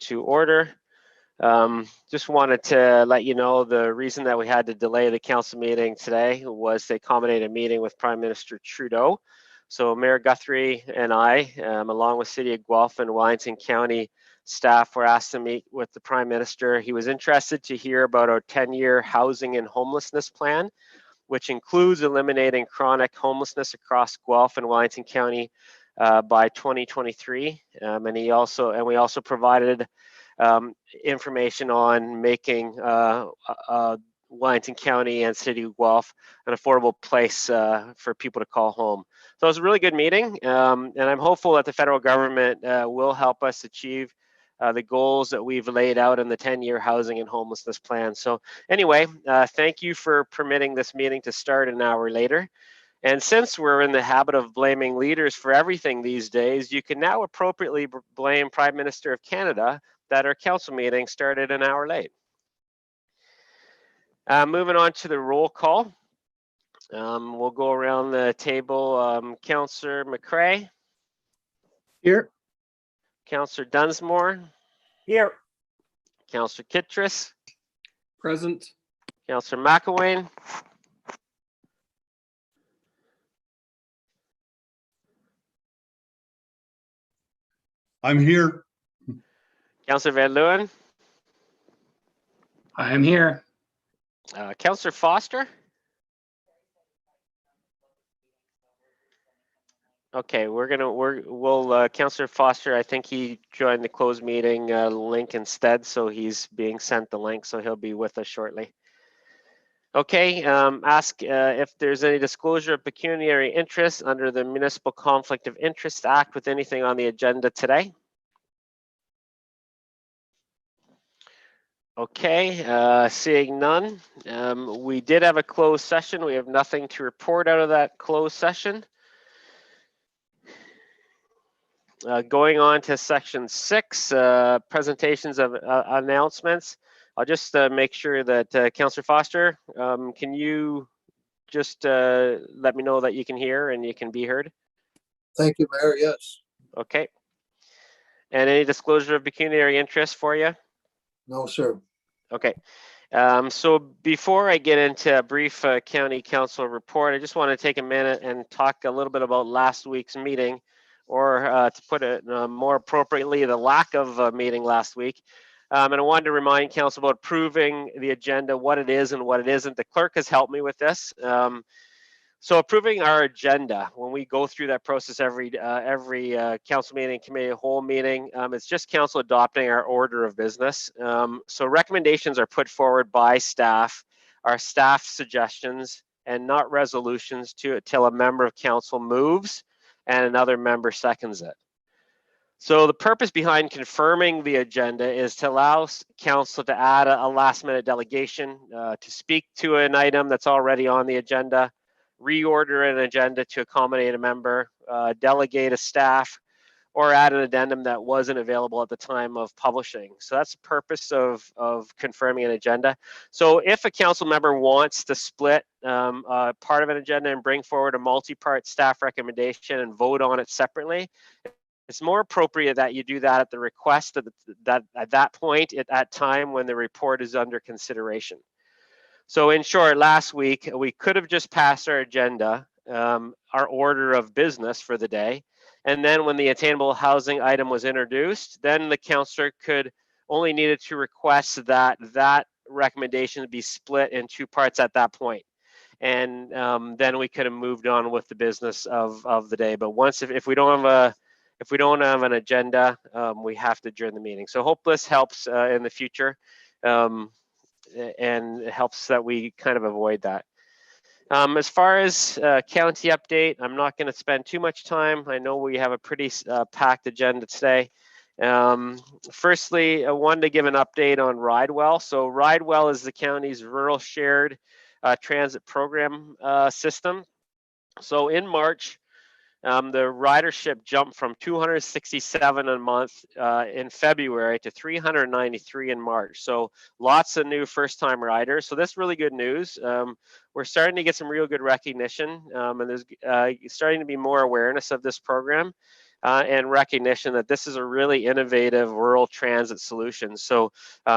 to order. Just wanted to let you know the reason that we had to delay the council meeting today was to accommodate a meeting with Prime Minister Trudeau. So Mayor Guthrie and I, along with City of Guelph and Wellington County staff, were asked to meet with the Prime Minister. He was interested to hear about our 10-year housing and homelessness plan, which includes eliminating chronic homelessness across Guelph and Wellington County by 2023. And we also provided information on making Wellington County and City of Guelph an affordable place for people to call home. So it was a really good meeting, and I'm hopeful that the federal government will help us achieve the goals that we've laid out in the 10-year housing and homelessness plan. So anyway, thank you for permitting this meeting to start an hour later. And since we're in the habit of blaming leaders for everything these days, you can now appropriately blame Prime Minister of Canada that our council meeting started an hour late. Moving on to the roll call. We'll go around the table. Councillor McCrae. Here. Councillor Dunsmore. Here. Councillor Kittredge. Present. Councillor McElwain. I'm here. Councillor Van Leeuwen. I am here. Councillor Foster. Okay, we'll Councillor Foster, I think he joined the closed meeting link instead, so he's being sent the link, so he'll be with us shortly. Okay, ask if there's any disclosure of pecuniary interest under the Municipal Conflict of Interest Act with anything on the agenda today. Okay, seeing none. We did have a closed session. We have nothing to report out of that closed session. Going on to section 6, presentations of announcements. I'll just make sure that Councillor Foster, can you just let me know that you can hear and you can be heard? Thank you, Mayor. Yes. Okay. And any disclosure of pecuniary interest for you? No, sir. Okay. So before I get into a brief county council report, I just want to take a minute and talk a little bit about last week's meeting, or to put it more appropriately, the lack of a meeting last week. And I wanted to remind council about approving the agenda, what it is and what it isn't. The clerk has helped me with this. So approving our agenda, when we go through that process every council meeting, committee of whole meeting, it's just council adopting our order of business. So recommendations are put forward by staff, our staff suggestions, and not resolutions till a member of council moves and another member seconds it. So the purpose behind confirming the agenda is to allow council to add a last-minute delegation to speak to an item that's already on the agenda, reorder an agenda to accommodate a member, delegate a staff, or add an addendum that wasn't available at the time of publishing. So that's the purpose of confirming an agenda. So if a council member wants to split part of an agenda and bring forward a multi-part staff recommendation and vote on it separately, it's more appropriate that you do that at the request of at that point, at that time when the report is under consideration. So in short, last week, we could have just passed our agenda, our order of business for the day. And then when the attainable housing item was introduced, then the councillor could only needed to request that that recommendation be split in 2 parts at that point. And then we could have moved on with the business of the day. But once, if we don't have an agenda, we have to adjourn the meeting. So hope this helps in the future. And it helps that we kind of avoid that. As far as county update, I'm not going to spend too much time. I know we have a pretty packed agenda today. Firstly, I wanted to give an update on Ridewell. So Ridewell is the county's rural shared transit program system. So in March, the ridership jumped from 267 a month in February to 393 in March. So lots of new first-time riders. So that's really good news. We're starting to get some real good recognition, and there's starting to be more awareness of this program. and recognition that this is a really innovative rural transit solution. So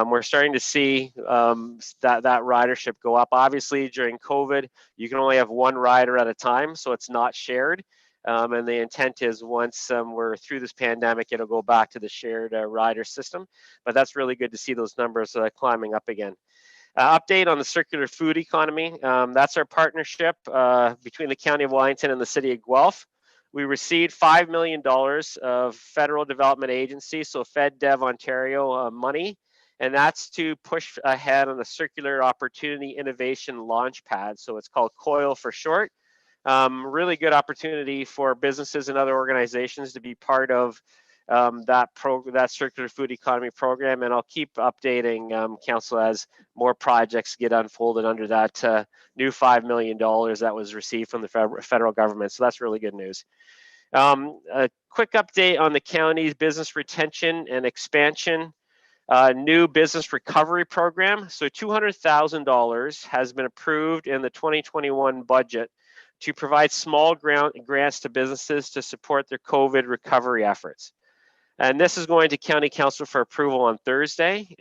we're starting to see that ridership go up. Obviously, during COVID, you can only have one rider at a time, so it's not shared. And the intent is once we're through this pandemic, it'll go back to the shared rider system. But that's really good to see those numbers climbing up again. Update on the circular food economy. That's our partnership between the County of Wellington and the City of Guelph. We received $5 million of federal development agency, so FedDev Ontario money, and that's to push ahead on the Circular Opportunity Innovation Launchpad. So it's called COIL for short. Really good opportunity for businesses and other organizations to be part of that circular food economy program, and I'll keep updating council as more projects get unfolded under that new $5 million that was received from the federal government. So that's really good news. A quick update on the county's business retention and expansion new business recovery program. So $200,000 has been approved in the 2021 budget to provide small grants to businesses to support their COVID recovery efforts. And this is going to County Council for approval on Thursday.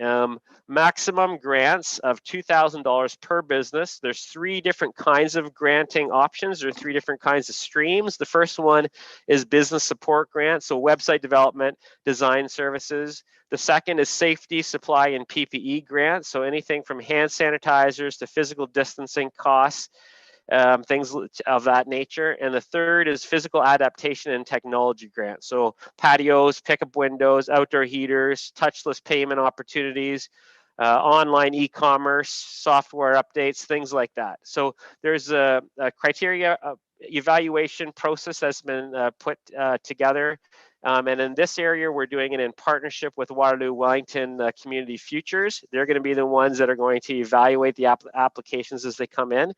Maximum grants of $2,000 per business. There's 3 different kinds of granting options. There are 3 different kinds of streams. The first one is business support grant, so website development, design services. The second is safety, supply, and PPE grants, so anything from hand sanitizers to physical distancing costs. Things of that nature. And the third is physical adaptation and technology grants. So patios, pickup windows, outdoor heaters, touchless payment opportunities, online e-commerce, software updates, things like that. So there's a criteria evaluation process that's been put together. And in this area, we're doing it in partnership with Waterloo Wellington Community Futures. They're going to be the ones that are going to evaluate the applications as they come in.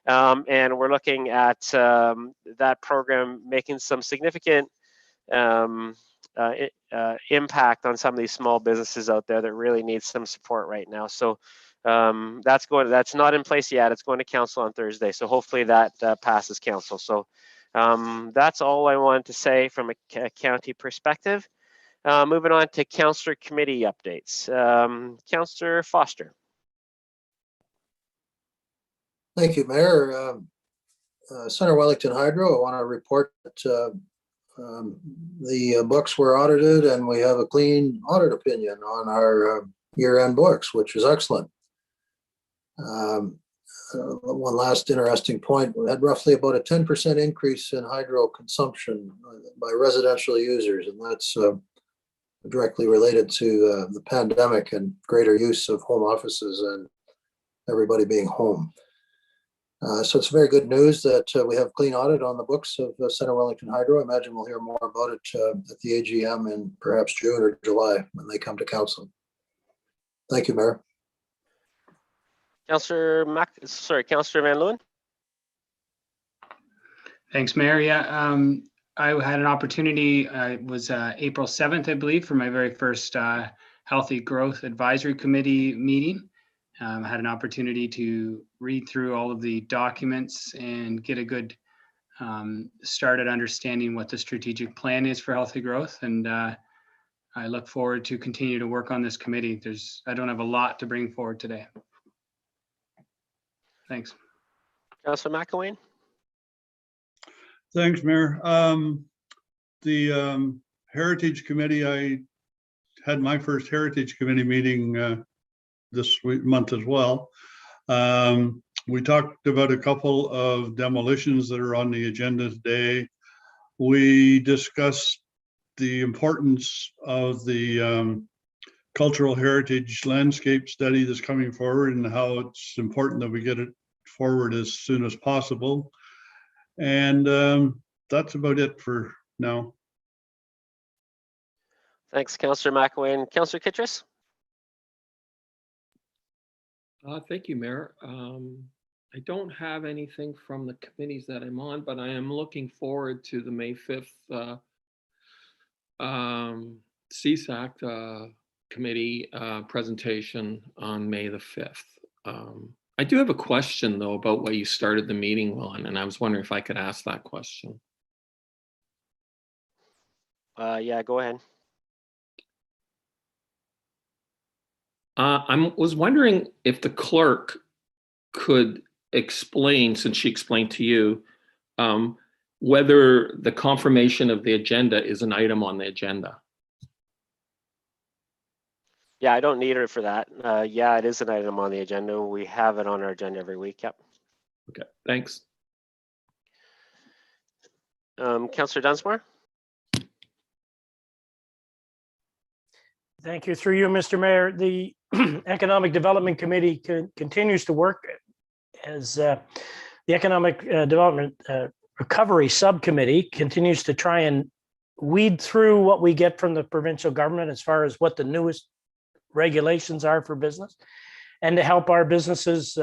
And we're looking at that program making some significant impact on some of these small businesses out there that really need some support right now. So that's not in place yet. It's going to council on Thursday. So hopefully that passes council. So that's all I wanted to say from a county perspective. Moving on to councillor committee updates. Councillor Foster. Thank you, Mayor. Centre Wellington Hydro, I want to report that the books were audited and we have a clean audit opinion on our year-end books, which is excellent. One last interesting point, we had roughly about a 10% increase in hydro consumption by residential users, and that's directly related to the pandemic and greater use of home offices and everybody being home. So it's very good news that we have clean audit on the books of Centre Wellington Hydro. I imagine we'll hear more about it at the AGM in perhaps June or July when they come to council. Thank you, Mayor. Councillor Van Leeuwen. Thanks, Mayor. Yeah, I had an opportunity, it was April 7th, I believe, for my very first Healthy Growth Advisory Committee meeting. I had an opportunity to read through all of the documents and get a good start at understanding what the strategic plan is for healthy growth. And I look forward to continue to work on this committee. I don't have a lot to bring forward today. Thanks. Councillor McElwain. Thanks, Mayor. The Heritage Committee, I had my first Heritage Committee meeting this month as well. We talked about a couple of demolitions that are on the agenda today. We discussed the importance of the cultural heritage landscape study that's coming forward and how it's important that we get it forward as soon as possible. And that's about it for now. Thanks, Councillor McElwain. Councillor Kittrus. Thank you, Mayor. I don't have anything from the committees that I'm on, but I am looking forward to the May 5th CSAC committee presentation on May the 5th. I do have a question, though, about what you started the meeting on, and I was wondering if I could ask that question. Yeah, go ahead. I was wondering if the clerk could explain, since she explained to you, whether the confirmation of the agenda is an item on the agenda. Yeah, I don't need her for that. Yeah, it is an item on the agenda. We have it on our agenda every week. Yep. Okay, thanks. Councillor Dunsmore? Thank you. Through you, Mr. Mayor, the Economic Development Committee continues to work as the Economic Development Recovery Subcommittee continues to try and weed through what we get from the provincial government as far as what the newest regulations are for business, and to help our businesses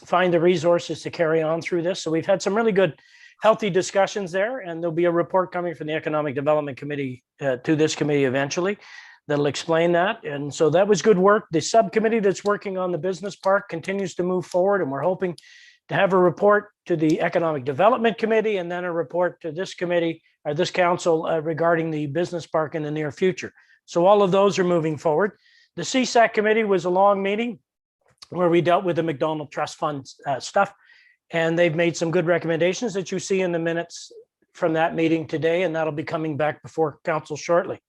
find the resources to carry on through this. So we've had some really good, healthy discussions there, and there'll be a report coming from the Economic Development Committee to this committee eventually that'll explain that. And so that was good work. The subcommittee that's working on the business park continues to move forward, and we're hoping to have a report to the Economic Development Committee and then a report to this committee or this council regarding the business park in the near future. So all of those are moving forward. The CSAC committee was a long meeting where we dealt with the McDonald Trust Fund stuff, and they've made some good recommendations that you see in the minutes from that meeting today, and that'll be coming back before council shortly.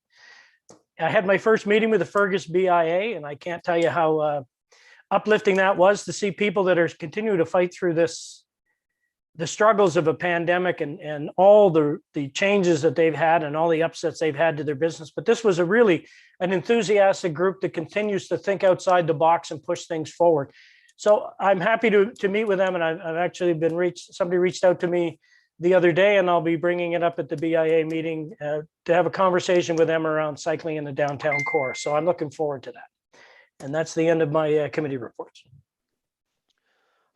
I had my first meeting with the Fergus BIA, and I can't tell you how uplifting that was to see people that are continuing to fight through the struggles of a pandemic and all the changes that they've had and all the upsets they've had to their business. But this was an enthusiastic group that continues to think outside the box and push things forward. So I'm happy to meet with them, and I've actually somebody reached out to me the other day, and I'll be bringing it up at the BIA meeting to have a conversation with them around cycling in the downtown core. So I'm looking forward to that. And that's the end of my committee reports.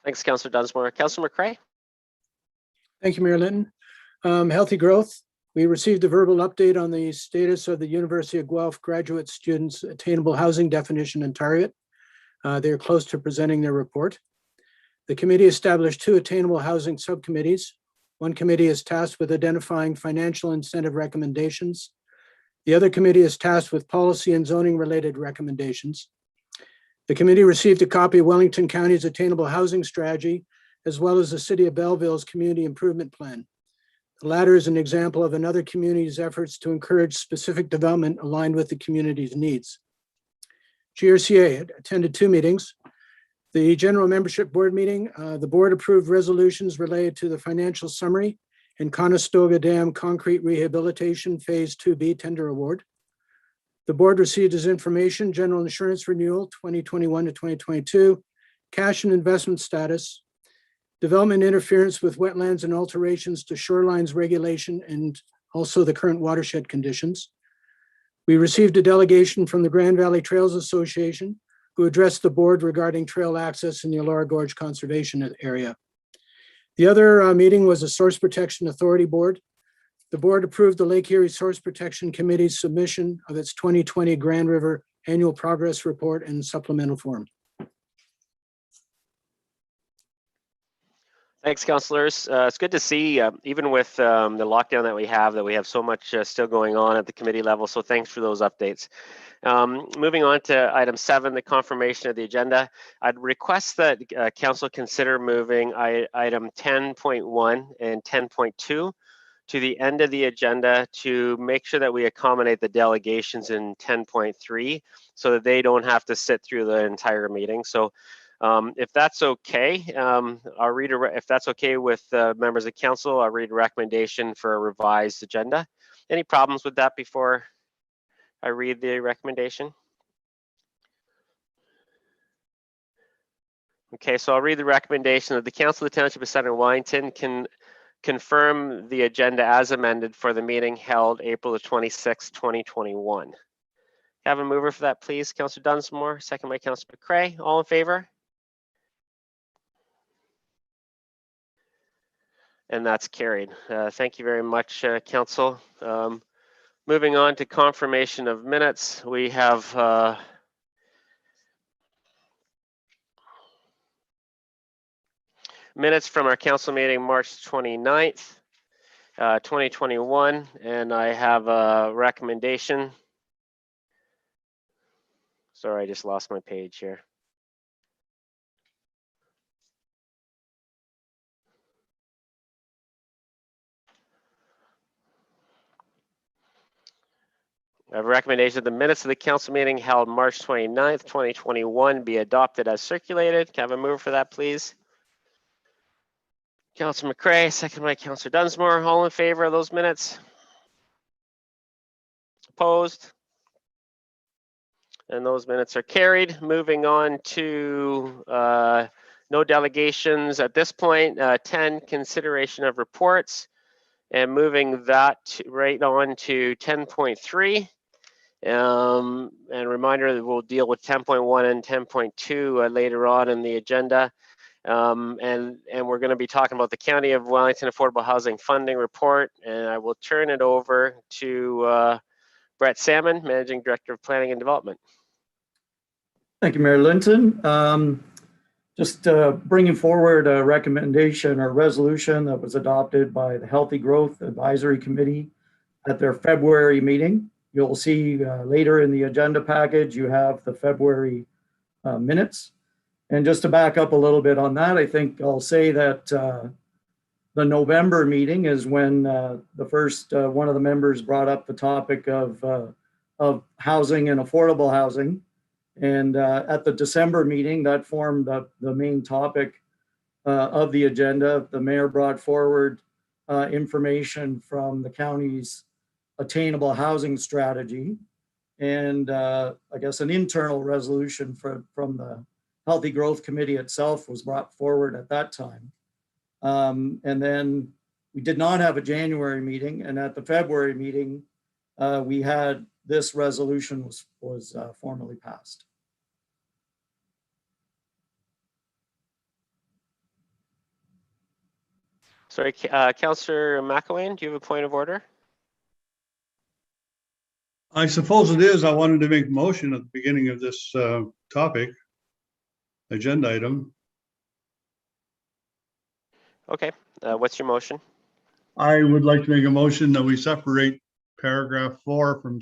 Thanks, Councillor Dunsmore. Councillor McCrae? Thank you, Mayor Linton. Healthy growth. We received a verbal update on the status of the University of Guelph graduate students' attainable housing definition and target. They are close to presenting their report. The committee established 2 attainable housing subcommittees. One committee is tasked with identifying financial incentive recommendations. The other committee is tasked with policy and zoning related recommendations. The committee received a copy of Wellington County's attainable housing strategy, as well as the City of Belleville's community improvement plan. The latter is an example of another community's efforts to encourage specific development aligned with the community's needs. GRCA attended 2 meetings. The general membership board meeting, the board approved resolutions related to the financial summary and Conestoga Dam Concrete Rehabilitation Phase 2B tender award. The board received as information general insurance renewal 2021 to 2022, cash and investment status, development interference with wetlands and alterations to shorelines regulation, and also the current watershed conditions. We received a delegation from the Grand Valley Trails Association, who addressed the board regarding trail access in the Alara Gorge Conservation Area. The other meeting was a Source Protection Authority Board. The board approved the Lake Erie Source Protection Committee's submission of its 2020 Grand River Annual Progress Report in supplemental form. Thanks, councillors. It's good to see, even with the lockdown that we have so much still going on at the committee level. So thanks for those updates. Moving on to item 7, the confirmation of the agenda. I'd request that council consider moving item 10.1 and 10.2 to the end of the agenda to make sure that we accommodate the delegations in 10.3 so that they don't have to sit through the entire meeting. So if that's okay, I'll read if that's okay with members of council, I'll read a recommendation for a revised agenda. Any problems with that before I read the recommendation? Okay, so I'll read the recommendation that the Council of the Township of Centre Wellington can confirm the agenda as amended for the meeting held April the 26th, 2021. Have a mover for that, please. Councillor Dunsmore, second by Councillor McCrae. All in favor? And that's carried. Thank you very much, Council. Moving on to confirmation of minutes, we have minutes from our council meeting March 29th. 2021, and I have a recommendation. Sorry, I just lost my page here. I have a recommendation that the minutes of the council meeting held March 29th, 2021 be adopted as circulated. Can I have a move for that, please? Councillor McCray, second by Councillor Dunsmore. All in favor of those minutes? Opposed? And those minutes are carried. Moving on to no delegations at this point. 10, consideration of reports. And moving that right on to 10.3. And reminder that we'll deal with 10.1 and 10.2 later on in the agenda. And we're going to be talking about the County of Wellington Affordable Housing Funding Report. And I will turn it over to Brett Salmon, Managing Director of Planning and Development. Thank you, Mayor Linton. Just bringing forward a recommendation or resolution that was adopted by the Healthy Growth Advisory Committee at their February meeting. You'll see later in the agenda package, you have the February minutes. And just to back up a little bit on that, I think I'll say that the November meeting is when the first one of the members brought up the topic of housing and affordable housing. And at the December meeting, that formed the main topic of the agenda. The mayor brought forward information from the county's Attainable Housing strategy, and I guess an internal resolution from the Healthy Growth Committee itself was brought forward at that time. And then we did not have a January meeting, and at the February meeting, we had this resolution was formally passed. Sorry, Councillor McElwain, do you have a point of order? I suppose it is. I wanted to make a motion at the beginning of this topic, agenda item. Okay, what's your motion? I would like to make a motion that we separate paragraph 4 from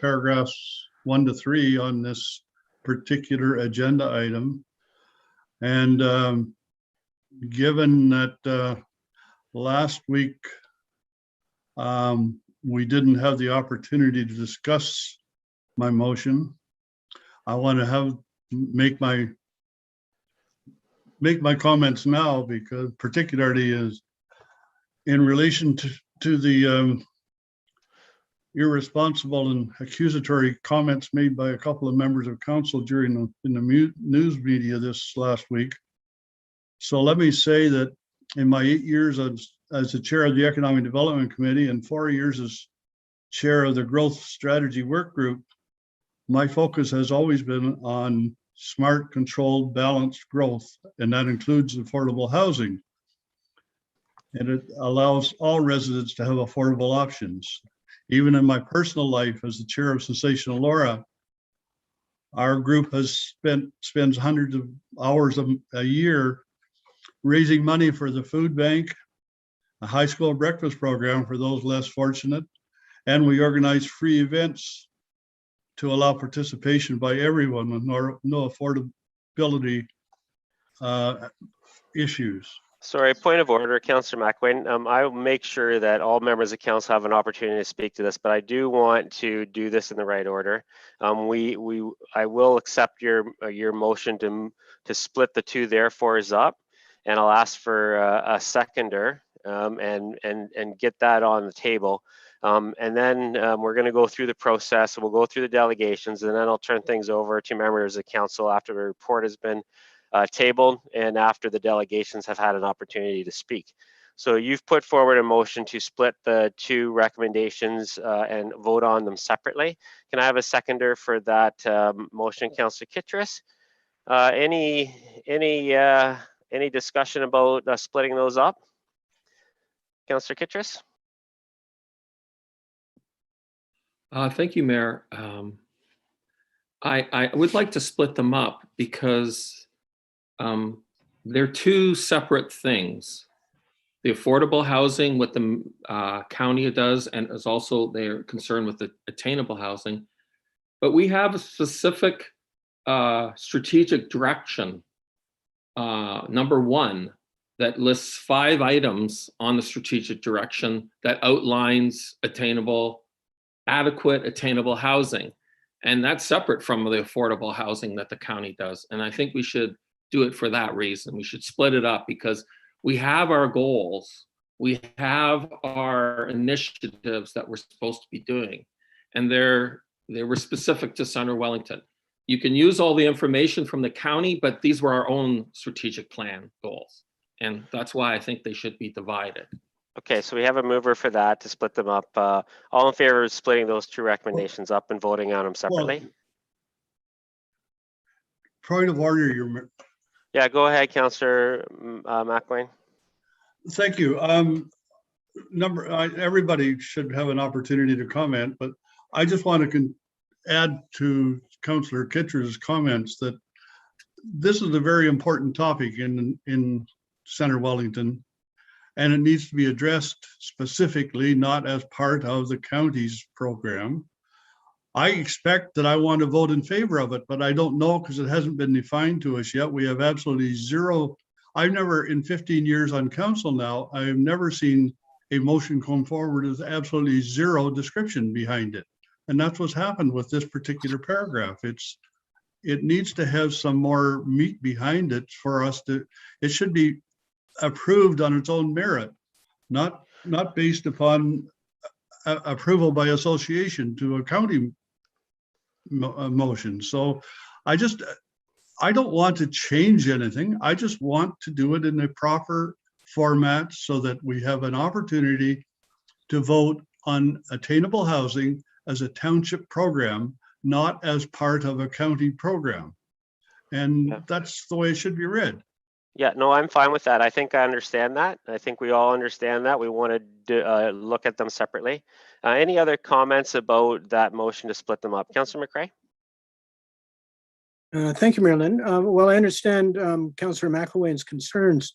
paragraphs 1 to 3 on this particular agenda item. And given that last week we didn't have the opportunity to discuss my motion, I want to make my comments now, because particularly is in relation to the irresponsible and accusatory comments made by a couple of members of council during in the news media this last week. So let me say that in my 8 years as the chair of the Economic Development Committee and 4 years as chair of the Growth Strategy Work Group, my focus has always been on smart, controlled, balanced growth, and that includes affordable housing. And it allows all residents to have affordable options. Even in my personal life as the chair of Sensational Laura, our group spends hundreds of hours a year raising money for the food bank, a high school breakfast program for those less fortunate, and we organize free events to allow participation by everyone with no affordability issues. Sorry, point of order, Councillor McElwain. I will make sure that all members of council have an opportunity to speak to this, but I do want to do this in the right order. I will accept your motion to split the two therefores up, and I'll ask for a seconder and get that on the table. And then we're going to go through the process. We'll go through the delegations, and then I'll turn things over to members of council after the report has been tabled and after the delegations have had an opportunity to speak. So you've put forward a motion to split the two recommendations and vote on them separately. Can I have a seconder for that motion, Councillor Kittredge? Any discussion about splitting those up? Councillor Kittredge? Thank you, Mayor. I would like to split them up because they're two separate things. the affordable housing, what the county does, and is also they're concerned with the attainable housing. But we have a specific strategic direction, number 1, that lists 5 items on the strategic direction that outlines adequate attainable housing. And that's separate from the affordable housing that the county does. And I think we should do it for that reason. We should split it up because we have our goals, we have our initiatives that we're supposed to be doing, and they were specific to Centre Wellington. You can use all the information from the county, but these were our own strategic plan goals. And that's why I think they should be divided. Okay, so we have a mover for that to split them up. All in favor of splitting those 2 recommendations up and voting on them separately? Point of order, your Yeah, go ahead, Councillor McElwain. Thank you. Everybody should have an opportunity to comment, but I just want to add to Councillor Kitcher's comments that this is a very important topic in Centre Wellington, and it needs to be addressed specifically, not as part of the county's program. I expect that I want to vote in favor of it, but I don't know because it hasn't been defined to us yet. We have absolutely zero. I've never, in 15 years on council now, I have never seen a motion come forward with absolutely zero description behind it. And that's what's happened with this particular paragraph. It needs to have some more meat behind it for us to, it should be approved on its own merit, not based upon approval by association to a county motion. So I don't want to change anything. I just want to do it in a proper format so that we have an opportunity to vote on attainable housing as a township program, not as part of a county program. And that's the way it should be read. Yeah, no, I'm fine with that. I think I understand that. I think we all understand that. We want to look at them separately. Any other comments about that motion to split them up? Councillor McRae? Thank you, Marilyn. Well, I understand Councillor McElwain's concerns.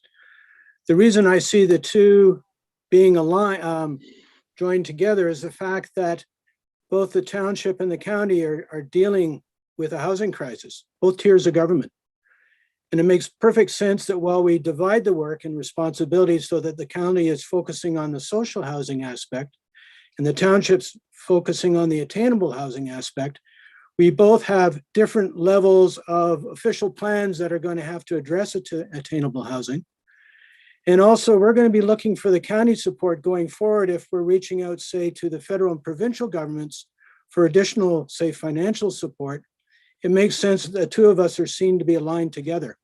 The reason I see the two being aligned, joined together is the fact that both the township and the county are dealing with a housing crisis, both tiers of government. And it makes perfect sense that while we divide the work and responsibilities so that the county is focusing on the social housing aspect and the township's focusing on the attainable housing aspect, we both have different levels of official plans that are going to have to address attainable housing. And also, we're going to be looking for the county support going forward if we're reaching out, say, to the federal and provincial governments for additional, say, financial support. It makes sense that the two of us are seen to be aligned together.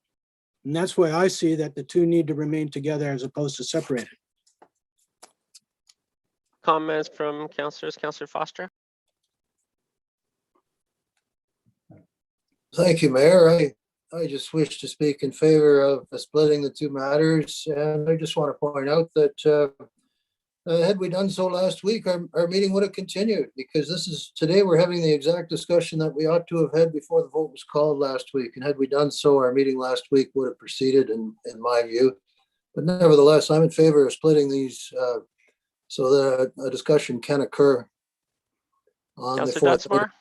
And that's why I see that the two need to remain together as opposed to separated. Comments from councillors? Councillor Foster? Thank you, Mayor. I just wish to speak in favor of splitting the two matters. And I just want to point out that had we done so last week, our meeting would have continued, because today we're having the exact discussion that we ought to have had before the vote was called last week. And had we done so, our meeting last week would have proceeded in my view. But nevertheless, I'm in favor of splitting these so that a discussion can occur on the Councillor 4th. Dunsmore?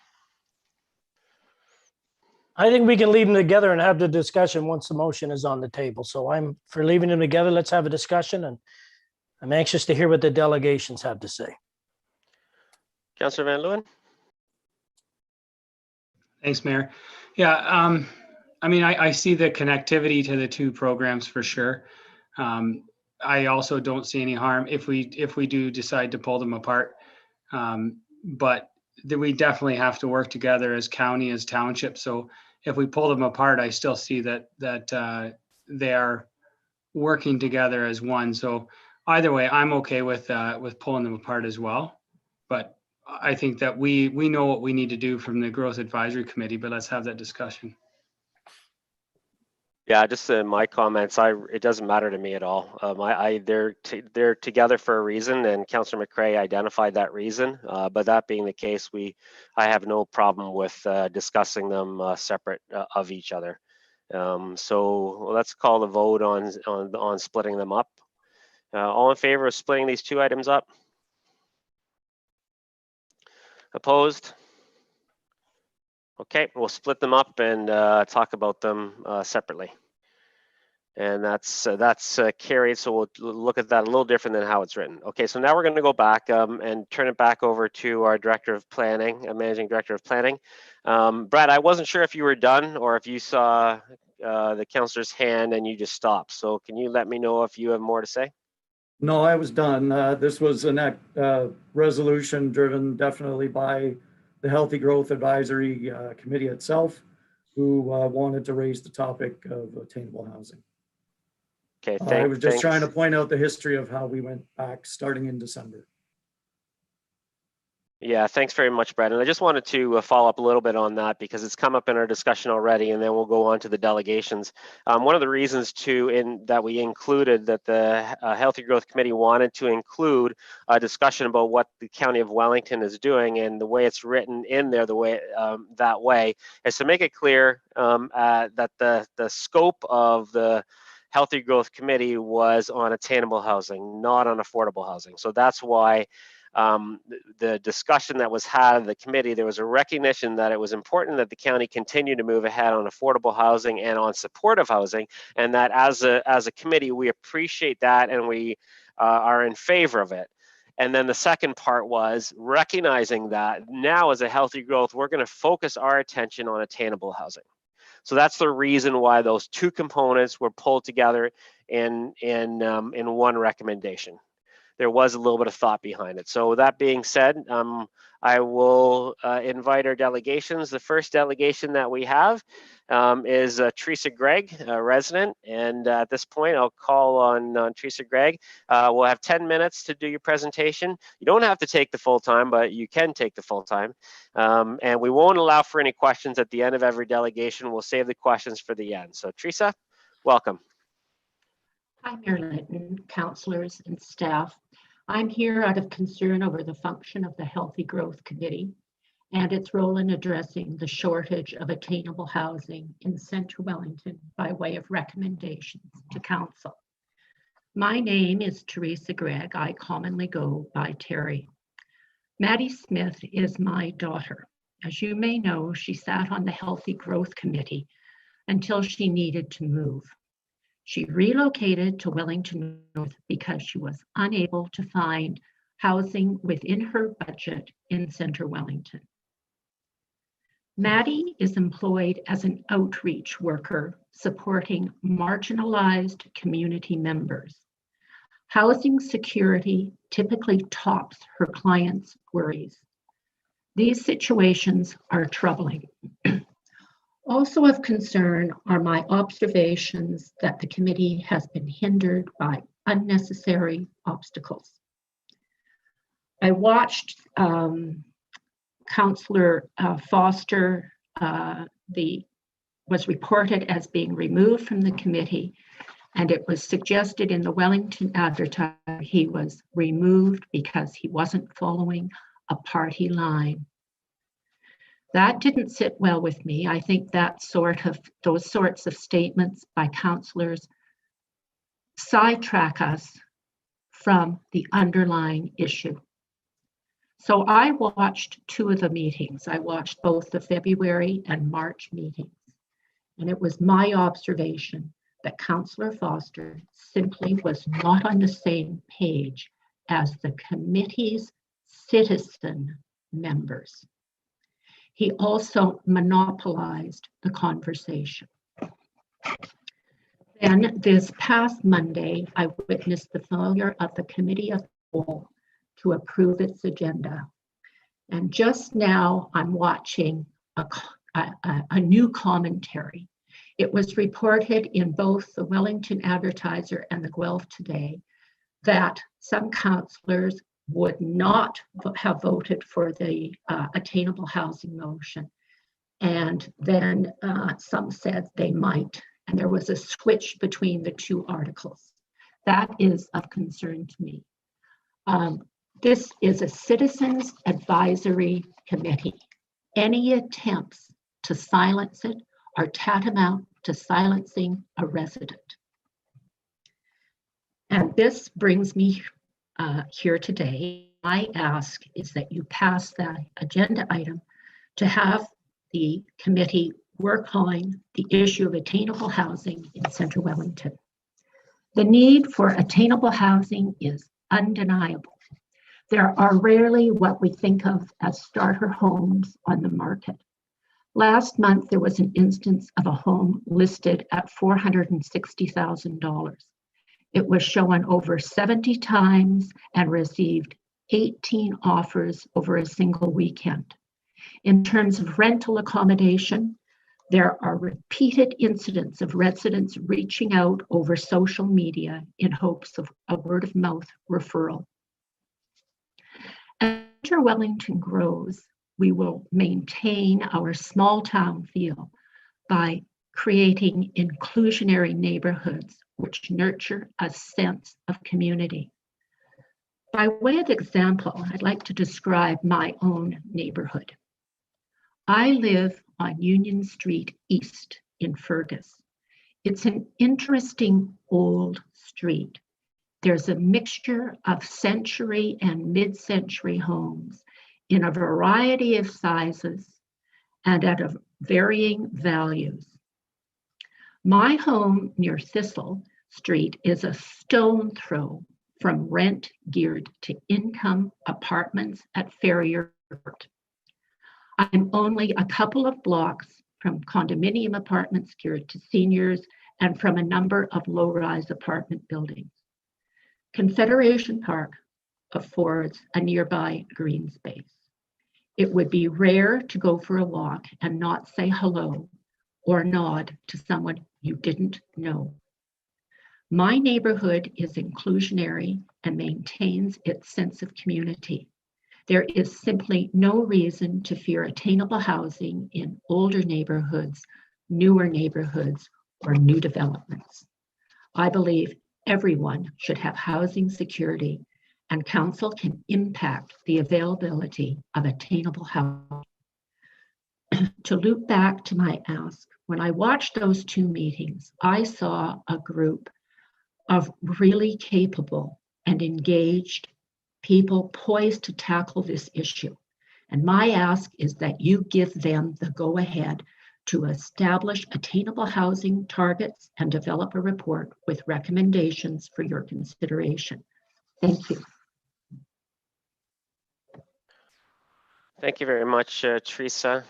I think we can leave them together and have the discussion once the motion is on the table. So I'm for leaving them together. Let's have a discussion, and I'm anxious to hear what the delegations have to say. Councillor Van Leeuwen? Thanks, Mayor. Yeah, I mean, I see the connectivity to the two programs for sure. I also don't see any harm if we do decide to pull them apart. But we definitely have to work together as county, as township. So if we pull them apart, I still see that they are working together as one. So either way, I'm okay with pulling them apart as well. But I think that we know what we need to do from the Growth Advisory Committee, but let's have that discussion. Yeah, just my comments. It doesn't matter to me at all. They're together for a reason, and Councillor McRae identified that reason. But that being the case, I have no problem with discussing them separate of each other. So let's call the vote on splitting them up. All in favor of splitting these two items up? Opposed? Okay, we'll split them up and talk about them separately. And that's carried, so we'll look at that a little different than how it's written. Okay, so now we're going to go back and turn it back over to our Director of Planning, Managing Director of Planning. Brad, I wasn't sure if you were done or if you saw the councillor's hand and you just stopped. So can you let me know if you have more to say? No, I was done. This was a resolution driven definitely by the Healthy Growth Advisory Committee itself, who wanted to raise the topic of attainable housing. Okay, I was just thanks. trying to point out the history of how we went back starting in December. Yeah, thanks very much, Brad. And I just wanted to follow up a little bit on that because it's come up in our discussion already, and then we'll go on to the delegations. One of the reasons that we included that the Healthy Growth Committee wanted to include a discussion about what the County of Wellington is doing, and the way it's written in there, the way that way, is to make it clear that the scope of the Healthy Growth Committee was on attainable housing, not on affordable housing. So that's why the discussion that was had in the committee, there was a recognition that it was important that the county continue to move ahead on affordable housing and on supportive housing, and that as a committee, we appreciate that and we are in favor of it. And then the second part was recognizing that now as a Healthy Growth, we're going to focus our attention on attainable housing. So that's the reason why those two components were pulled together in one recommendation. There was a little bit of thought behind it. So that being said, I will invite our delegations. The first delegation that we have is Teresa Gregg, a resident. And at this point, I'll call on Teresa Gregg. We'll have 10 minutes to do your presentation. You don't have to take the full time, but you can take the full time. And we won't allow for any questions at the end of every delegation. We'll save the questions for the end. So Teresa, welcome. Hi, Mayor Linton, councillors and staff. I'm here out of concern over the function of the Healthy Growth Committee and its role in addressing the shortage of attainable housing in Centre Wellington by way of recommendations to council. My name is Teresa Gregg. I commonly go by Terry. Maddie Smith is my daughter. As you may know, she sat on the Healthy Growth Committee until she needed to move. She relocated to Wellington North because she was unable to find housing within her budget in Centre Wellington. Maddie is employed as an outreach worker supporting marginalized community members. Housing security typically tops her clients' worries. These situations are troubling. Also of concern are my observations that the committee has been hindered by unnecessary obstacles. I watched Councillor Foster was reported as being removed from the committee, and it was suggested in the Wellington Advertiser he was removed because he wasn't following a party line. That didn't sit well with me. I think those sorts of statements by councillors sidetrack us from the underlying issue. So I watched two of the meetings. I watched both the February and March meetings. And it was my observation that Councillor Foster simply was not on the same page as the committee's citizen members. He also monopolized the conversation. Then this past Monday, I witnessed the failure of the committee as a whole to approve its agenda. And just now I'm watching a new commentary. It was reported in both the Wellington Advertiser and the Guelph Today that some councillors would not have voted for the attainable housing motion. And then some said they might. And there was a switch between the two articles. That is of concern to me. This is a citizens advisory committee. Any attempts to silence it are tantamount to silencing a resident. And this brings me here today. My ask is that you pass that agenda item to have the committee work on the issue of attainable housing in Centre Wellington. The need for attainable housing is undeniable. There are rarely what we think of as starter homes on the market. Last month, there was an instance of a home listed at $460,000. It was shown over 70 times and received 18 offers over a single weekend. In terms of rental accommodation, there are repeated incidents of residents reaching out over social media in hopes of a word-of-mouth referral. As Centre Wellington grows, we will maintain our small town feel by creating inclusionary neighborhoods which nurture a sense of community. By way of example, I'd like to describe my own neighborhood. I live on Union Street East in Fergus. It's an interesting old street. There's a mixture of century and mid-century homes in a variety of sizes and at varying values. My home near Thistle Street is a stone throw from rent geared to income apartments at Ferrier Court. I'm only a couple of blocks from condominium apartments geared to seniors and from a number of low-rise apartment buildings. Confederation Park affords a nearby green space. It would be rare to go for a walk and not say hello or nod to someone you didn't know. My neighborhood is inclusionary and maintains its sense of community. There is simply no reason to fear attainable housing in older neighborhoods, newer neighborhoods, or new developments. I believe everyone should have housing security, and council can impact the availability of attainable housing. To loop back to my ask, when I watched those two meetings, I saw a group of really capable and engaged people poised to tackle this issue. And my ask is that you give them the go-ahead to establish attainable housing targets and develop a report with recommendations for your consideration. Thank you. Thank you very much, Teresa.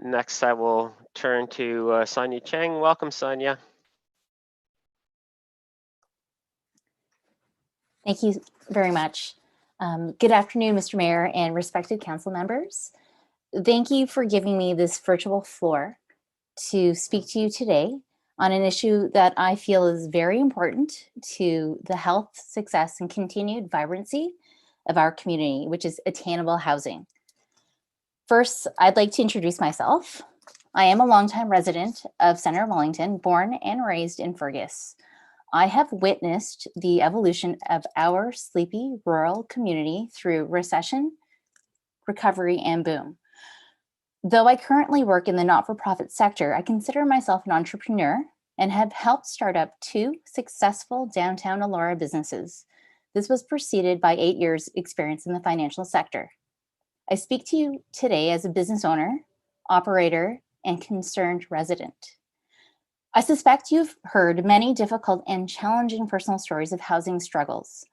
Next, I will turn to Sonia Chang. Welcome, Sonia. Thank you very much. Good afternoon, Mr. Mayor and respected council members. Thank you for giving me this virtual floor to speak to you today on an issue that I feel is very important to the health, success, and continued vibrancy of our community, which is attainable housing. First, I'd like to introduce myself. I am a longtime resident of Centre Wellington, born and raised in Fergus. I have witnessed the evolution of our sleepy rural community through recession, recovery, and boom. Though I currently work in the not-for-profit sector, I consider myself an entrepreneur and have helped start up 2 successful downtown Elora businesses. This was preceded by 8 years' experience in the financial sector. I speak to you today as a business owner, operator, and concerned resident. I suspect you've heard many difficult and challenging personal stories of housing struggles.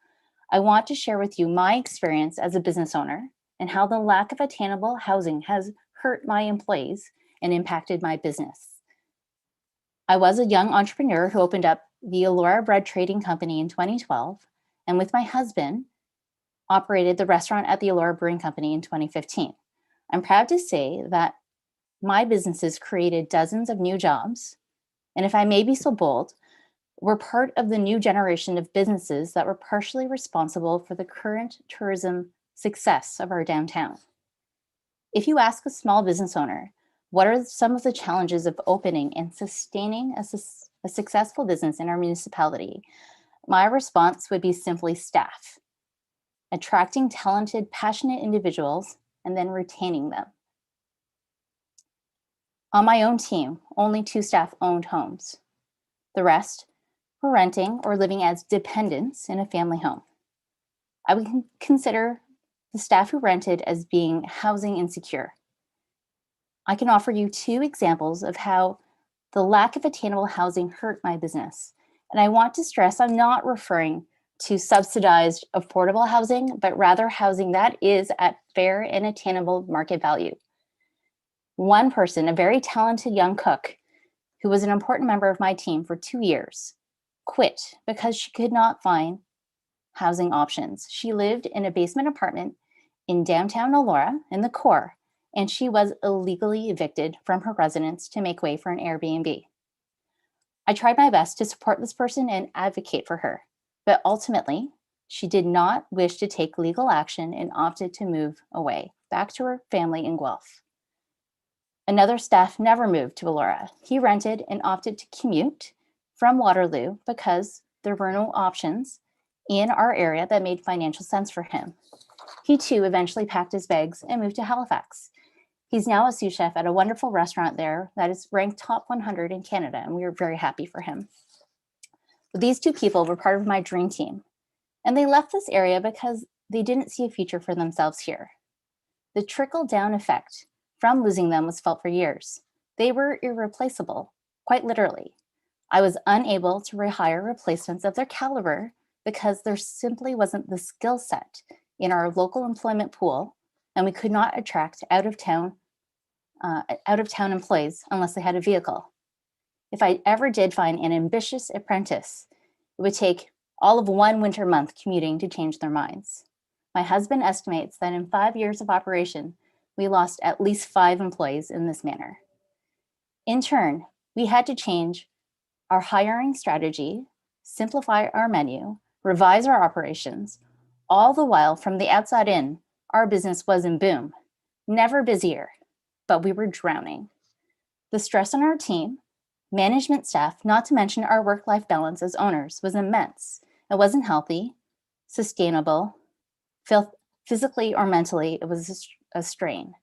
I want to share with you my experience as a business owner and how the lack of attainable housing has hurt my employees and impacted my business. I was a young entrepreneur who opened up the Elora Bread Trading Company in 2012, and with my husband, operated the restaurant at the Elora Brewing Company in 2015. I'm proud to say that my businesses created dozens of new jobs, and if I may be so bold, we're part of the new generation of businesses that were partially responsible for the current tourism success of our downtown. If you ask a small business owner, what are some of the challenges of opening and sustaining a successful business in our municipality? My response would be simply staff. Attracting talented, passionate individuals and then retaining them. On my own team, only 2 staff owned homes. The rest were renting or living as dependents in a family home. I would consider the staff who rented as being housing insecure. I can offer you 2 examples of how the lack of attainable housing hurt my business. And I want to stress I'm not referring to subsidized affordable housing, but rather housing that is at fair and attainable market value. One person, a very talented young cook, who was an important member of my team for 2 years, quit because she could not find housing options. She lived in a basement apartment in downtown Elora in the core, and she was illegally evicted from her residence to make way for an Airbnb. I tried my best to support this person and advocate for her, but ultimately, she did not wish to take legal action and opted to move away, back to her family in Guelph. Another staff never moved to Elora. He rented and opted to commute from Waterloo because there were no options in our area that made financial sense for him. He too eventually packed his bags and moved to Halifax. He's now a sous chef at a wonderful restaurant there that is ranked top 100 in Canada, and we are very happy for him. But these 2 people were part of my dream team, and they left this area because they didn't see a future for themselves here. The trickle-down effect from losing them was felt for years. They were irreplaceable, quite literally. I was unable to rehire replacements of their caliber because there simply wasn't the skill set in our local employment pool, and we could not attract out-of-town employees unless they had a vehicle. If I ever did find an ambitious apprentice, it would take all of 1 winter month commuting to change their minds. My husband estimates that in 5 years of operation, we lost at least 5 employees in this manner. In turn, we had to change our hiring strategy, simplify our menu, revise our operations, all the while from the outside in, our business was in boom, never busier, but we were drowning. The stress on our team, management staff, not to mention our work-life balance as owners, was immense. It wasn't healthy, sustainable, physically or mentally, it was a strain.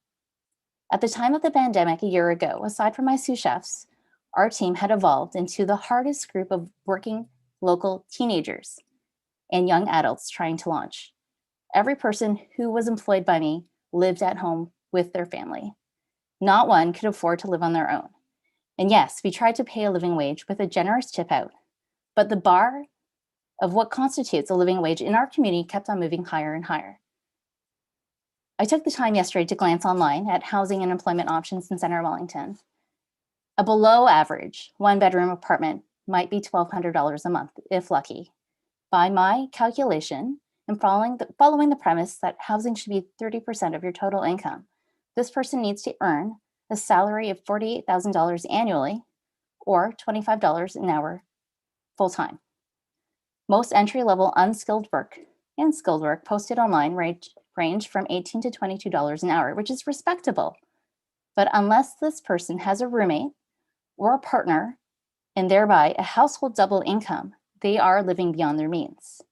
At the time of the pandemic a year ago, aside from my sous chefs, our team had evolved into the hardest group of working local teenagers and young adults trying to launch. Every person who was employed by me lived at home with their family. Not one could afford to live on their own. And yes, we tried to pay a living wage with a generous tip out, but the bar of what constitutes a living wage in our community kept on moving higher and higher. I took the time yesterday to glance online at housing and employment options in Centre Wellington. A below average 1-bedroom apartment might be $1,200 a month, if lucky. By my calculation, and following the premise that housing should be 30% of your total income, this person needs to earn a salary of $48,000 annually or $25 an hour full-time. Most entry-level unskilled work and skilled work posted online range from $18 to $22 an hour, which is respectable. But unless this person has a roommate or a partner and thereby a household double income, they are living beyond their means.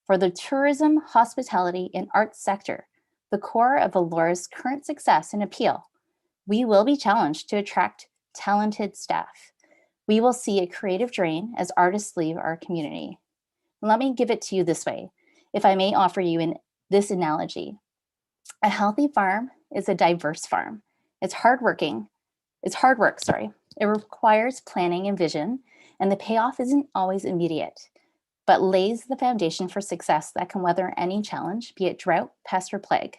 For the tourism, hospitality, and arts sector, the core of Elora's current success and appeal, we will be challenged to attract talented staff. We will see a creative drain as artists leave our community. Let me give it to you this way, if I may offer you this analogy. A healthy farm is a diverse farm. It's hard work, It requires planning and vision, and the payoff isn't always immediate, but lays the foundation for success that can weather any challenge, be it drought, pest, or plague.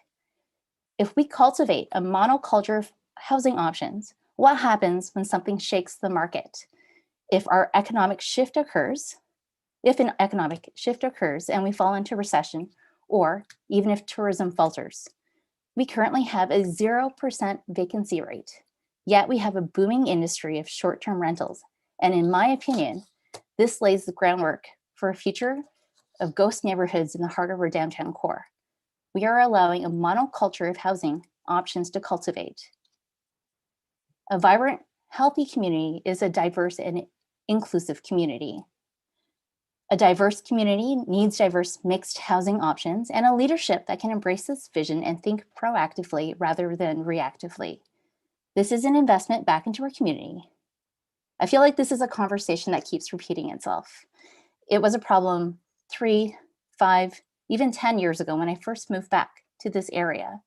If we cultivate a monoculture of housing options, what happens when something shakes the market? If an economic shift occurs and we fall into recession, or even if tourism falters, we currently have a 0% vacancy rate, yet we have a booming industry of short-term rentals. And in my opinion, this lays the groundwork for a future of ghost neighborhoods in the heart of our downtown core. We are allowing a monoculture of housing options to cultivate. A vibrant, healthy community is a diverse and inclusive community. A diverse community needs diverse mixed housing options and a leadership that can embrace this vision and think proactively rather than reactively. This is an investment back into our community. I feel like this is a conversation that keeps repeating itself. It was a problem 3, 5, even 10 years ago when I first moved back to this area.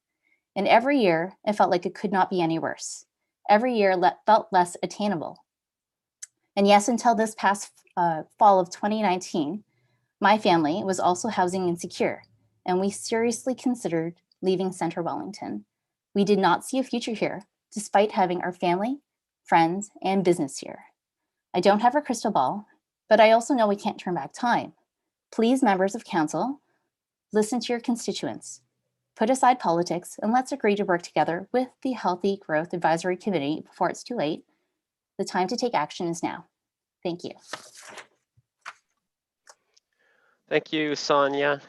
And every year, it felt like it could not be any worse. Every year felt less attainable. And yes, until this past fall of 2019, my family was also housing insecure, and we seriously considered leaving Centre Wellington. We did not see a future here, despite having our family, friends, and business here. I don't have a crystal ball, but I also know we can't turn back time. Please, members of council, listen to your constituents. Put aside politics and let's agree to work together with the Healthy Growth Advisory Committee before it's too late. The time to take action is now. Thank you. Thank you, Sonia.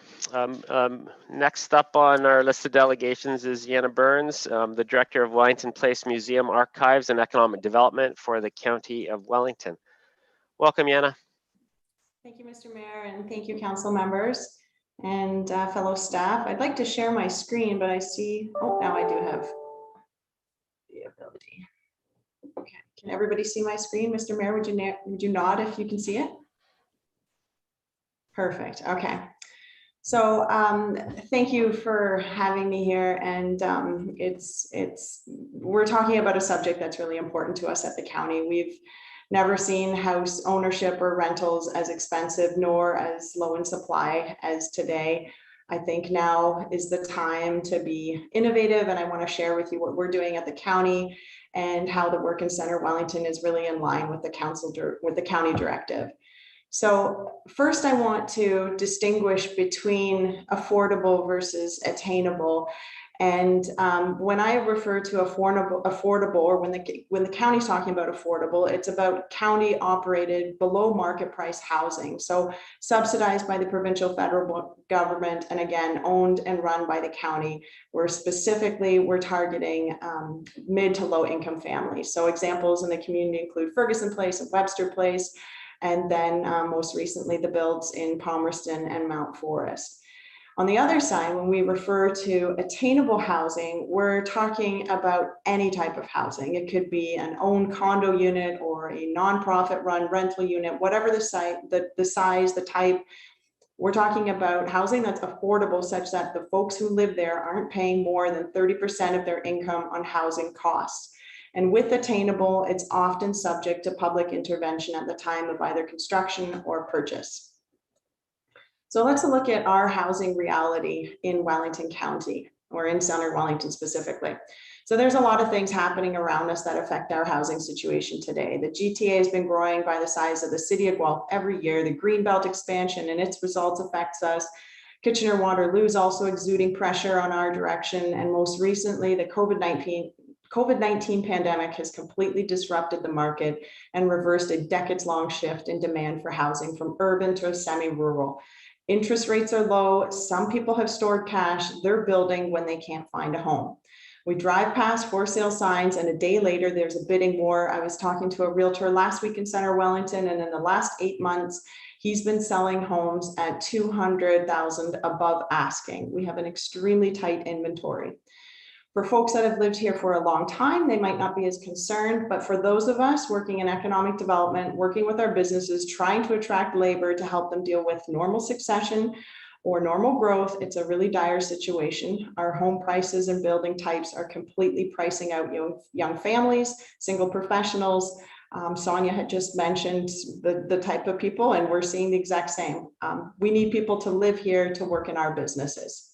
Next up on our list of delegations is Jana Burns, the Director of Wellington Place Museum Archives and Economic Development for the County of Wellington. Welcome, Jana. Thank you, Mr. Mayor, and thank you, council members and fellow staff. I'd like to share my screen, but I see, oh, now I do have the ability. Okay, can everybody see my screen? Mr. Mayor, would you nod if you can see it? Perfect, okay. So thank you for having me here, and we're talking about a subject that's really important to us at the county. We've never seen house ownership or rentals as expensive nor as low in supply as today. I think now is the time to be innovative, and I want to share with you what we're doing at the county and how the work in Centre Wellington is really in line with the county directive. So first, I want to distinguish between affordable versus attainable. And when I refer to affordable, or when the county's talking about affordable, it's about county operated below market price housing. So subsidized by the provincial federal government, and again, owned and run by the county, where specifically we're targeting mid to low income families. So examples in the community include Ferguson Place and Webster Place, and then most recently the builds in Palmerston and Mount Forest. On the other side, when we refer to attainable housing, we're talking about any type of housing. It could be an owned condo unit or a nonprofit run rental unit, whatever the size, the type. We're talking about housing that's affordable, such that the folks who live there aren't paying more than 30% of their income on housing costs. And with attainable, it's often subject to public intervention at the time of either construction or purchase. So let's look at our housing reality in Wellington County, or in Centre Wellington specifically. So there's a lot of things happening around us that affect our housing situation today. The GTA has been growing by the size of the city of Guelph every year. The Greenbelt expansion and its results affects us. Kitchener-Waterloo is also exuding pressure on our direction. And most recently, the COVID-19 pandemic has completely disrupted the market and reversed a decades-long shift in demand for housing from urban to semi-rural. Interest rates are low. Some people have stored cash. They're building when they can't find a home. We drive past for sale signs, and a day later, there's a bidding war. I was talking to a realtor last week in Centre Wellington, and in the last 8 months, he's been selling homes at $200,000 above asking. We have an extremely tight inventory. For folks that have lived here for a long time, they might not be as concerned, but for those of us working in economic development, working with our businesses, trying to attract labor to help them deal with normal succession or normal growth, it's a really dire situation. Our home prices and building types are completely pricing out young families, single professionals. Sonia had just mentioned the type of people, and we're seeing the exact same. We need people to live here to work in our businesses.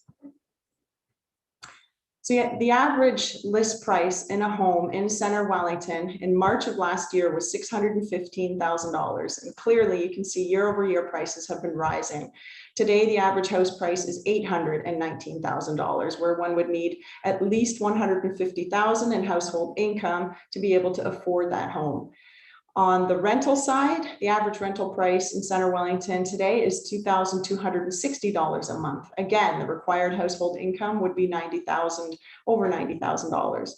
So yeah, the average list price in a home in Centre Wellington in March of last year was $615,000. And clearly you can see year over year prices have been rising. Today, the average house price is $819,000, where one would need at least $150,000 in household income to be able to afford that home. On the rental side, the average rental price in Centre Wellington today is $2,260 a month. Again, the required household income would be over $90,000.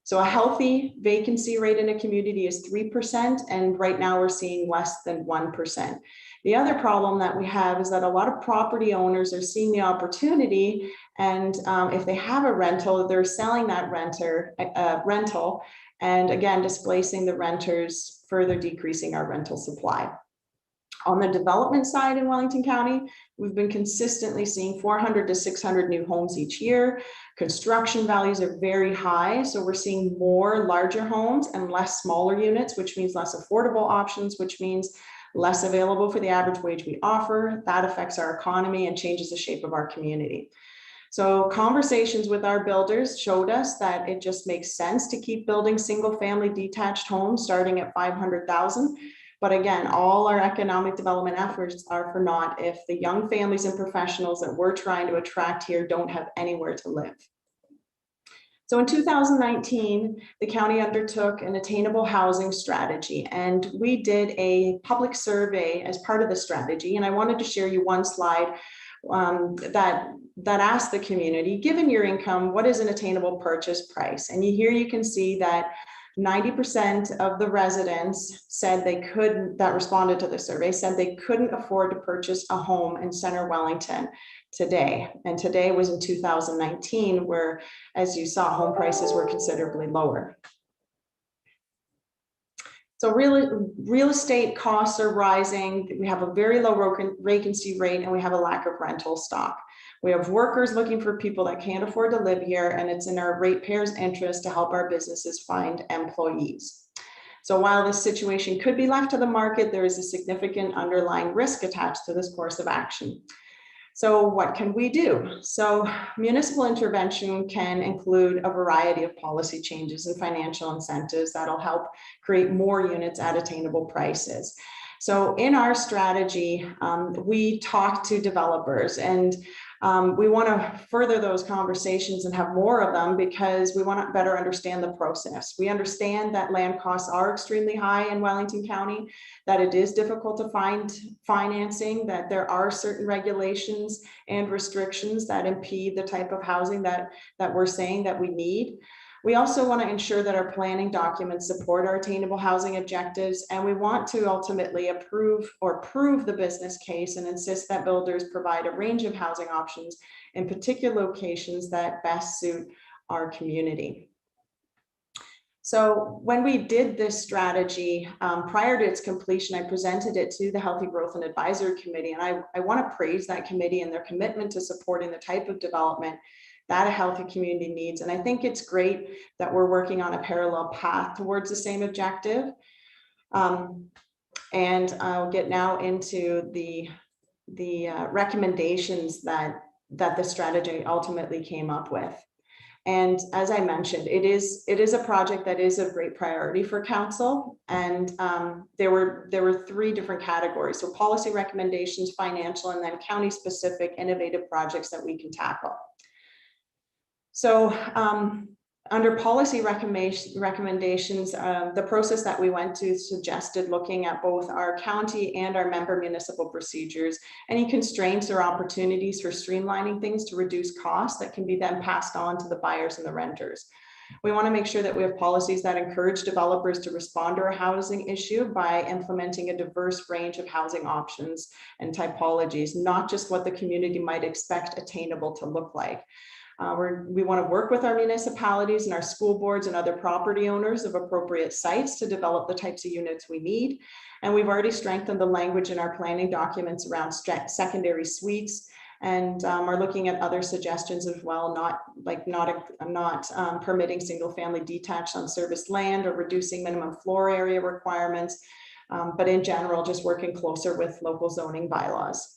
So a healthy vacancy rate in a community is 3%, and right now we're seeing less than 1%. The other problem that we have is that a lot of property owners are seeing the opportunity, and if they have a rental, they're selling that rental and again, displacing the renters, further decreasing our rental supply. On the development side in Wellington County, we've been consistently seeing 400 to 600 new homes each year. Construction values are very high, so we're seeing more larger homes and less smaller units, which means less affordable options, which means less available for the average wage we offer. That affects our economy and changes the shape of our community. So conversations with our builders showed us that it just makes sense to keep building single-family detached homes starting at 500,000. But again, all our economic development efforts are for naught if the young families and professionals that we're trying to attract here don't have anywhere to live. So in 2019, the county undertook an attainable housing strategy, and we did a public survey as part of the strategy. And I wanted to share you one slide that asked the community, given your income, what is an attainable purchase price? And here you can see that 90% of the residents said they couldn't, that responded to the survey, said they couldn't afford to purchase a home in Centre Wellington today. And today was in 2019, where, as you saw, home prices were considerably lower. So real estate costs are rising. We have a very low vacancy rate, and we have a lack of rental stock. We have workers looking for people that can't afford to live here, and it's in our ratepayers' interest to help our businesses find employees. So while this situation could be left to the market, there is a significant underlying risk attached to this course of action. So what can we do? So municipal intervention can include a variety of policy changes and financial incentives that'll help create more units at attainable prices. So in our strategy, we talk to developers, and we want to further those conversations and have more of them because we want to better understand the process. We understand that land costs are extremely high in Wellington County, that it is difficult to find financing, that there are certain regulations and restrictions that impede the type of housing that we're saying that we need. We also want to ensure that our planning documents support our attainable housing objectives, and we want to ultimately approve or prove the business case and insist that builders provide a range of housing options in particular locations that best suit our community. So when we did this strategy, prior to its completion, I presented it to the Healthy Growth and Advisory Committee, and I want to praise that committee and their commitment to supporting the type of development that a healthy community needs. And I think it's great that we're working on a parallel path towards the same objective. And I'll get now into the recommendations that the strategy ultimately came up with. And as I mentioned, it is a project that is of great priority for council. And there were three different categories. So policy recommendations, financial, and then county specific innovative projects that we can tackle. So under policy recommendations, the process that we went to suggested looking at both our county and our member municipal procedures, any constraints or opportunities for streamlining things to reduce costs that can be then passed on to the buyers and the renters. We want to make sure that we have policies that encourage developers to respond to our housing issue by implementing a diverse range of housing options and typologies, not just what the community might expect attainable to look like. We want to work with our municipalities and our school boards and other property owners of appropriate sites to develop the types of units we need. And we've already strengthened the language in our planning documents around secondary suites, and are looking at other suggestions as well, not permitting single family detached on serviced land or reducing minimum floor area requirements, but in general, just working closer with local zoning bylaws.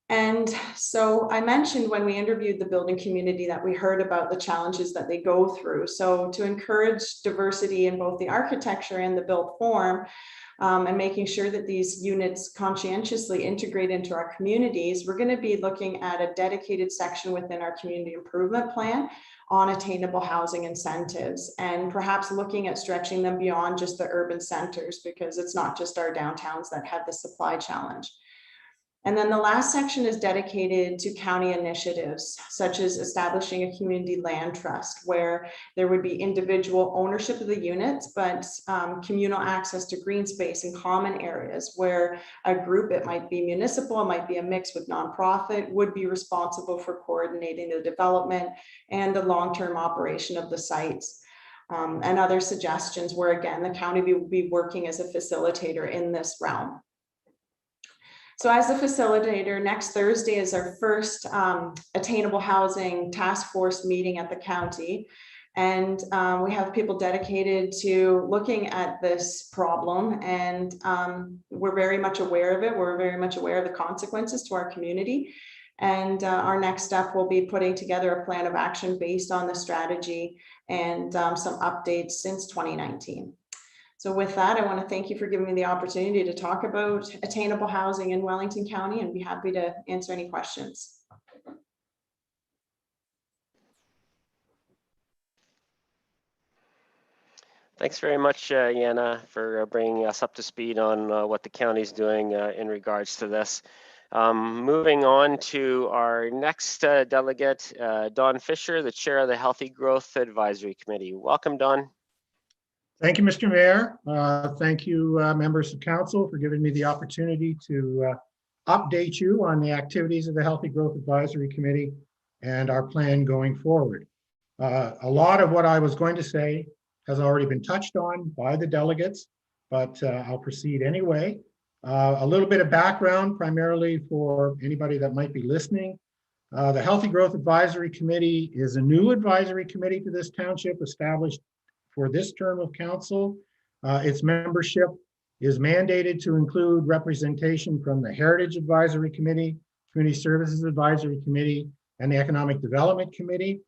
And so I mentioned when we interviewed the building community that we heard about the challenges that they go through. So to encourage diversity in both the architecture and the built form, and making sure that these units conscientiously integrate into our communities, we're going to be looking at a dedicated section within our community improvement plan on attainable housing incentives, and perhaps looking at stretching them beyond just the urban centers, because it's not just our downtowns that have the supply challenge. And then the last section is dedicated to county initiatives, such as establishing a community land trust, where there would be individual ownership of the units, but communal access to green space and common areas, where a group, it might be municipal, it might be a mix with nonprofit, would be responsible for coordinating the development and the long-term operation of the sites. And other suggestions where, again, the county will be working as a facilitator in this realm. So as a facilitator, next Thursday is our first Attainable Housing Task Force meeting at the county. And we have people dedicated to looking at this problem, and we're very much aware of it. We're very much aware of the consequences to our community. And our next step will be putting together a plan of action based on the strategy and some updates since 2019. So with that, I want to thank you for giving me the opportunity to talk about attainable housing in Wellington County, and be happy to answer any questions. Thanks very much, Jana, for bringing us up to speed on what the county's doing in regards to this. Moving on to our next delegate, Don Fisher, the chair of the Healthy Growth Advisory Committee. Welcome, Don. Thank you, Mr. Mayor. Thank you, members of council, for giving me the opportunity to update you on the activities of the Healthy Growth Advisory Committee and our plan going forward. A lot of what I was going to say has already been touched on by the delegates, but I'll proceed anyway. A little bit of background, primarily for anybody that might be listening. The Healthy Growth Advisory Committee is a new advisory committee to this township, established for this term of council. Its membership is mandated to include representation from the Heritage Advisory Committee, Community Services Advisory Committee, and the Economic Development Committee.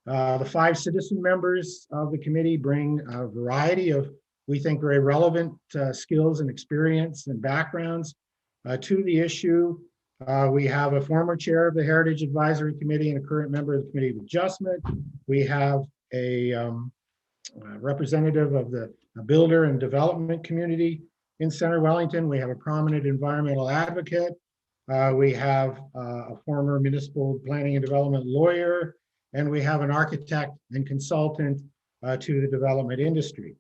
The 5 citizen members of the committee bring a variety of, we think, very relevant skills and experience and backgrounds to the issue. We have a former chair of the Heritage Advisory Committee and a current member of the Committee of Adjustment. We have a representative of the builder and development community in Centre Wellington. We have a prominent environmental advocate. We have a former municipal planning and development lawyer, and we have an architect and consultant to the development industry.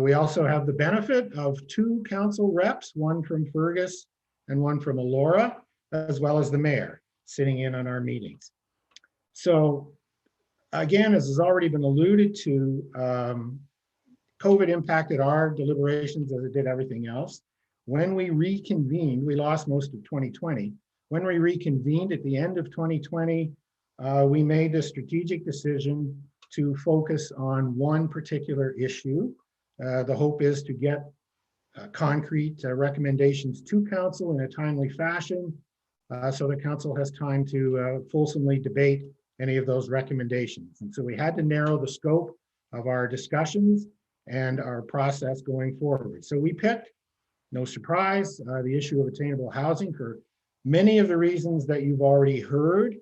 We also have the benefit of 2 council reps, one from Fergus and one from Elora, as well as the mayor sitting in on our meetings. So again, as has already been alluded to, COVID impacted our deliberations as it did everything else. When we reconvened, we lost most of 2020. When we reconvened at the end of 2020, we made the strategic decision to focus on one particular issue. The hope is to get concrete recommendations to council in a timely fashion, so the council has time to fulsomely debate any of those recommendations. And so we had to narrow the scope of our discussions and our process going forward. So we picked, no surprise, the issue of attainable housing for many of the reasons that you've already heard.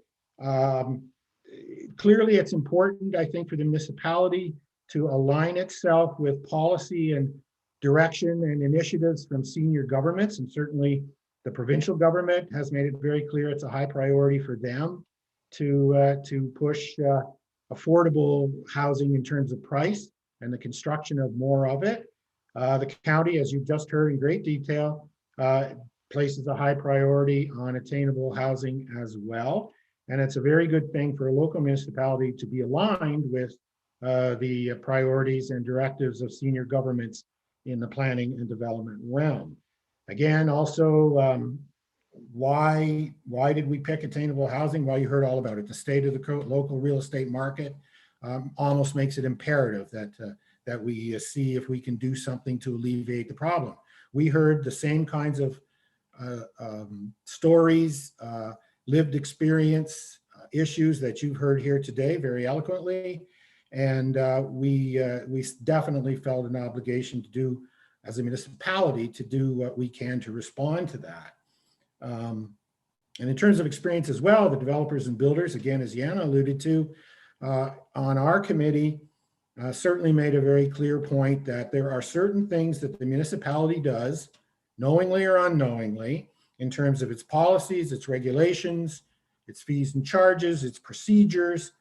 Clearly, it's important, I think, for the municipality to align itself with policy and direction and initiatives from senior governments, and certainly the provincial government has made it very clear it's a high priority for them to push affordable housing in terms of price and the construction of more of it. The county, as you've just heard in great detail, places a high priority on attainable housing as well. And it's a very good thing for a local municipality to be aligned with the priorities and directives of senior governments in the planning and development realm. Again, also, why did we pick attainable housing? Well, you heard all about it. The state of the local real estate market almost makes it imperative that we see if we can do something to alleviate the problem. We heard the same kinds of stories, lived experience, issues that you've heard here today very eloquently. And we definitely felt an obligation to do, as a municipality, to do what we can to respond to that. And in terms of experience as well, the developers and builders, again, as Jana alluded to, on our committee, certainly made a very clear point that there are certain things that the municipality does, knowingly or unknowingly, in terms of its policies, its regulations, its fees and charges, its procedures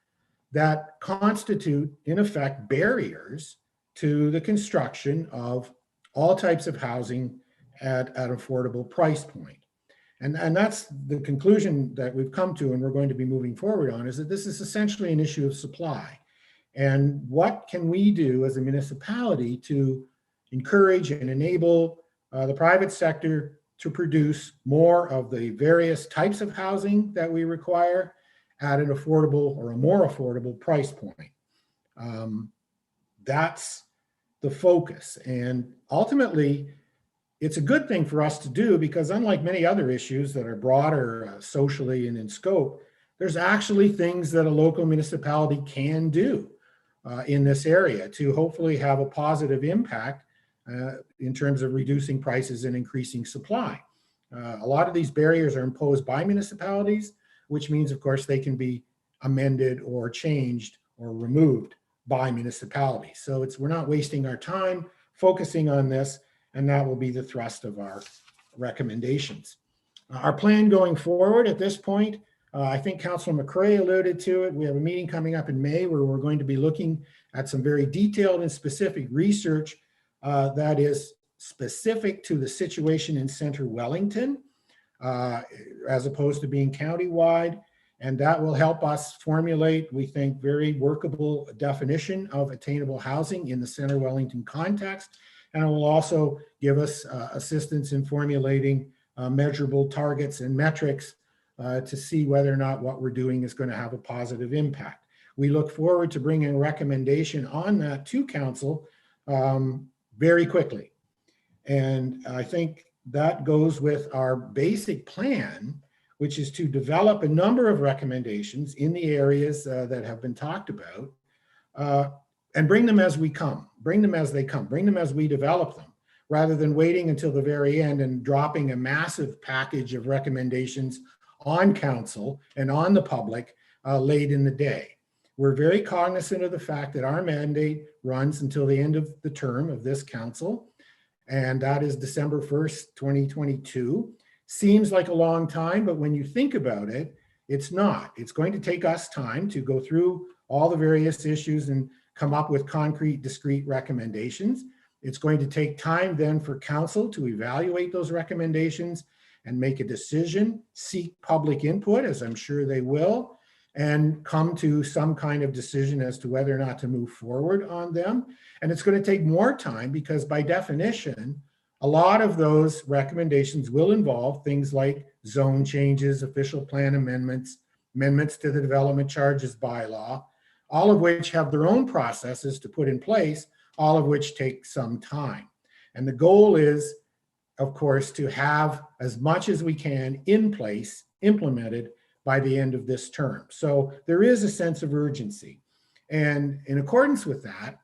that constitute, in effect, barriers to the construction of all types of housing at an affordable price point. And that's the conclusion that we've come to, and we're going to be moving forward on, is that this is essentially an issue of supply. And what can we do as a municipality to encourage and enable the private sector to produce more of the various types of housing that we require at an affordable or a more affordable price point? That's the focus. And ultimately, it's a good thing for us to do, because unlike many other issues that are broader socially and in scope, there's actually things that a local municipality can do in this area to hopefully have a positive impact in terms of reducing prices and increasing supply. A lot of these barriers are imposed by municipalities, which means, of course, they can be amended or changed or removed by municipalities. So we're not wasting our time focusing on this, and that will be the thrust of our recommendations. Our plan going forward at this point, I think Councillor McCrae alluded to it. We have a meeting coming up in May where we're going to be looking at some very detailed and specific research that is specific to the situation in Centre Wellington, as opposed to being countywide. And that will help us formulate, we think, very workable definition of attainable housing in the Centre Wellington context. And it will also give us assistance in formulating measurable targets and metrics to see whether or not what we're doing is going to have a positive impact. We look forward to bringing a recommendation on that to Council very quickly. And I think that goes with our basic plan, which is to develop a number of recommendations in the areas that have been talked about, and bring them as we come, bring them as they come, bring them as we develop them, rather than waiting until the very end and dropping a massive package of recommendations on Council and on the public late in the day. We're very cognizant of the fact that our mandate runs until the end of the term of this Council, and that is December 1st, 2022. Seems like a long time, but when you think about it, it's not. It's going to take us time to go through all the various issues and come up with concrete, discrete recommendations. It's going to take time then for Council to evaluate those recommendations and make a decision, seek public input, as I'm sure they will, and come to some kind of decision as to whether or not to move forward on them. And it's going to take more time because by definition, a lot of those recommendations will involve things like zone changes, official plan amendments, amendments to the development charges bylaw, all of which have their own processes to put in place, all of which take some time. And the goal is, of course, to have as much as we can in place, implemented by the end of this term. So there is a sense of urgency. And in accordance with that,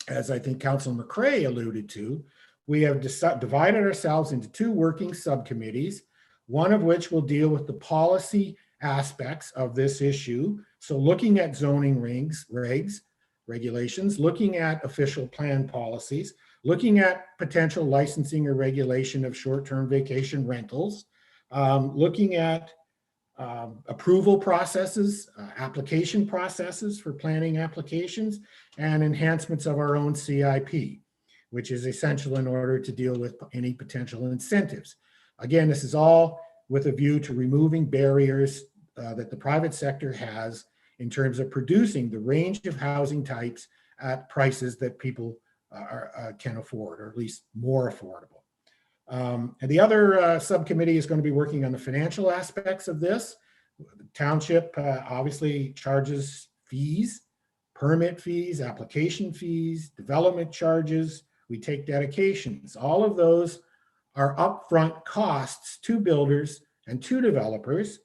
as I think Councillor McCrae alluded to, we have divided ourselves into two working subcommittees, one of which will deal with the policy aspects of this issue. So looking at zoning regs, regulations, looking at official plan policies, looking at potential licensing or regulation of short-term vacation rentals, looking at approval processes, application processes for planning applications, and enhancements of our own CIP, which is essential in order to deal with any potential incentives. Again, this is all with a view to removing barriers that the private sector has in terms of producing the range of housing types at prices that people can afford, or at least more affordable. And the other subcommittee is going to be working on the financial aspects of this. The township obviously charges fees, permit fees, application fees, development charges. We take dedications. All of those are upfront costs to builders and to developers.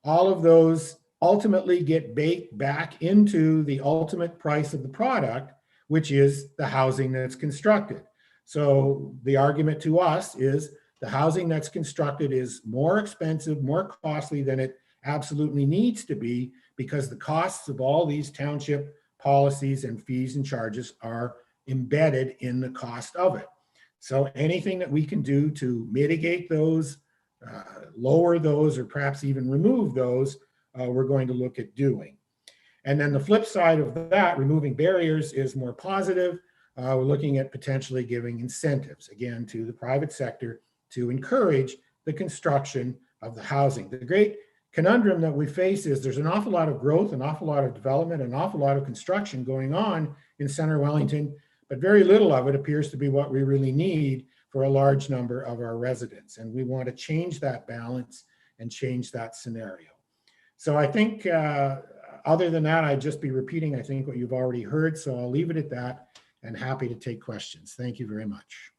All of those ultimately get baked back into the ultimate price of the product, which is the housing that's constructed. So the argument to us is the housing that's constructed is more expensive, more costly than it absolutely needs to be, because the costs of all these township policies and fees and charges are embedded in the cost of it. So anything that we can do to mitigate those lower those or perhaps even remove those, we're going to look at doing. And then the flip side of that, removing barriers, is more positive. We're looking at potentially giving incentives, again, to the private sector to encourage the construction of the housing. The great conundrum that we face is there's an awful lot of growth, an awful lot of development, an awful lot of construction going on in Centre Wellington, but very little of it appears to be what we really need for a large number of our residents. And we want to change that balance and change that scenario. So I think other than that, I'd just be repeating, I think, what you've already heard. So I'll leave it at that and happy to take questions. Thank you very much.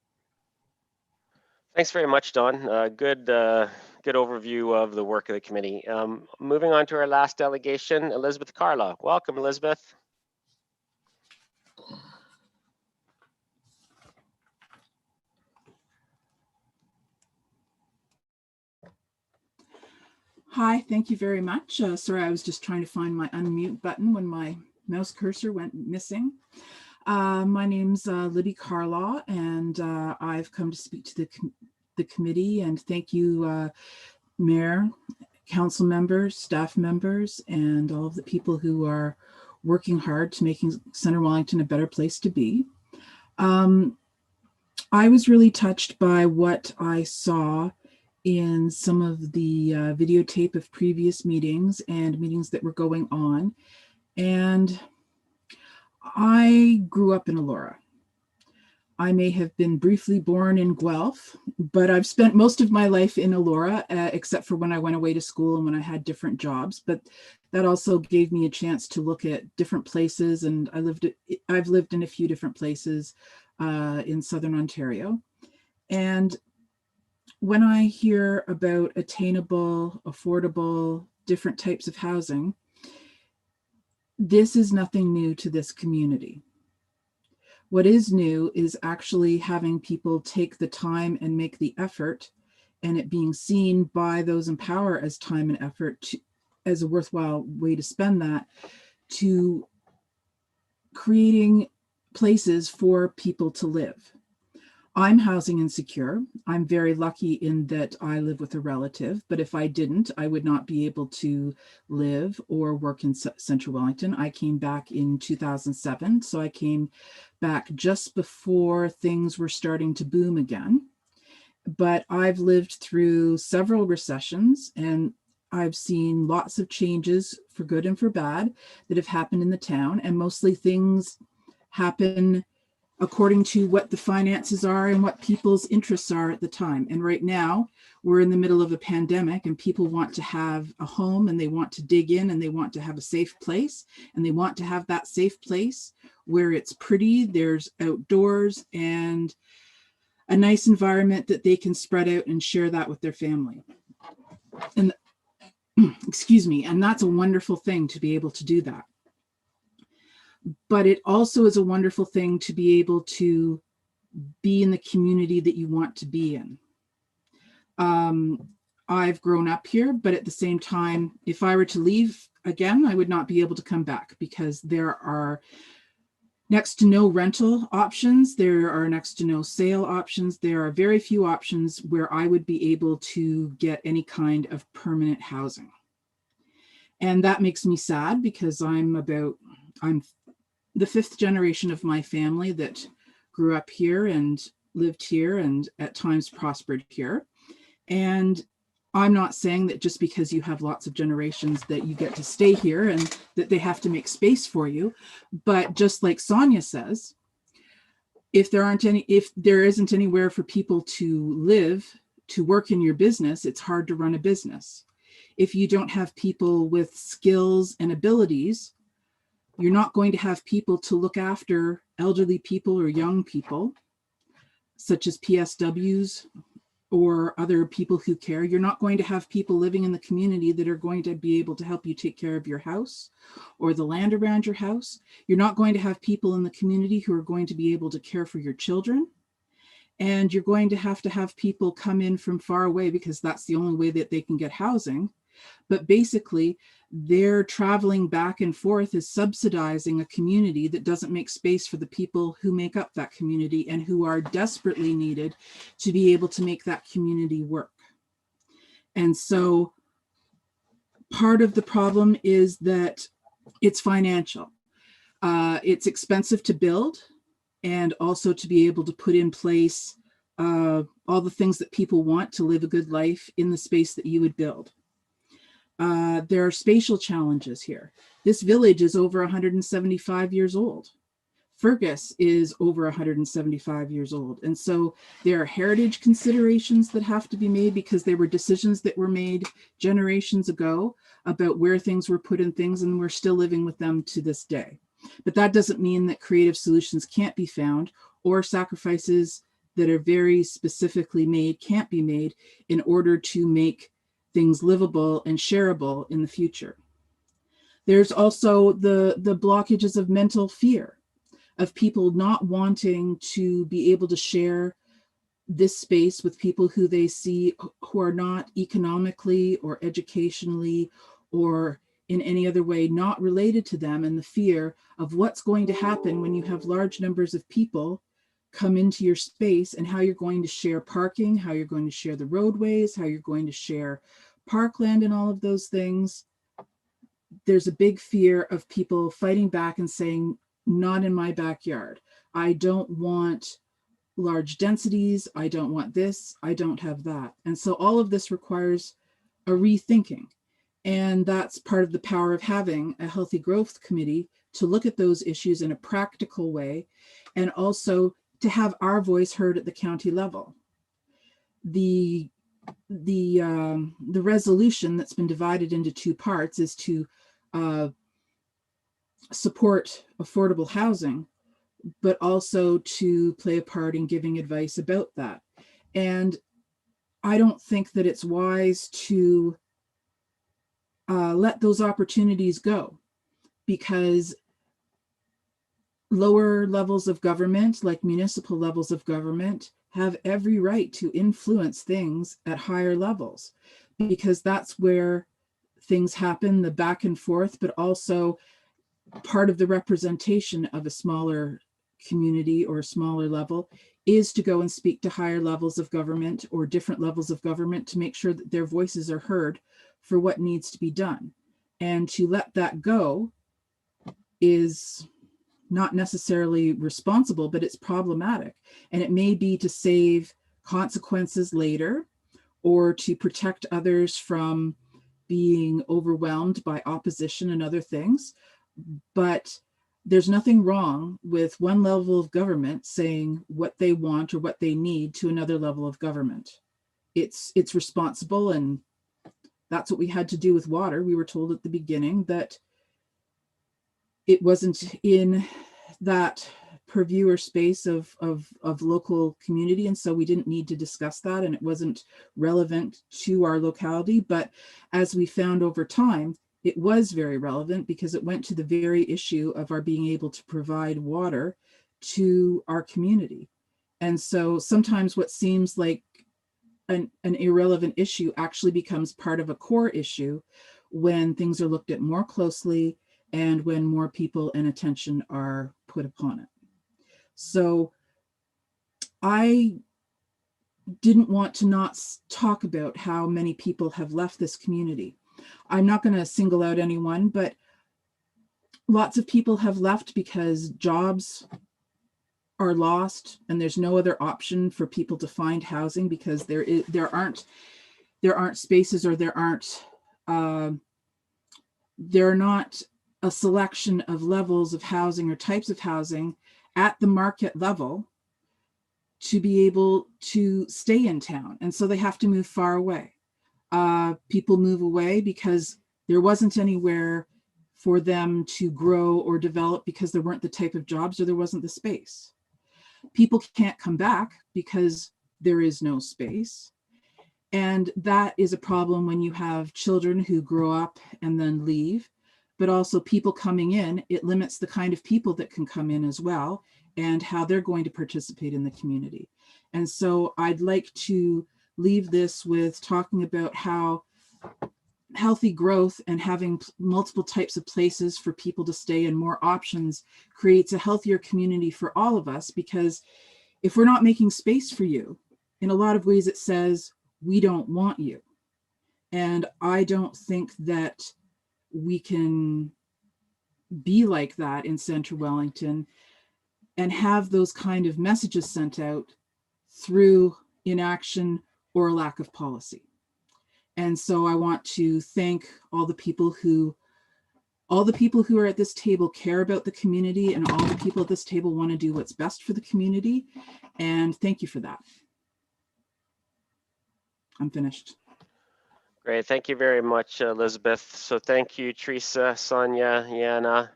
Thanks very much, Don. Good overview of the work of the committee. Moving on to our last delegation, Elizabeth Carla. Welcome, Elizabeth. Hi, thank you very much. Sorry, I was just trying to find my unmute button when my mouse cursor went missing. My name's Libby Carlaw, and I've come to speak to the committee, and thank you, Mayor, council members, staff members, and all of the people who are working hard to making Centre Wellington a better place to be. I was really touched by what I saw in some of the videotape of previous meetings and meetings that were going on. And I grew up in Elora. I may have been briefly born in Guelph, but I've spent most of my life in Elora, except for when I went away to school and when I had different jobs. But that also gave me a chance to look at different places. And I've lived in a few different places in Southern Ontario. And when I hear about attainable, affordable, different types of housing, this is nothing new to this community. What is new is actually having people take the time and make the effort, and it being seen by those in power as time and effort as a worthwhile way to spend that, to creating places for people to live. I'm housing insecure. I'm very lucky in that I live with a relative, but if I didn't, I would not be able to live or work in Centre Wellington. I came back in 2007, so I came back just before things were starting to boom again. But I've lived through several recessions, and I've seen lots of changes for good and for bad that have happened in the town, and mostly things happen according to what the finances are and what people's interests are at the time. And right now, we're in the middle of a pandemic, and people want to have a home, and they want to dig in, and they want to have a safe place, and they want to have that safe place where it's pretty, there's outdoors, and a nice environment that they can spread out and share that with their family. And excuse me, and that's a wonderful thing to be able to do that. But it also is a wonderful thing to be able to be in the community that you want to be in. I've grown up here, but at the same time, if I were to leave again, I would not be able to come back because there are next to no rental options. There are next to no sale options. There are very few options where I would be able to get any kind of permanent housing. And that makes me sad because I'm the fifth generation of my family that grew up here and lived here and at times prospered here. And I'm not saying that just because you have lots of generations that you get to stay here and that they have to make space for you. But just like Sonia says, if there isn't anywhere for people to live, to work in your business, it's hard to run a business. If you don't have people with skills and abilities, you're not going to have people to look after elderly people or young people, such as PSWs or other people who care. You're not going to have people living in the community that are going to be able to help you take care of your house or the land around your house. You're not going to have people in the community who are going to be able to care for your children. And you're going to have people come in from far away because that's the only way that they can get housing. But basically, their traveling back and forth is subsidizing a community that doesn't make space for the people who make up that community and who are desperately needed to be able to make that community work. And so part of the problem is that it's financial. It's expensive to build, and also to be able to put in place all the things that people want to live a good life in the space that you would build. There are spatial challenges here. This village is over 175 years old. Fergus is over 175 years old. And so there are heritage considerations that have to be made, because there were decisions that were made generations ago about where things were put in things, and we're still living with them to this day. But that doesn't mean that creative solutions can't be found, or sacrifices that are very specifically made can't be made in order to make things livable and shareable in the future. There's also the blockages of mental fear, of people not wanting to be able to share this space with people who they see who are not economically or educationally or in any other way not related to them, and the fear of what's going to happen when you have large numbers of people come into your space, and how you're going to share parking, how you're going to share the roadways, how you're going to share parkland and all of those things. There's a big fear of people fighting back and saying, not in my backyard. I don't want large densities. I don't want this. I don't have that. And so all of this requires a rethinking. And that's part of the power of having a healthy growth committee, to look at those issues in a practical way, and also to have our voice heard at the county level. The resolution that's been divided into two parts is to support affordable housing, but also to play a part in giving advice about that. And I don't think that it's wise to let those opportunities go, because lower levels of government, like municipal levels of government, have every right to influence things at higher levels, because that's where things happen, the back and forth, but also part of the representation of a smaller community or a smaller level is to go and speak to higher levels of government or different levels of government to make sure that their voices are heard for what needs to be done. And to let that go is not necessarily responsible, but it's problematic. And it may be to save consequences later, or to protect others from being overwhelmed by opposition and other things. But there's nothing wrong with one level of government saying what they want or what they need to another level of government. It's responsible, and that's what we had to do with water. We were told at the beginning that it wasn't in that purview or space of local community, and so we didn't need to discuss that, and it wasn't relevant to our locality. But as we found over time, it was very relevant, because it went to the very issue of our being able to provide water to our community. And so sometimes what seems like an irrelevant issue actually becomes part of a core issue when things are looked at more closely and when more people and attention are put upon it. So I didn't want to not talk about how many people have left this community. I'm not going to single out anyone, but lots of people have left because jobs are lost and there's no other option for people to find housing, because there aren't spaces, or there are not a selection of levels of housing or types of housing at the market level to be able to stay in town. And so they have to move far away. People move away because there wasn't anywhere for them to grow or develop, because there weren't the type of jobs, or there wasn't the space. People can't come back because there is no space. And that is a problem when you have children who grow up and then leave, but also people coming in. It limits the kind of people that can come in as well, and how they're going to participate in the community. And so I'd like to leave this with talking about how healthy growth and having multiple types of places for people to stay and more options creates a healthier community for all of us. Because if we're not making space for you, in a lot of ways it says we don't want you. And I don't think that we can be like that in Centre Wellington and have those kind of messages sent out through inaction or lack of policy. And so I want to thank all the people who are at this table care about the community, and all the people at this table want to do what's best for the community. And thank you for that. I'm finished. Great, thank you very much, Elizabeth. So thank you, Teresa, Sonia, Jana,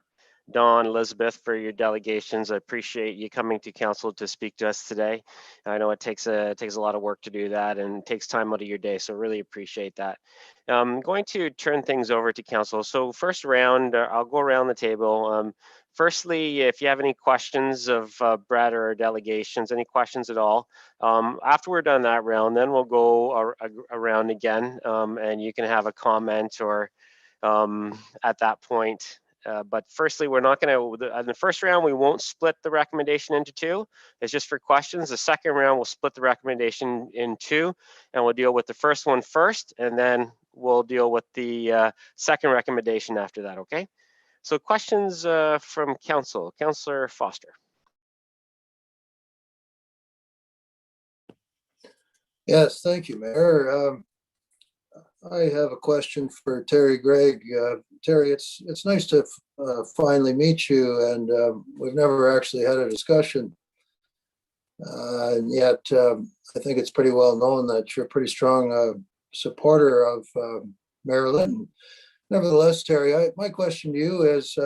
Dawn, Elizabeth, for your delegations. I appreciate you coming to council to speak to us today. I know it takes a lot of work to do that and takes time out of your day, so really appreciate that. I'm going to turn things over to council. So first round, I'll go around the table. Firstly, if you have any questions of Brad or our delegations, any questions at all, after we're done that round, then we'll go around again, and you can have a comment or at that point. But firstly, we're not going to, in the first round, we won't split the recommendation into two. It's just for questions. The second round, we'll split the recommendation in two, and we'll deal with the first one first, and then we'll deal with the second recommendation after that, okay? So questions from council. Councillor Foster. Yes, thank you, Mayor. I have a question for Terry Gregg. Terry, it's nice to finally meet you, and we've never actually had a discussion. And yet, I think it's pretty well known that you're a pretty strong supporter of Mayor Linton. Nevertheless, Terry, my question to you is,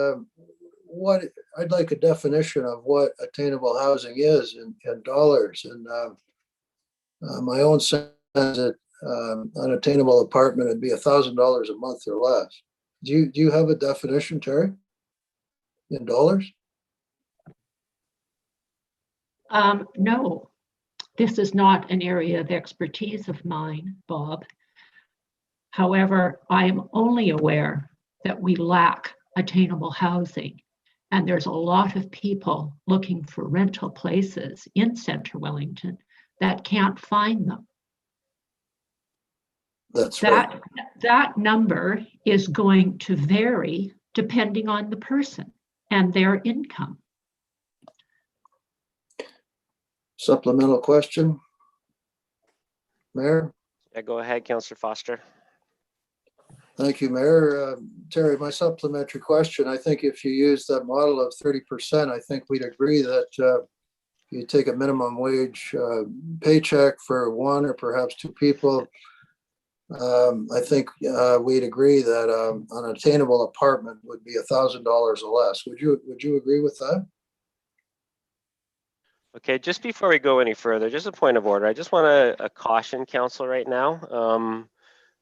what I'd like a definition of what attainable housing is in dollars. And my own sense that an attainable apartment would be $1,000 a month or less. Do you have a definition, Terry, in dollars? No, this is not an area of expertise of mine, Bob. However, I am only aware that we lack attainable housing, and there's a lot of people looking for rental places in Centre Wellington that can't find them. That's right. That number is going to vary depending on the person and their income. Supplemental question, Mayor? Yeah, go ahead, Councillor Foster. Thank you, Mayor. Terry, my supplementary question, I think if you use that model of 30%, I think we'd agree that you take a minimum wage paycheck for one or perhaps two people. I think we'd agree that an attainable apartment would be $1,000 or less. Would you agree with that? Okay, just before we go any further, just a point of order. I just want to caution council right now.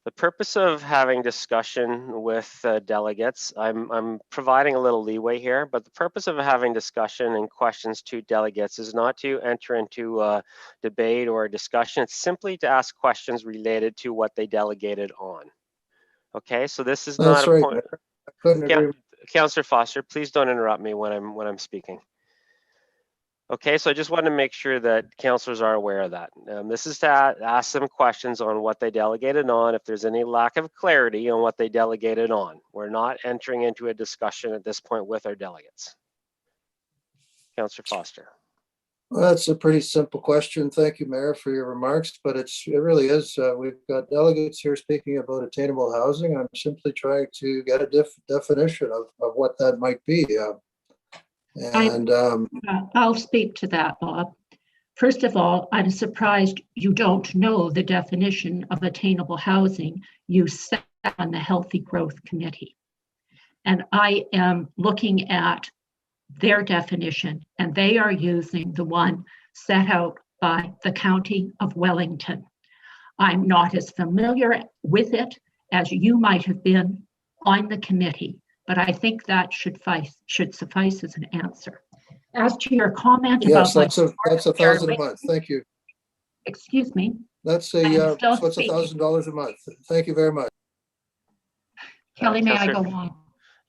The purpose of having discussion with delegates, I'm providing a little leeway here, but the purpose of having discussion and questions to delegates is not to enter into a debate or a discussion. It's simply to ask questions related to what they delegated on. Okay, so this is not a point. I couldn't agree. Councillor Foster, please don't interrupt me when I'm speaking. Okay, so I just want to make sure that councillors are aware of that. This is to ask them questions on what they delegated on, if there's any lack of clarity on what they delegated on. We're not entering into a discussion at this point with our delegates. Councillor Foster. Well, that's a pretty simple question. Thank you, Mayor, for your remarks, but it really is. We've got delegates here speaking about attainable housing. I'm simply trying to get a definition of what that might be. I'll speak to that, Bob. First of all, I'm surprised you don't know the definition of attainable housing you set on the Healthy Growth Committee. And I am looking at their definition, and they are using the one set out by the County of Wellington. I'm not as familiar with it as you might have been on the committee, but I think that should suffice as an answer. As to your comment yes, about that's $1,000 a month. Thank you. Excuse me. That's so it's $1,000 a month. Thank you very much. Kelly, may I go on?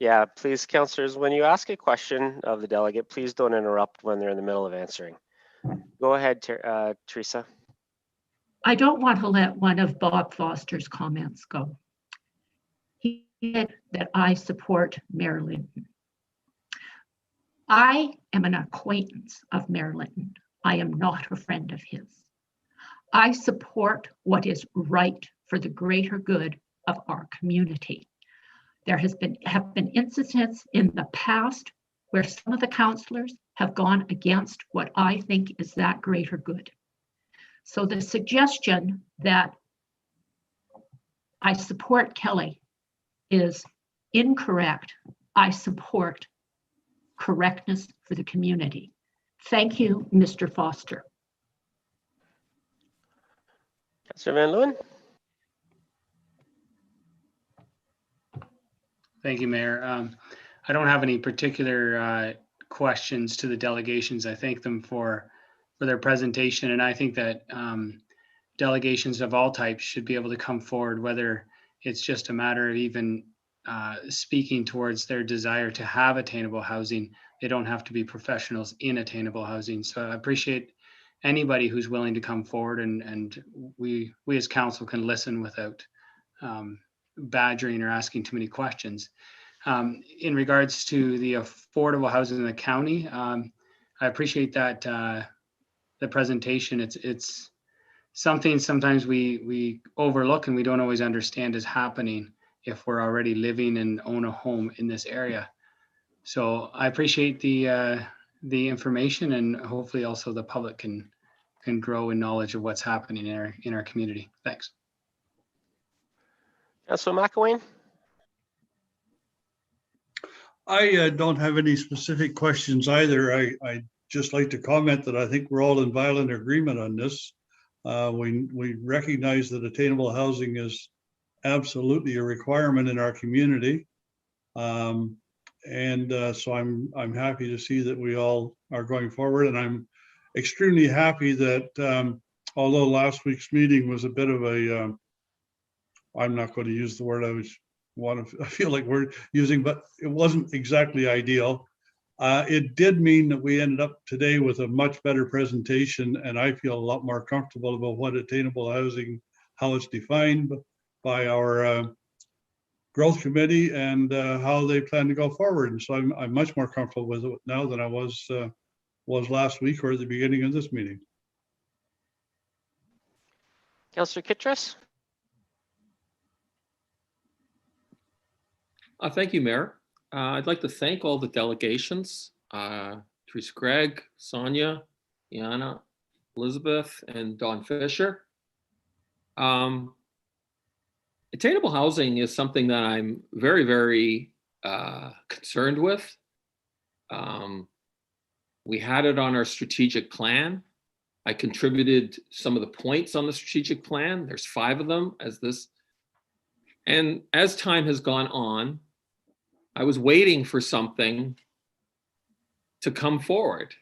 Yeah, please, councillors, when you ask a question of the delegate, please don't interrupt when they're in the middle of answering. Go ahead, Teresa. I don't want to let one of Bob Foster's comments go. He said that I support Mayor Linton. I am an acquaintance of Mayor Linton. I am not a friend of his. I support what is right for the greater good of our community. There have been incidents in the past where some of the councillors have gone against what I think is that greater good. So the suggestion that I support Kelly is incorrect. I support correctness for the community. Thank you, Mr. Foster. Councillor Van Leeuwen? Thank you, Mayor. I don't have any particular questions to the delegations. I thank them for their presentation, and I think that delegations of all types should be able to come forward, whether it's just a matter of even speaking towards their desire to have attainable housing. They don't have to be professionals in attainable housing. So I appreciate anybody who's willing to come forward, and we as council can listen without badgering or asking too many questions. In regards to the affordable housing in the county, I appreciate that the presentation. It's something sometimes we overlook and we don't always understand is happening if we're already living and own a home in this area. So I appreciate the information, and hopefully also the public can grow in knowledge of what's happening in our community. Thanks. Councillor McElwain? I don't have any specific questions either. I just like to comment that I think we're all in violent agreement on this. We recognize that attainable housing is absolutely a requirement in our community. So I'm happy to see that we all are going forward, and I'm extremely happy that although last week's meeting was a bit of a, I'm not going to use the word I feel like we're using, but it wasn't exactly ideal. It did mean that we ended up today with a much better presentation, and I feel a lot more comfortable about what attainable housing, how it's defined by our growth committee, and how they plan to go forward. And so I'm much more comfortable with it now than I was last week or at the beginning of this meeting. Councillor Kittress? Thank you, Mayor. I'd like to thank all the delegations, Teresa Gregg, Sonia, Jana, Elizabeth, and Dawn Fisher. Attainable housing is something that I'm very, very concerned with. We had it on our strategic plan. I contributed some of the points on the strategic plan. There's 5 of them and as time has gone on, I was waiting for something to come forward.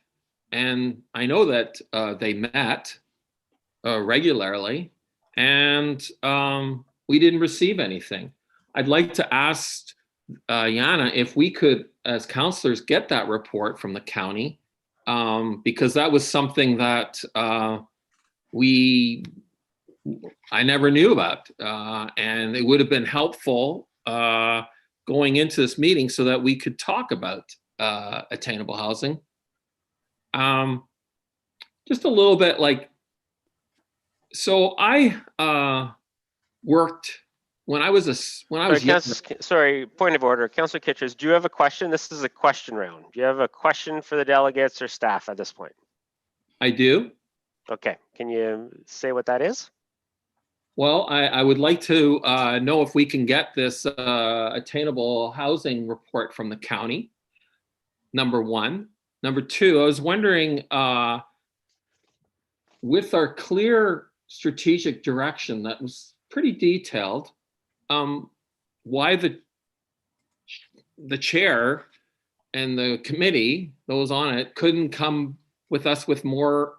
And I know that they met regularly, and we didn't receive anything. I'd like to ask Jana if we could, as councillors, get that report from the county, because that was something that I never knew about, and it would have been helpful going into this meeting so that we could talk about attainable housing. Just a little bit like, so I worked when I was sorry, point of order. Councillor Kittress, do you have a question? This is a question round. Do you have a question for the delegates or staff at this point? I do. Okay, can you say what that is? Well, I would like to know if we can get this attainable housing report from the county, number 1. Number 2, I was wondering, with our clear strategic direction that was pretty detailed, why the chair and the committee, those on it, couldn't come with us with more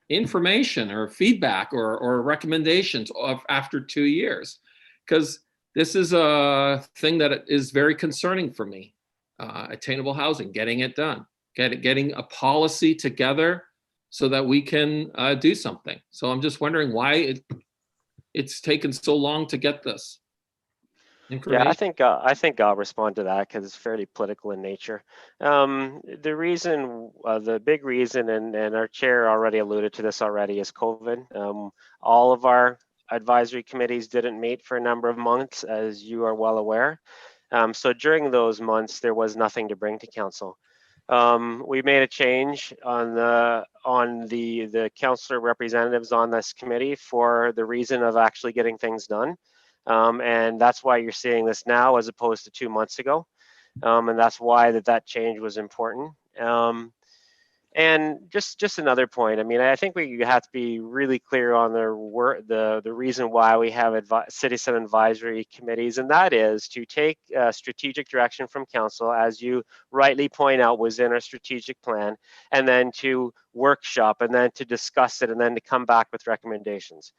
information or feedback or recommendations after 2 years, because this is a thing that is very concerning for me. Attainable housing, getting it done, getting a policy together so that we can do something. So I'm just wondering why it's taken so long to get this information. Yeah, I think I'll respond to that because it's fairly political in nature. The reason, the big reason, and our chair already alluded to this already, is COVID. All of our advisory committees didn't meet for a number of months, as you are well aware. So during those months, there was nothing to bring to council. We made a change on the councillor representatives on this committee for the reason of actually getting things done. And that's why you're seeing this now as opposed to 2 months ago. And that's why that change was important. And just another point, I mean, I think we have to be really clear on the reason why we have citizen advisory committees, and that is to take strategic direction from council, as you rightly point out was in our strategic plan, and then to workshop, and then to discuss it, and then to come back with recommendations.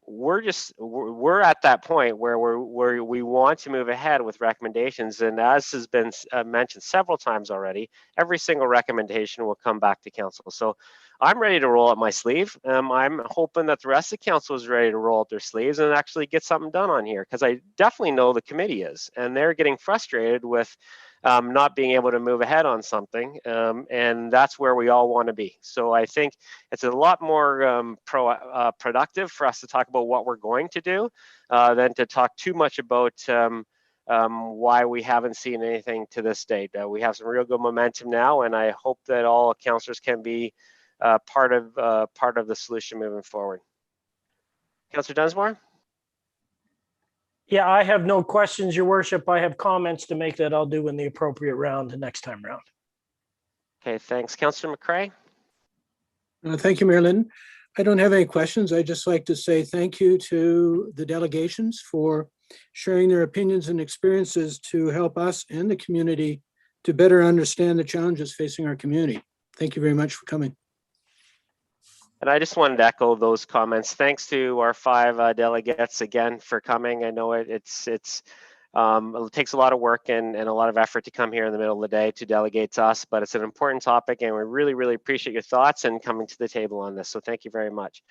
We're at that point where we want to move ahead with recommendations, and as has been mentioned several times already, every single recommendation will come back to council. So I'm ready to roll up my sleeve. I'm hoping that the rest of the council is ready to roll up their sleeves and actually get something done on here, because I definitely know the committee is, and they're getting frustrated with not being able to move ahead on something, and that's where we all want to be. So I think it's a lot more productive for us to talk about what we're going to do than to talk too much about why we haven't seen anything to this date. We have some real good momentum now, and I hope that all councillors can be part of the solution moving forward. Councillor Dunsmore? Yeah, I have no questions, Your Worship. I have comments to make that I'll do in the appropriate round the next time round. Okay, thanks. Councillor McCrae? Thank you, Mayor Linden. I don't have any questions. I'd just like to say thank you to the delegations for sharing their opinions and experiences to help us and the community to better understand the challenges facing our community. Thank you very much for coming. And I just wanted to echo those comments. Thanks to our 5 delegates again for coming. I know it takes a lot of work and a lot of effort to come here in the middle of the day to delegate to us, but it's an important topic, and we really, really appreciate your thoughts and coming to the table on this. So thank you very much.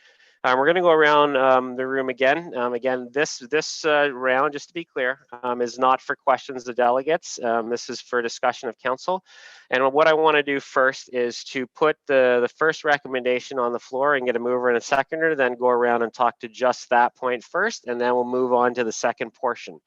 We're going to go around the room again. Again, this round, just to be clear, is not for questions of delegates. This is for discussion of council. And what I want to do first is to put the first recommendation on the floor and get a mover and a seconder, then go around and talk to just that point first, and then we'll move on to the second portion.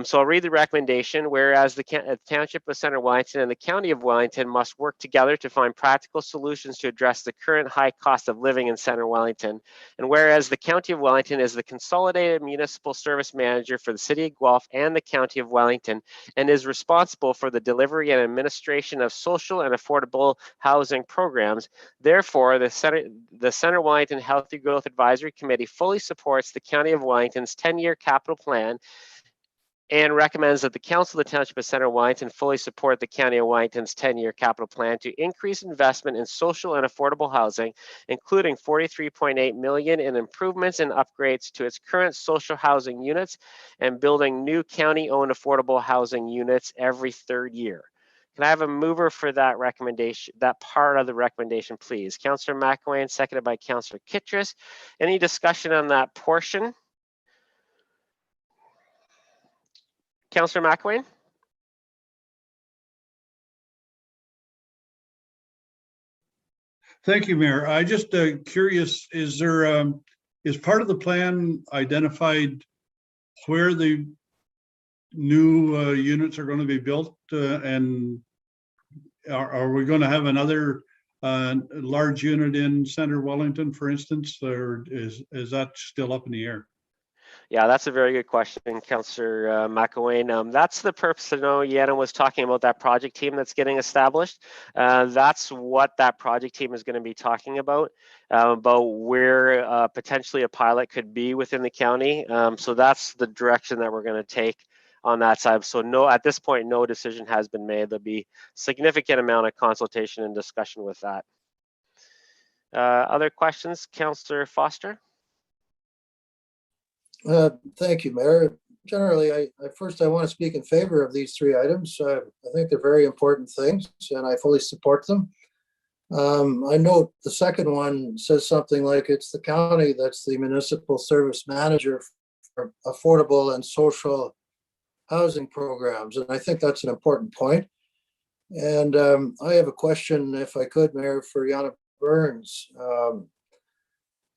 So I'll read the recommendation. Whereas the Township of Centre Wellington and the County of Wellington must work together to find practical solutions to address the current high cost of living in Centre Wellington. And whereas the County of Wellington is the consolidated municipal service manager for the City of Guelph and the County of Wellington, and is responsible for the delivery and administration of social and affordable housing programs. Therefore, the Centre Wellington Healthy Growth Advisory Committee fully supports the County of Wellington's 10-year capital plan, and recommends that the Council of the Township of Centre Wellington fully support the County of Wellington's 10-year capital plan to increase investment in social and affordable housing, including $43.8 million in improvements and upgrades to its current social housing units, and building new county-owned affordable housing units every 3rd year. Can I have a mover for that recommendation, that part of the recommendation, please? Councillor McElwain, seconded by Councillor Kittredge. Any discussion on that portion? Councillor McElwain? Thank you, Mayor. I just curious, is part of the plan identified where the new units are going to be built, and are we going to have another large unit in Centre Wellington, for instance, or is that still up in the air? Yeah, that's a very good question, Councillor McElwain. That's the purpose. I know Jana was talking about that project team that's getting established. That's what that project team is going to be talking about where potentially a pilot could be within the county. So that's the direction that we're going to take on that side. So no, at this point, no decision has been made. There'll be significant amount of consultation and discussion with that. Other questions, Councillor Foster? Thank you, Mayor. Generally, I want to speak in favor of these 3 items. I think they're very important things, and I fully support them. I note the second one says something like it's the county that's the municipal service manager for affordable and social housing programs. And I think that's an important point. And I have a question, if I could, Mayor, for Jana Burns. May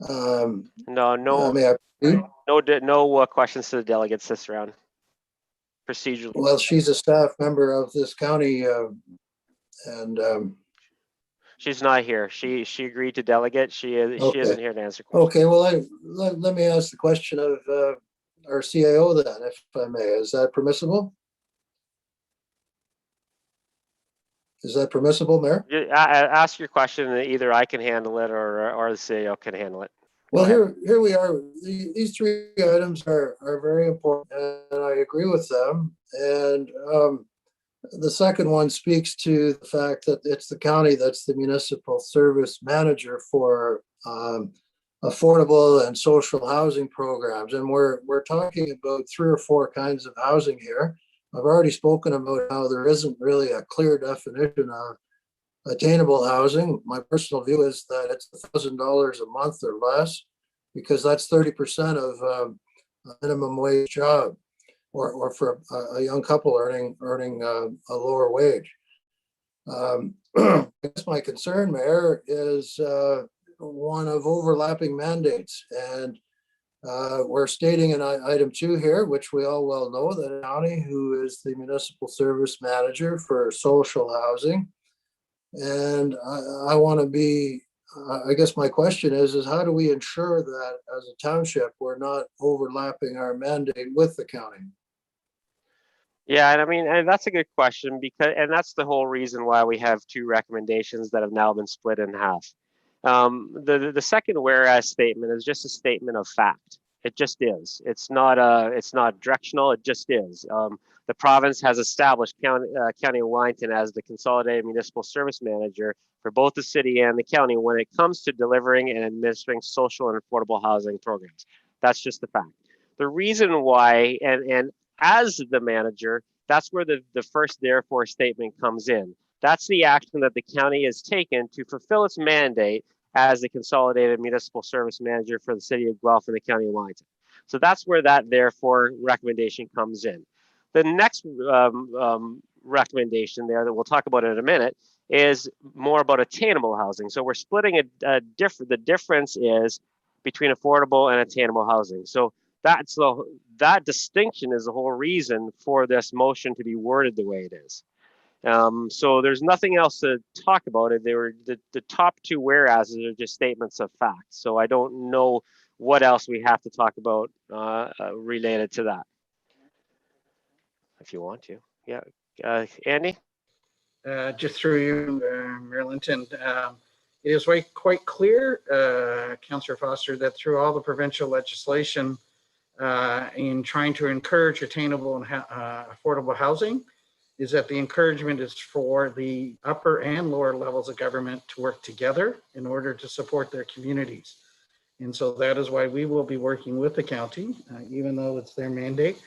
I proceed? No questions to the delegates this round. Procedurally. Well, she's a staff member of this county, and She's not here. She agreed to delegate. She isn't here to answer questions. okay. Well, let me ask the question of our CIO then, if I may. Is that permissible? Is that permissible, Mayor? Ask your question, and either I can handle it or the CIO can handle it. Well, here we are. These three items are very important, and I agree with them. And the second one speaks to the fact that it's the county that's the municipal service manager for affordable and social housing programs. And we're talking about 3 or 4 kinds of housing here. I've already spoken about how there isn't really a clear definition of attainable housing. My personal view is that it's $1,000 a month or less, because that's 30% of a minimum wage job, or for a young couple earning a lower wage. I guess my concern, Mayor, is one of overlapping mandates. And we're stating in item 2 here, which we all well know, that a county who is the municipal service manager for social housing. And I want to be, I guess my question is how do we ensure that as a township, we're not overlapping our mandate with the county? Yeah, and I mean, and that's a good question, and that's the whole reason why we have 2 recommendations that have now been split in half. The second whereas statement is just a statement of fact. It just is. It's not directional. It just is. The province has established County of Wellington as the consolidated municipal service manager for both the city and the county when it comes to delivering and administering social and affordable housing programs. That's just the fact. The reason why, and as the manager, that's where the first therefore statement comes in. That's the action that the county has taken to fulfill its mandate as the consolidated municipal service manager for the city of Guelph and the county of Wellington. So that's where that therefore recommendation comes in. The next recommendation there that we'll talk about in a minute is more about attainable housing. So we're splitting the difference is between affordable and attainable housing. So that distinction is the whole reason for this motion to be worded the way it is. So there's nothing else to talk about it. They were the top 2 whereases are just statements of fact. So I don't know what else we have to talk about related to that. If you want to, yeah, Andy. Just through you, Mayor Linton. It is quite clear, Councillor Foster, that through all the provincial legislation in trying to encourage attainable and affordable housing, is that the encouragement is for the upper and lower levels of government to work together in order to support their communities. And so that is why we will be working with the county, even though it's their mandate.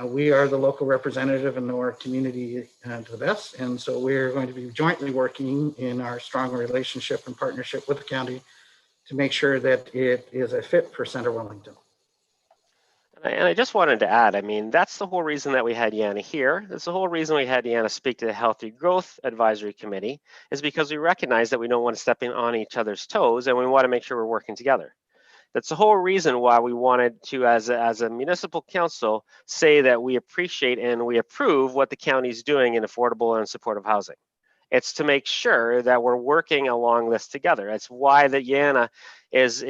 We are the local representative and know our community to the best. And so we're going to be jointly working in our strong relationship and partnership with the county to make sure that it is a fit for Centre Wellington. And I just wanted to add, I mean, that's the whole reason that we had Jana here. That's the whole reason we had Jana speak to the Healthy Growth Advisory Committee, is because we recognize that we don't want to step in on each other's toes and we want to make sure we're working together. That's the whole reason why we wanted to, as a municipal council, say that we appreciate and we approve what the county is doing in affordable and supportive housing. It's to make sure that we're working along this together. That's why that Jana is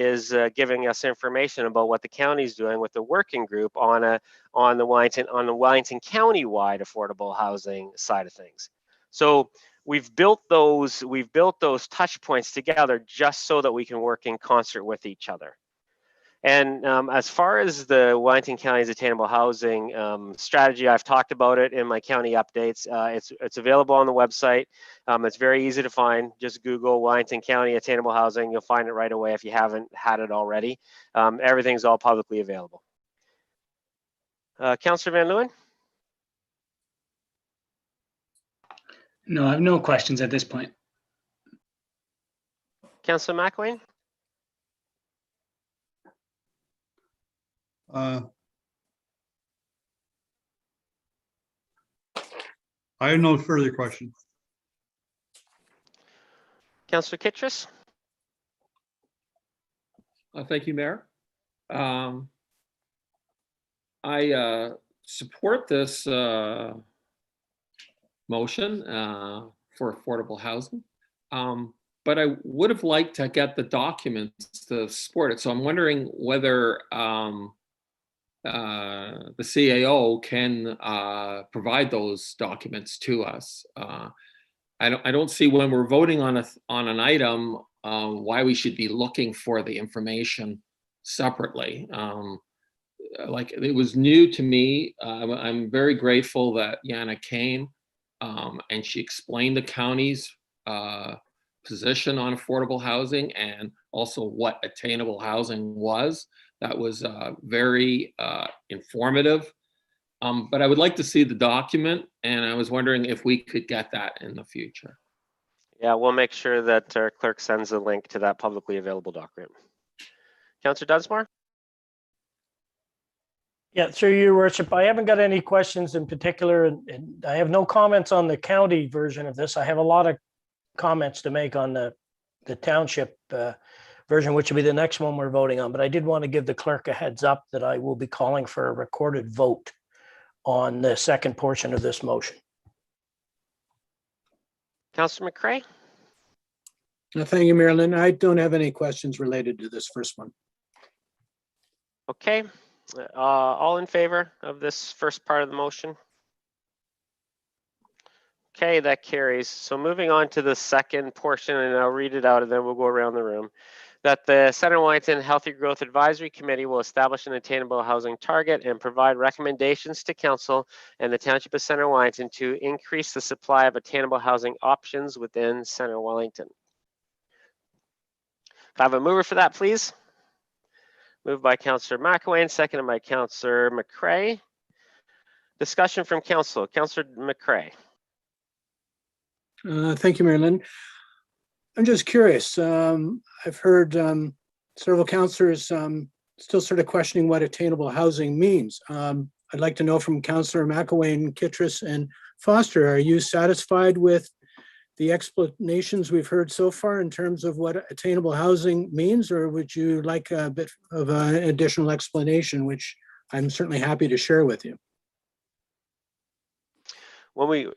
giving us information about what the county is doing with the working group on the Wellington County-wide affordable housing side of things. So we've built those touch points together just so that we can work in concert with each other. And as far as the Wellington County's attainable housing strategy, I've talked about it in my county updates. It's available on the website. It's very easy to find. Just Google Wellington County attainable housing. You'll find it right away if you haven't had it already. Everything's all publicly available. Councillor Van Leeuwen? No, I have no questions at this point. Councillor McElwain? I have no further questions. Councillor Kittrus? Thank you, Mayor. I support this motion for affordable housing, but I would have liked to get the documents to support it. So I'm wondering whether the CAO can provide those documents to us. I don't see when we're voting on an item why we should be looking for the information separately. Like, it was new to me. I'm very grateful that Jana came and she explained the county's position on affordable housing and also what attainable housing was. That was very informative. But I would like to see the document, and I was wondering if we could get that in the future. Yeah, we'll make sure that our clerk sends a link to that publicly available document. Councillor Dunsmore? Yeah, through your worship, I haven't got any questions in particular, and I have no comments on the county version of this. I have a lot of comments to make on the township version, which will be the next one we're voting on. But I did want to give the clerk a heads up that I will be calling for a recorded vote on the second portion of this motion. Councillor McCray? Thank you, Marilyn. I don't have any questions related to this first one. Okay. All in favor of this first part of the motion? Okay, that carries. So moving on to the second portion, and I'll read it out and then we'll go around the room. That the Centre Wellington Healthy Growth Advisory Committee will establish an attainable housing target and provide recommendations to Council and the Township of Centre Wellington to increase the supply of attainable housing options within Centre Wellington. Can I have a mover for that, please? Moved by Councillor McElwain, seconded by Councillor McCray. Discussion from Council. Councillor McCray. Thank you, Marilyn. I'm just curious. I've heard several councillors still sort of questioning what attainable housing means. I'd like to know from Councillor McElwain, Kittrus, and Foster, are you satisfied with the explanations we've heard so far in terms of what attainable housing means, or would you like a bit of an additional explanation, which I'm certainly happy to share with you?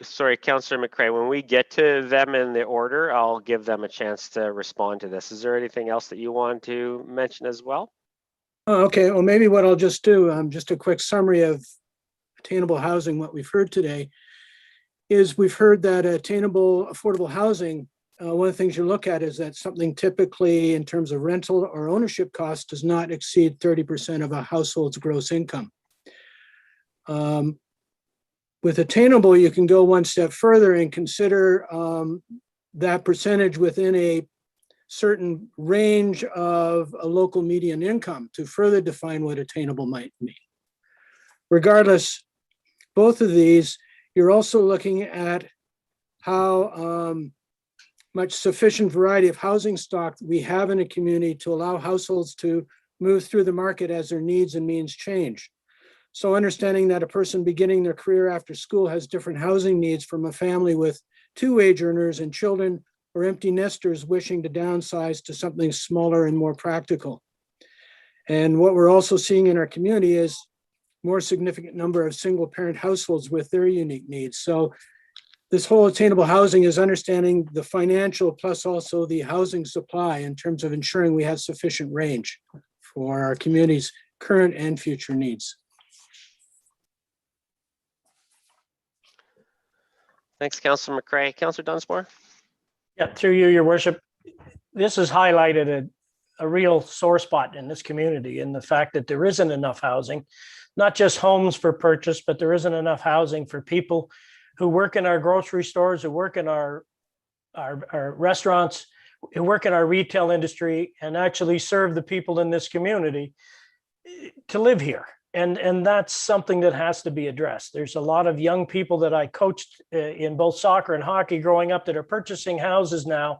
Sorry, Councillor McCray, when we get to them in the order, I'll give them a chance to respond to this. Is there anything else that you want to mention as well? Oh, okay, well, maybe what I'll just do, just a quick summary of attainable housing, what we've heard today, is we've heard that attainable affordable housing, one of the things you look at is that something typically in terms of rental or ownership costs does not exceed 30% of a household's gross income. With attainable, you can go one step further and consider that percentage within a certain range of a local median income to further define what attainable might mean. Regardless, both of these, you're also looking at how much sufficient variety of housing stock we have in a community to allow households to move through the market as their needs and means change. So understanding that a person beginning their career after school has different housing needs from a family with 2 wage earners and children, or empty nesters wishing to downsize to something smaller and more practical. And what we're also seeing in our community is more significant number of single parent households with their unique needs. So this whole attainable housing is understanding the financial plus also the housing supply in terms of ensuring we have sufficient range for our community's current and future needs. Thanks, Councillor McCray. Councillor Dunsmore? Yeah, through you, your worship, this has highlighted a real sore spot in this community, in the fact that there isn't enough housing, not just homes for purchase, but there isn't enough housing for people who work in our grocery stores, who work in our restaurants, who work in our retail industry, and actually serve the people in this community to live here. And that's something that has to be addressed. There's a lot of young people that I coached in both soccer and hockey growing up that are purchasing houses now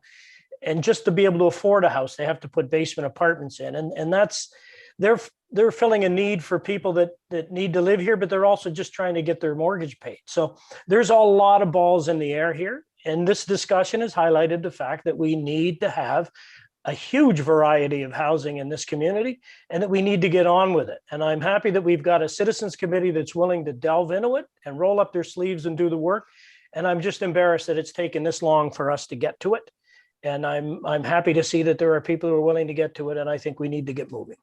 And just to be able to afford a house, they have to put basement apartments in. And that's, they're filling a need for people that need to live here, but they're also just trying to get their mortgage paid. So there's a lot of balls in the air here. And this discussion has highlighted the fact that we need to have a huge variety of housing in this community and that we need to get on with it. And I'm happy that we've got a citizens committee that's willing to delve into it and roll up their sleeves and do the work. And I'm just embarrassed that it's taken this long for us to get to it. And I'm happy to see that there are people who are willing to get to it. And I think we need to get moving.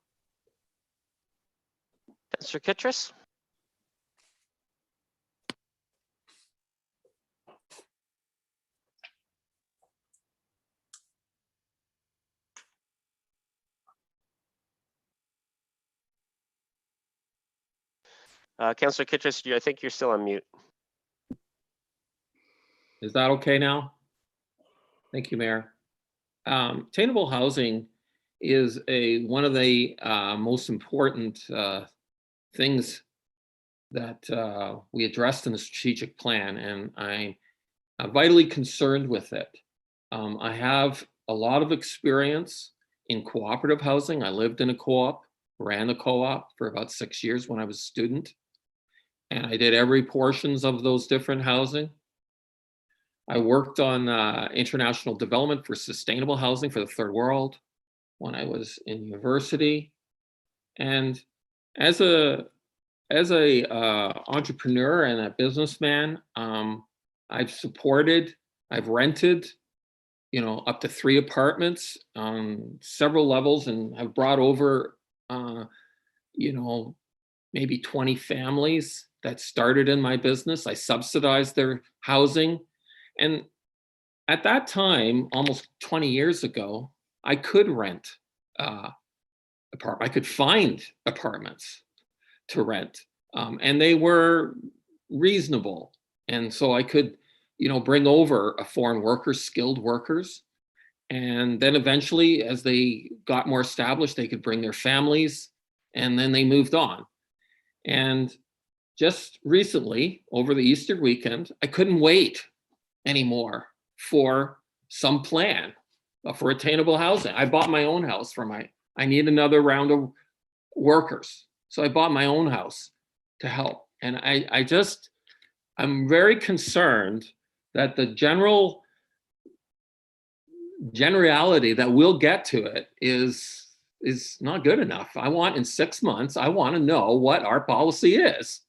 Councillor Kittredge. Councillor Kittredge, I think you're still on mute. Is that okay now? Thank you, Mayor. Attainable housing is one of the most important things that we addressed in the strategic plan, and I'm vitally concerned with it. I have a lot of experience in cooperative housing. I lived in a co-op, ran a co-op for about 6 years when I was a student, and I did every portions of those different housing. I worked on international development for sustainable housing for the third world when I was in university. And as a entrepreneur and a businessman, I've rented, up to 3 apartments on several levels, and have brought over, maybe 20 families that started in my business. I subsidized their housing. And at that time, almost 20 years ago, I could rent apartments. I could find apartments to rent, and they were reasonable. And so I could, bring over foreign workers, skilled workers. And then eventually, as they got more established, they could bring their families, and then they moved on. And just recently, over the Easter weekend, I couldn't wait anymore for some plan for attainable housing. I bought my own house I need another round of workers. So I bought my own house to help. And I'm very concerned that the generality that we'll get to it is not good enough. I want in 6 months, I want to know what our policy is.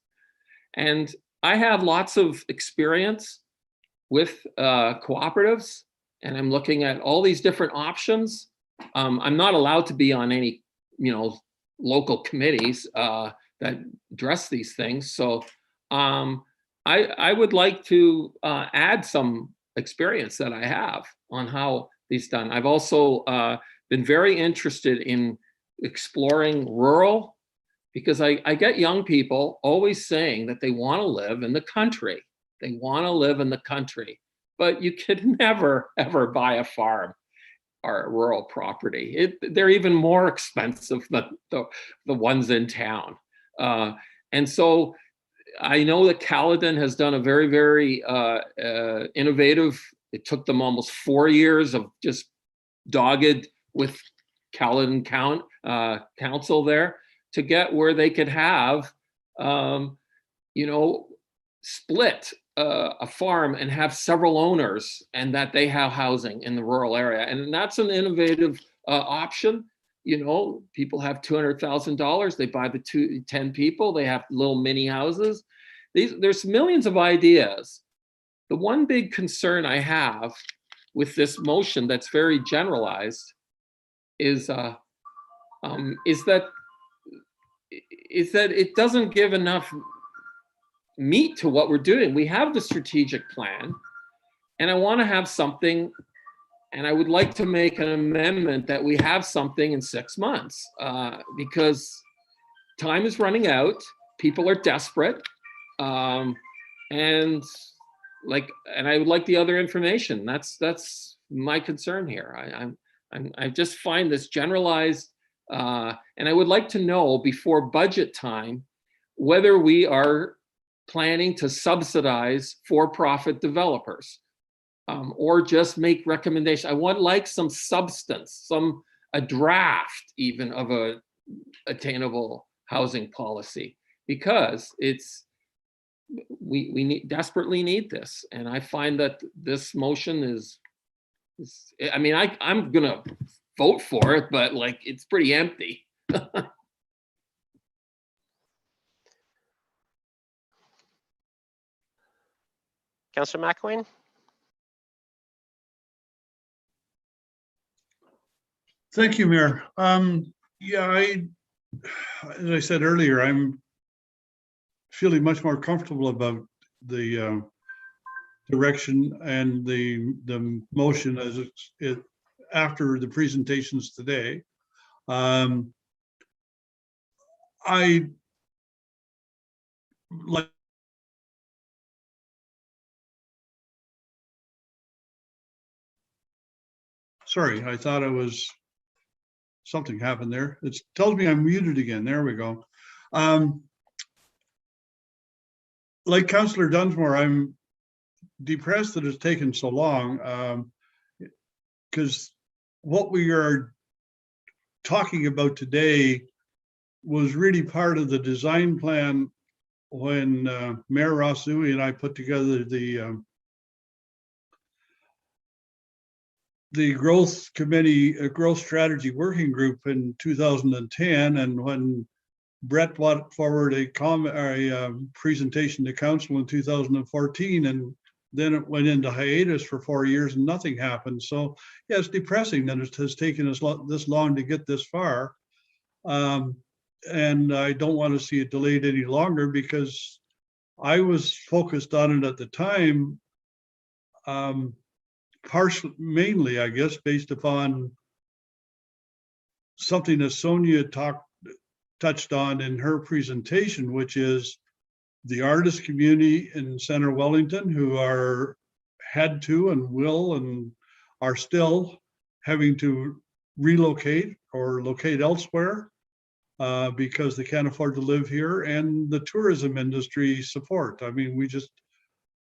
And I have lots of experience with cooperatives, and I'm looking at all these different options. I'm not allowed to be on any, local committees that address these things. So I would like to add some experience that I have on how these done. I've also been very interested in exploring rural, because I get young people always saying that they want to live in the country. They want to live in the country, but you could never, ever buy a farm or a rural property. They're even more expensive than the ones in town. And so I know that Caledon has done a very, very innovative, it took them almost 4 years of just dogged with Caledon Council there to get where they could have, split a farm and have several owners, and that they have housing in the rural area. And that's an innovative option. People have $200,000, they buy the 10 people, they have little mini houses. There's millions of ideas. The one big concern I have with this motion that's very generalized is that it doesn't give enough meat to what we're doing. We have the strategic plan, and I want to have something, and I would like to make an amendment that we have something in 6 months, because time is running out, people are desperate, and I would like the other information. That's my concern here. I just find this generalized, and I would like to know before budget time whether we are planning to subsidize for-profit developers. or just make recommendations. I want like some substance, a draft even of a attainable housing policy, because we desperately need this. And I find that this motion is I mean, I'm gonna vote for it, but like it's pretty empty. Councillor McElwain? Thank you, Mayor. Yeah, as I said earlier, I'm feeling much more comfortable about the direction and the motion as it after the presentations today. I like. Sorry, I thought something happened there. It tells me I'm muted again. There we go. Like Councillor Dunsmore, I'm depressed that it's taken so long, because what we are talking about today was really part of the design plan when Mayor Rossouey and I put together the growth committee, growth strategy working group in 2010, and when Brett brought forward a presentation to council in 2014, and then it went into hiatus for 4 years and nothing happened. So yeah, it's depressing that it has taken us this long to get this far. And I don't want to see it delayed any longer, because I was focused on it at the time, partially, mainly, I guess, based upon something that Sonia touched on in her presentation, which is the artist community in Centre Wellington, who had to and will and are still having to relocate or locate elsewhere because they can't afford to live here, and the tourism industry support. I mean,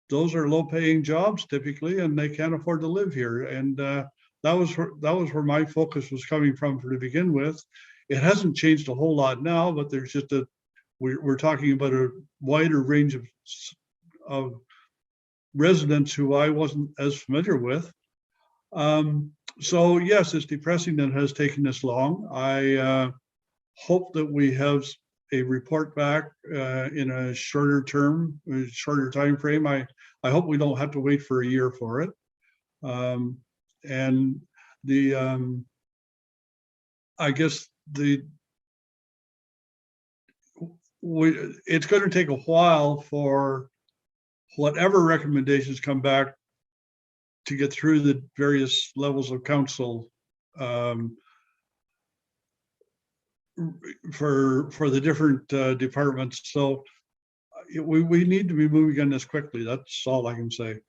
those are low-paying jobs typically, and they can't afford to live here. And that was where my focus was coming from to begin with. It hasn't changed a whole lot now, but there's just we're talking about a wider range of residents who I wasn't as familiar with. So yes, it's depressing that it has taken this long. I hope that we have a report back in a shorter time frame. I hope we don't have to wait for a year for it. And I guess it's going to take a while for whatever recommendations come back to get through the various levels of council for the different departments. So we need to be moving on this quickly. That's all I can say.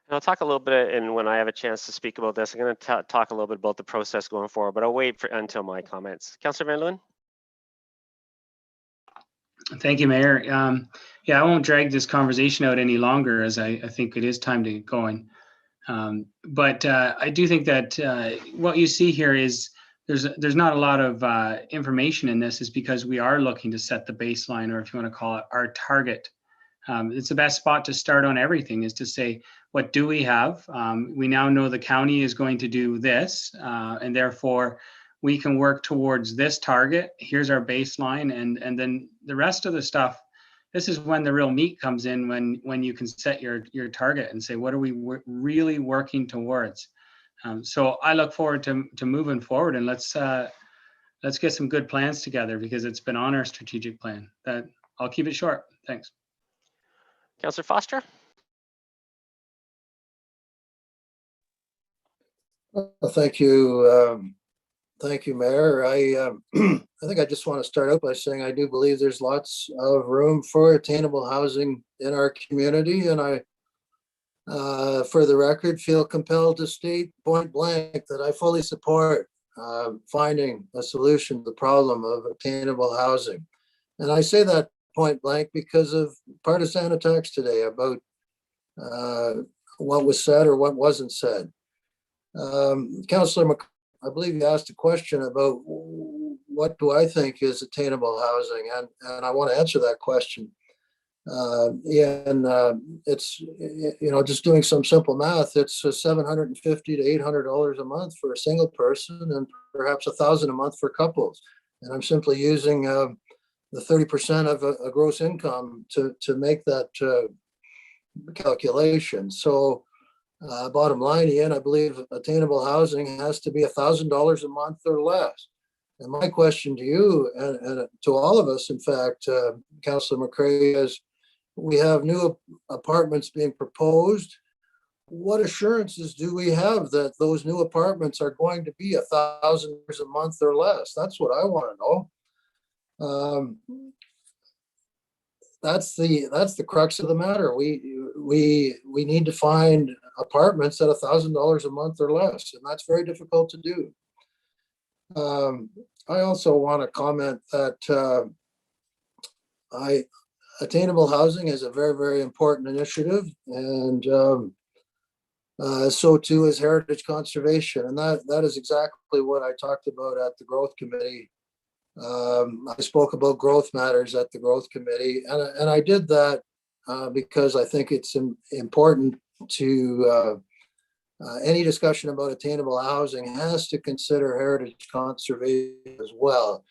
And I'll talk a little bit, and when I have a chance to speak about this, I'm going to talk a little bit about the process going forward, but I'll wait until my comments. Councillor Van Leeuwen? Thank you, Mayor. Yeah, I won't drag this conversation out any longer, as I think it is time to get going. But I do think that what you see here is there's not a lot of information in this, is because we are looking to set the baseline, or if you want to call it our target. It's the best spot to start on everything, is to say, what do we have? We now know the county is going to do this, and therefore we can work towards this target. Here's our baseline, and then the rest of the stuff, this is when the real meat comes in, when you can set your target and say, what are we really working towards? So I look forward to moving forward, and let's get some good plans together, because it's been on our strategic plan. I'll keep it short. Thanks. Councillor Foster? Well, thank you. Thank you, Mayor. I think I just want to start out by saying I do believe there's lots of room for attainable housing in our community, and I, for the record, feel compelled to state point blank that I fully support finding a solution to the problem of attainable housing. And I say that point blank because of partisan attacks today about what was said or what wasn't said. Councillor, I believe you asked a question about what do I think is attainable housing, and I want to answer that question. It's, just doing some simple math, it's $750 to $800 a month for a single person and perhaps $1,000 a month for couples. And I'm simply using the 30% of a gross income to make that calculation. So bottom line, Ian, I believe attainable housing has to be $1,000 a month or less. And my question to you and to all of us, in fact, Councillor McCray, is we have new apartments being proposed. What assurances do we have that those new apartments are going to be $1,000 a month or less? That's what I want to know. That's the crux of the matter. We need to find apartments at $1,000 a month or less, and that's very difficult to do. I also want to comment that attainable housing is a very, very important initiative, and so too is heritage conservation, and that is exactly what I talked about at the Growth Committee. I spoke about growth matters at the Growth Committee, and I did that because I think it's important to any discussion about attainable housing has to consider heritage conservation as well.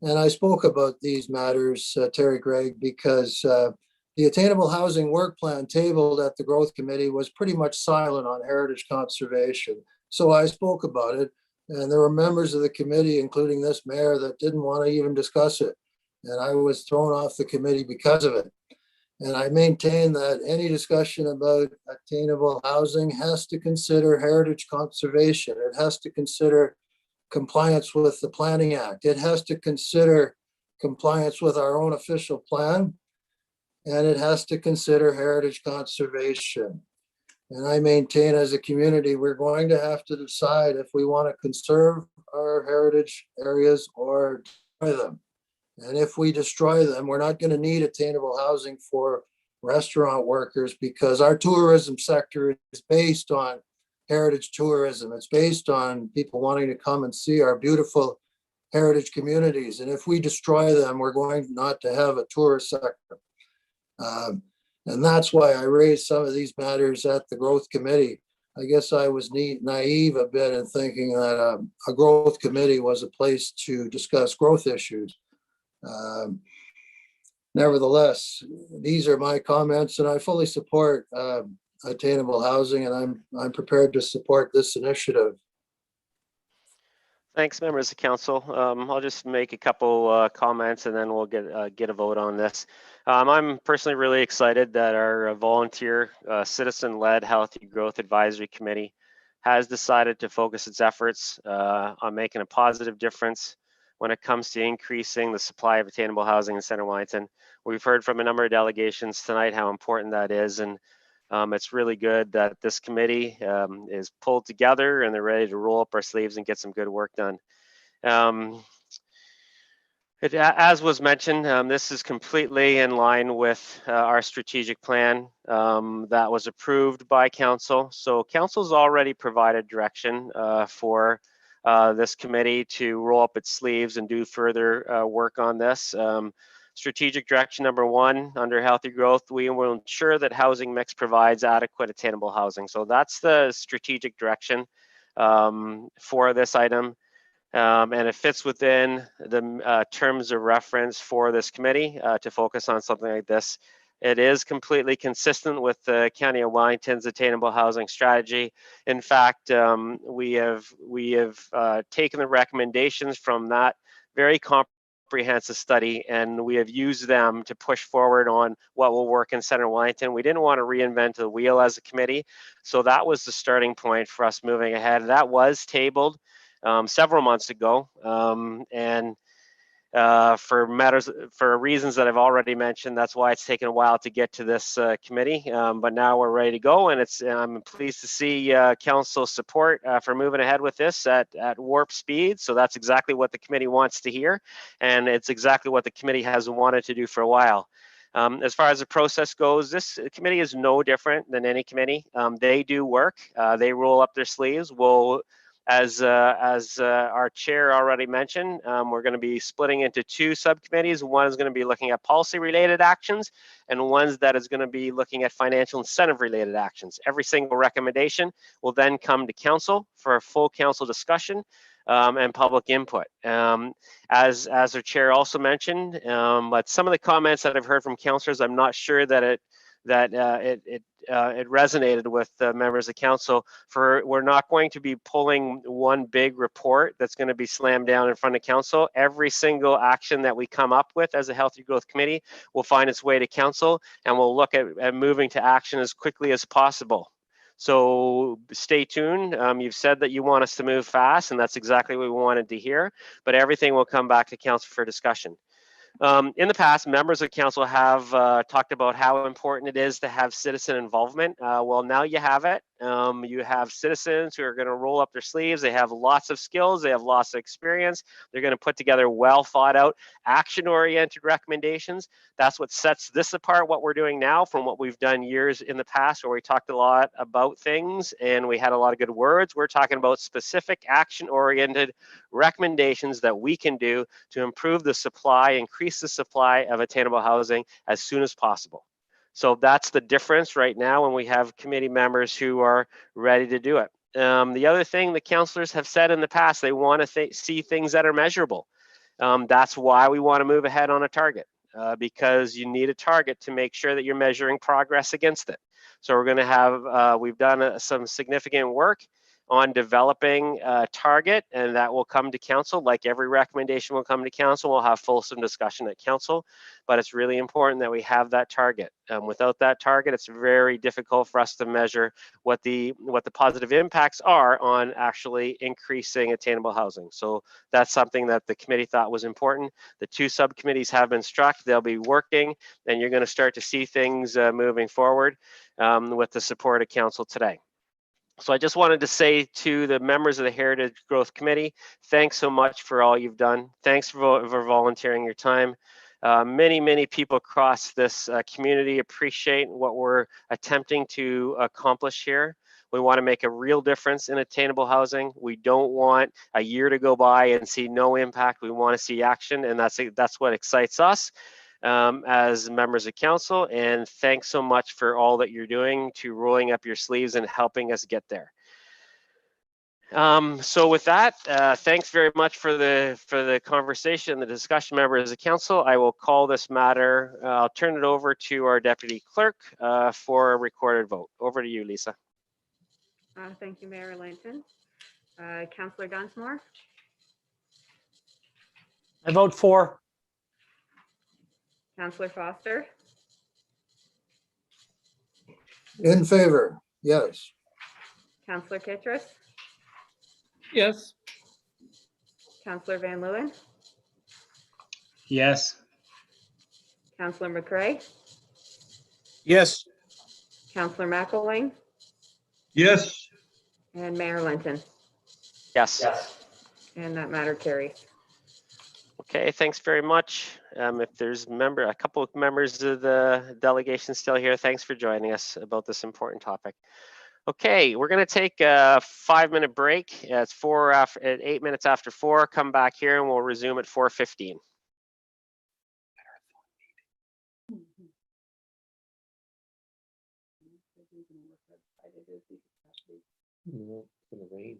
And I spoke about these matters, Terry Gregg, because the Attainable Housing Work Plan tabled at the Growth Committee was pretty much silent on heritage conservation. So I spoke about it, and there were members of the committee, including this mayor, that didn't want to even discuss it. And I was thrown off the committee because of it. And I maintain that any discussion about attainable housing has to consider heritage conservation. It has to consider compliance with the Planning Act. It has to consider compliance with our own official plan, and it has to consider heritage conservation. And I maintain as a community, we're going to have to decide if we want to conserve our heritage areas or destroy them. And if we destroy them, we're not going to need attainable housing for restaurant workers, because our tourism sector is based on heritage tourism. It's based on people wanting to come and see our beautiful heritage communities. And if we destroy them, we're going not to have a tourist sector. And that's why I raised some of these matters at the Growth Committee. I guess I was naive a bit in thinking that a Growth Committee was a place to discuss growth issues. Nevertheless, these are my comments, and I fully support attainable housing, and I'm prepared to support this initiative. Thanks, members of council. I'll just make a couple comments, and then we'll get a vote on this. I'm personally really excited that our volunteer citizen-led Healthy Growth Advisory Committee has decided to focus its efforts on making a positive difference when it comes to increasing the supply of attainable housing in Centre Wellington. We've heard from a number of delegations tonight how important that is, and it's really good that this committee is pulled together and they're ready to roll up our sleeves and get some good work done. As was mentioned, this is completely in line with our strategic plan that was approved by council. So council's already provided direction for this committee to roll up its sleeves and do further work on this. Strategic direction number 1 under healthy growth, we will ensure that housing mix provides adequate attainable housing. So that's the strategic direction for this item. And it fits within the terms of reference for this committee to focus on something like this. It is completely consistent with the County of Wellington's attainable housing strategy. In fact, we have taken the recommendations from that very comprehensive study, and we have used them to push forward on what will work in Centre Wellington. We didn't want to reinvent the wheel as a committee, so that was the starting point for us moving ahead. That was tabled several months ago, and for reasons that I've already mentioned, that's why it's taken a while to get to this committee. But now we're ready to go, and I'm pleased to see council support for moving ahead with this at warp speed. So that's exactly what the committee wants to hear, and it's exactly what the committee has wanted to do for a while. As far as the process goes, this committee is no different than any committee. They do work. They roll up their sleeves. As our chair already mentioned, we're going to be splitting into two subcommittees. One is going to be looking at policy-related actions, and one that is going to be looking at financial incentive-related actions. Every single recommendation will then come to council for a full council discussion and public input. As our chair also mentioned, but some of the comments that I've heard from councillors, I'm not sure that it resonated with the members of council. We're not going to be pulling one big report that's going to be slammed down in front of council. Every single action that we come up with as a Healthy Growth Committee will find its way to council, and we'll look at moving to action as quickly as possible. So stay tuned. You've said that you want us to move fast, and that's exactly what we wanted to hear, but everything will come back to council for discussion. In the past, members of council have talked about how important it is to have citizen involvement. Well, now you have it. You have citizens who are going to roll up their sleeves. They have lots of skills. They have lots of experience. They're going to put together well thought out, action-oriented recommendations. That's what sets this apart, what we're doing now, from what we've done years in the past, where we talked a lot about things and we had a lot of good words. We're talking about specific action-oriented recommendations that we can do to improve the supply, increase the supply of attainable housing as soon as possible. So that's the difference right now when we have committee members who are ready to do it. The other thing the councillors have said in the past, they want to see things that are measurable. That's why we want to move ahead on a target, because you need a target to make sure that you're measuring progress against it. So we're going to have, we've done some significant work on developing a target, and that will come to council. Like every recommendation will come to council. We'll have fulsome discussion at council, but it's really important that we have that target. Without that target, it's very difficult for us to measure what the positive impacts are on actually increasing attainable housing. So that's something that the committee thought was important. The two subcommittees have been struck. They'll be working, and you're going to start to see things moving forward with the support of council today. So I just wanted to say to the members of the Heritage Growth Committee, thanks so much for all you've done. Thanks for volunteering your time. Many people across this community appreciate what we're attempting to accomplish here. We want to make a real difference in attainable housing. We don't want a year to go by and see no impact. We want to see action, and that's what excites us as members of council. And thanks so much for all that you're doing to rolling up your sleeves and helping us get there. So with that, thanks very much for the conversation, the discussion, members of council. I will call this matter. I'll turn it over to our deputy clerk for a recorded vote. Over to you, Lisa. Thank you, Mayor Linton. Councillor Dunsmore. I vote for. Councillor Foster. In favor, yes. Councillor Kittrus. Yes. Councillor Van Leeuwen. Yes. Councillor McCray. Yes. Councillor McElwain. Yes. And Mayor Linton. Yes. And that matter carries. Okay, thanks very much. If there's a couple of members of the delegation still here, thanks for joining us about this important topic. Okay, we're going to take a 5-minute break. It's 8 minutes after 4. Come back here and we'll resume at 4:15. It's gonna rain.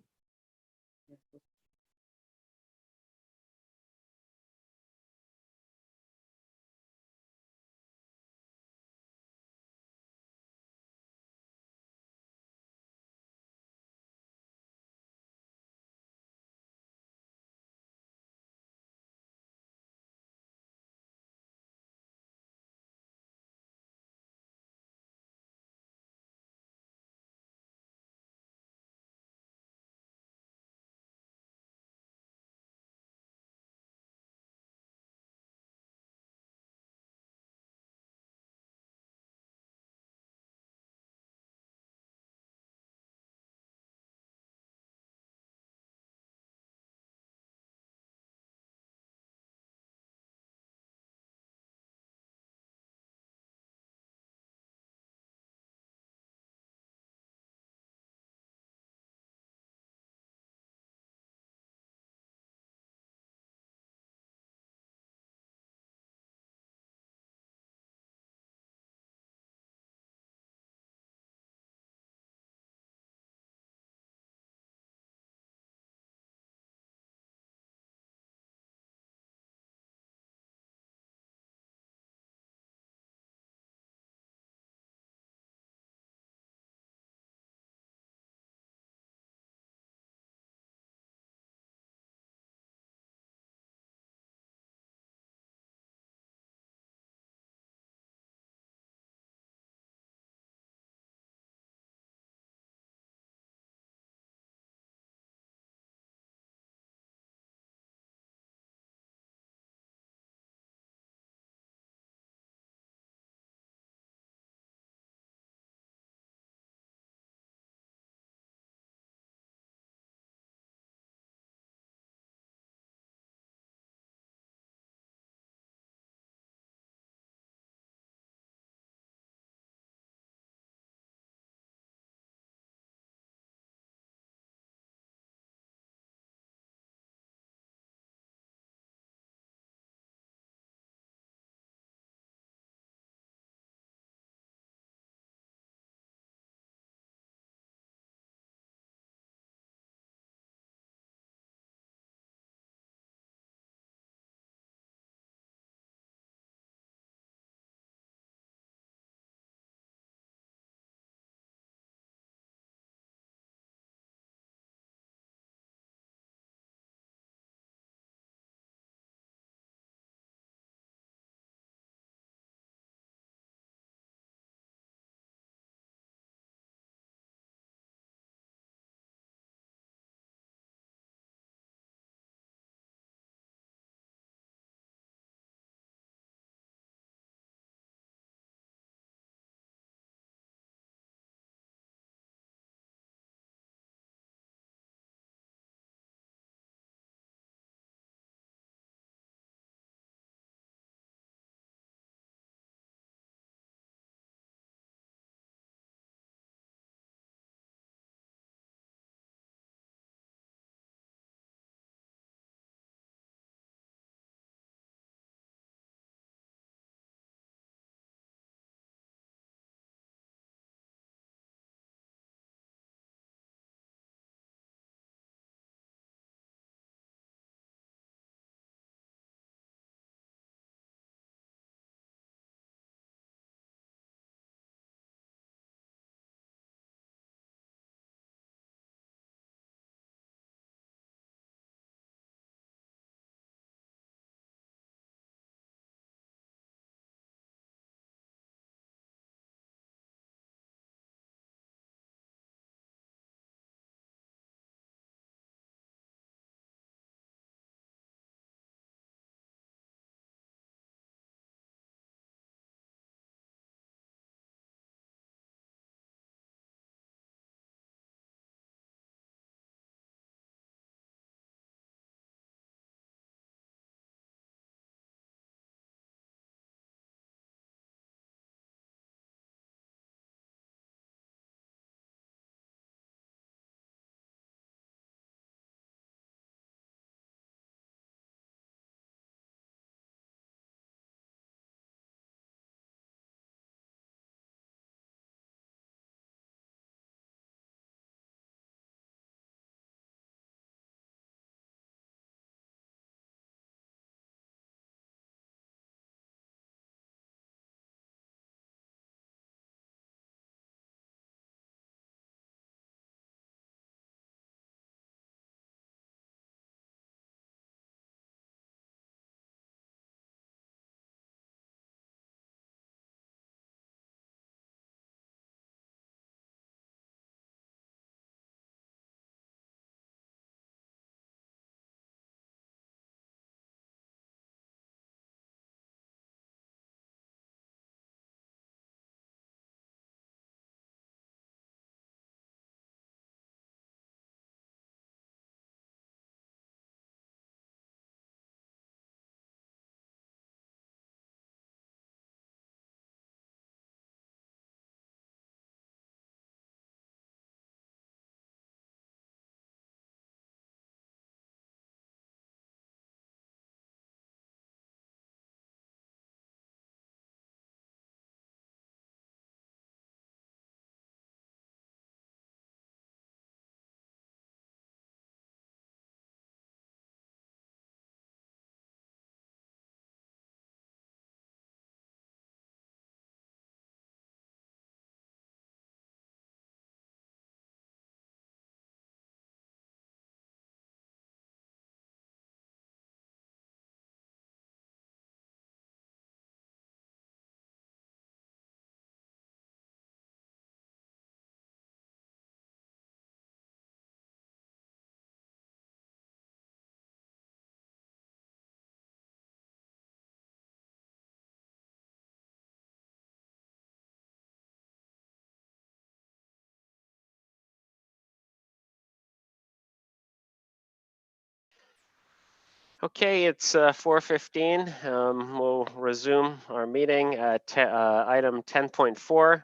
Okay, it's 4:15. We'll resume our meeting at item 10.4,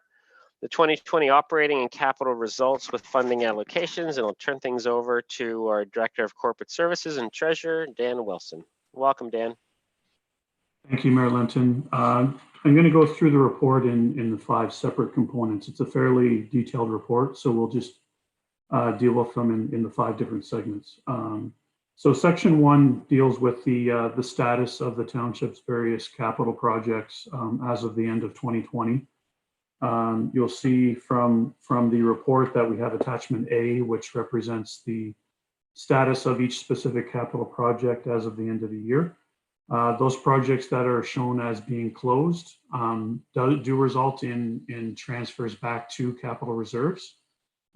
the 2020 operating and capital results with funding allocations, and I'll turn things over to our Director of Corporate Services and Treasurer, Dan Wilson. Welcome, Dan. Thank you, Mayor Linton. I'm going to go through the report in the 5 separate components. It's a fairly detailed report, so we'll just deal with them in the 5 different segments. So section 1 deals with the status of the township's various capital projects as of the end of 2020. You'll see from the report that we have attachment A, which represents the status of each specific capital project as of the end of the year. Those projects that are shown as being closed do result in transfers back to capital reserves.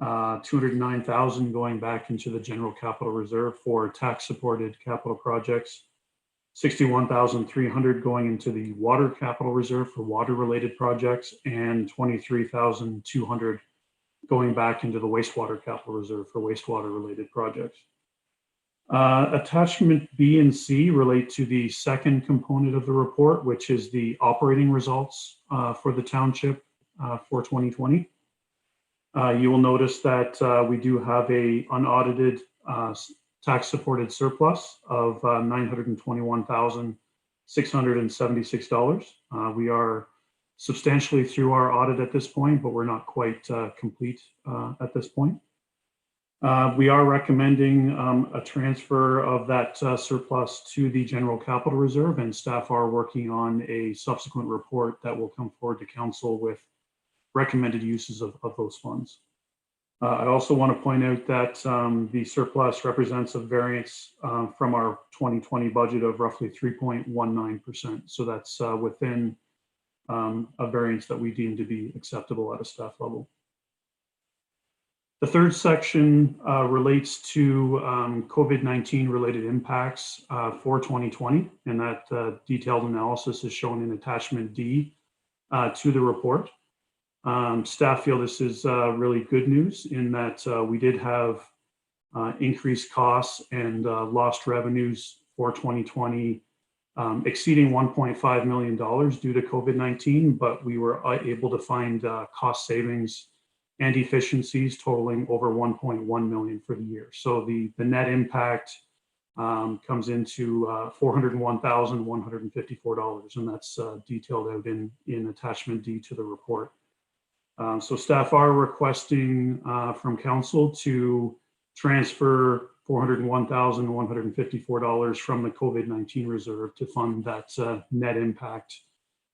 209,000 going back into the general capital reserve for tax supported capital projects, 61,300 going into the water capital reserve for water related projects, and 23,200 going back into the wastewater capital reserve for wastewater related projects. Attachment B and C relate to the second component of the report, which is the operating results for the township for 2020. You will notice that we do have a unaudited tax supported surplus of $921,676. We are substantially through our audit at this point, but we're not quite complete at this point. We are recommending a transfer of that surplus to the general capital reserve, and staff are working on a subsequent report that will come forward to council with recommended uses of those funds. I also want to point out that the surplus represents a variance from our 2020 budget of roughly 3.19%. So that's within a variance that we deem to be acceptable at a staff level. The third section relates to COVID-19 related impacts for 2020, and that detailed analysis is shown in attachment D to the report. Staff feel this is really good news in that we did have increased costs and lost revenues for 2020 exceeding $1.5 million due to COVID-19, but we were able to find cost savings and efficiencies totaling over 1.1 million for the year. So the net impact comes into $401,154, and that's detailed out in attachment D to the report. So staff are requesting from council to transfer $401,154 from the COVID-19 reserve to fund that net impact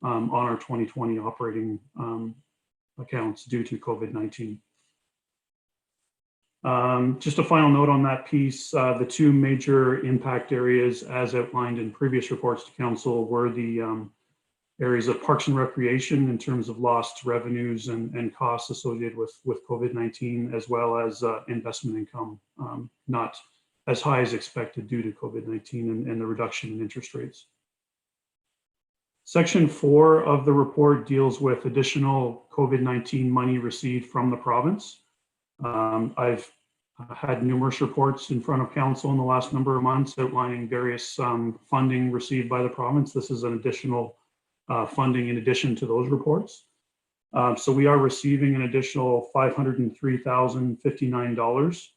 on our 2020 operating accounts due to COVID-19. Just a final note on that piece, the 2 major impact areas as outlined in previous reports to council were the areas of parks and recreation in terms of lost revenues and costs associated with COVID-19, as well as investment income, not as high as expected due to COVID-19 and the reduction in interest rates. Section 4 of the report deals with additional COVID-19 money received from the province. I've had numerous reports in front of council in the last number of months outlining various funding received by the province. This is an additional funding in addition to those reports. So we are receiving an additional $503,059.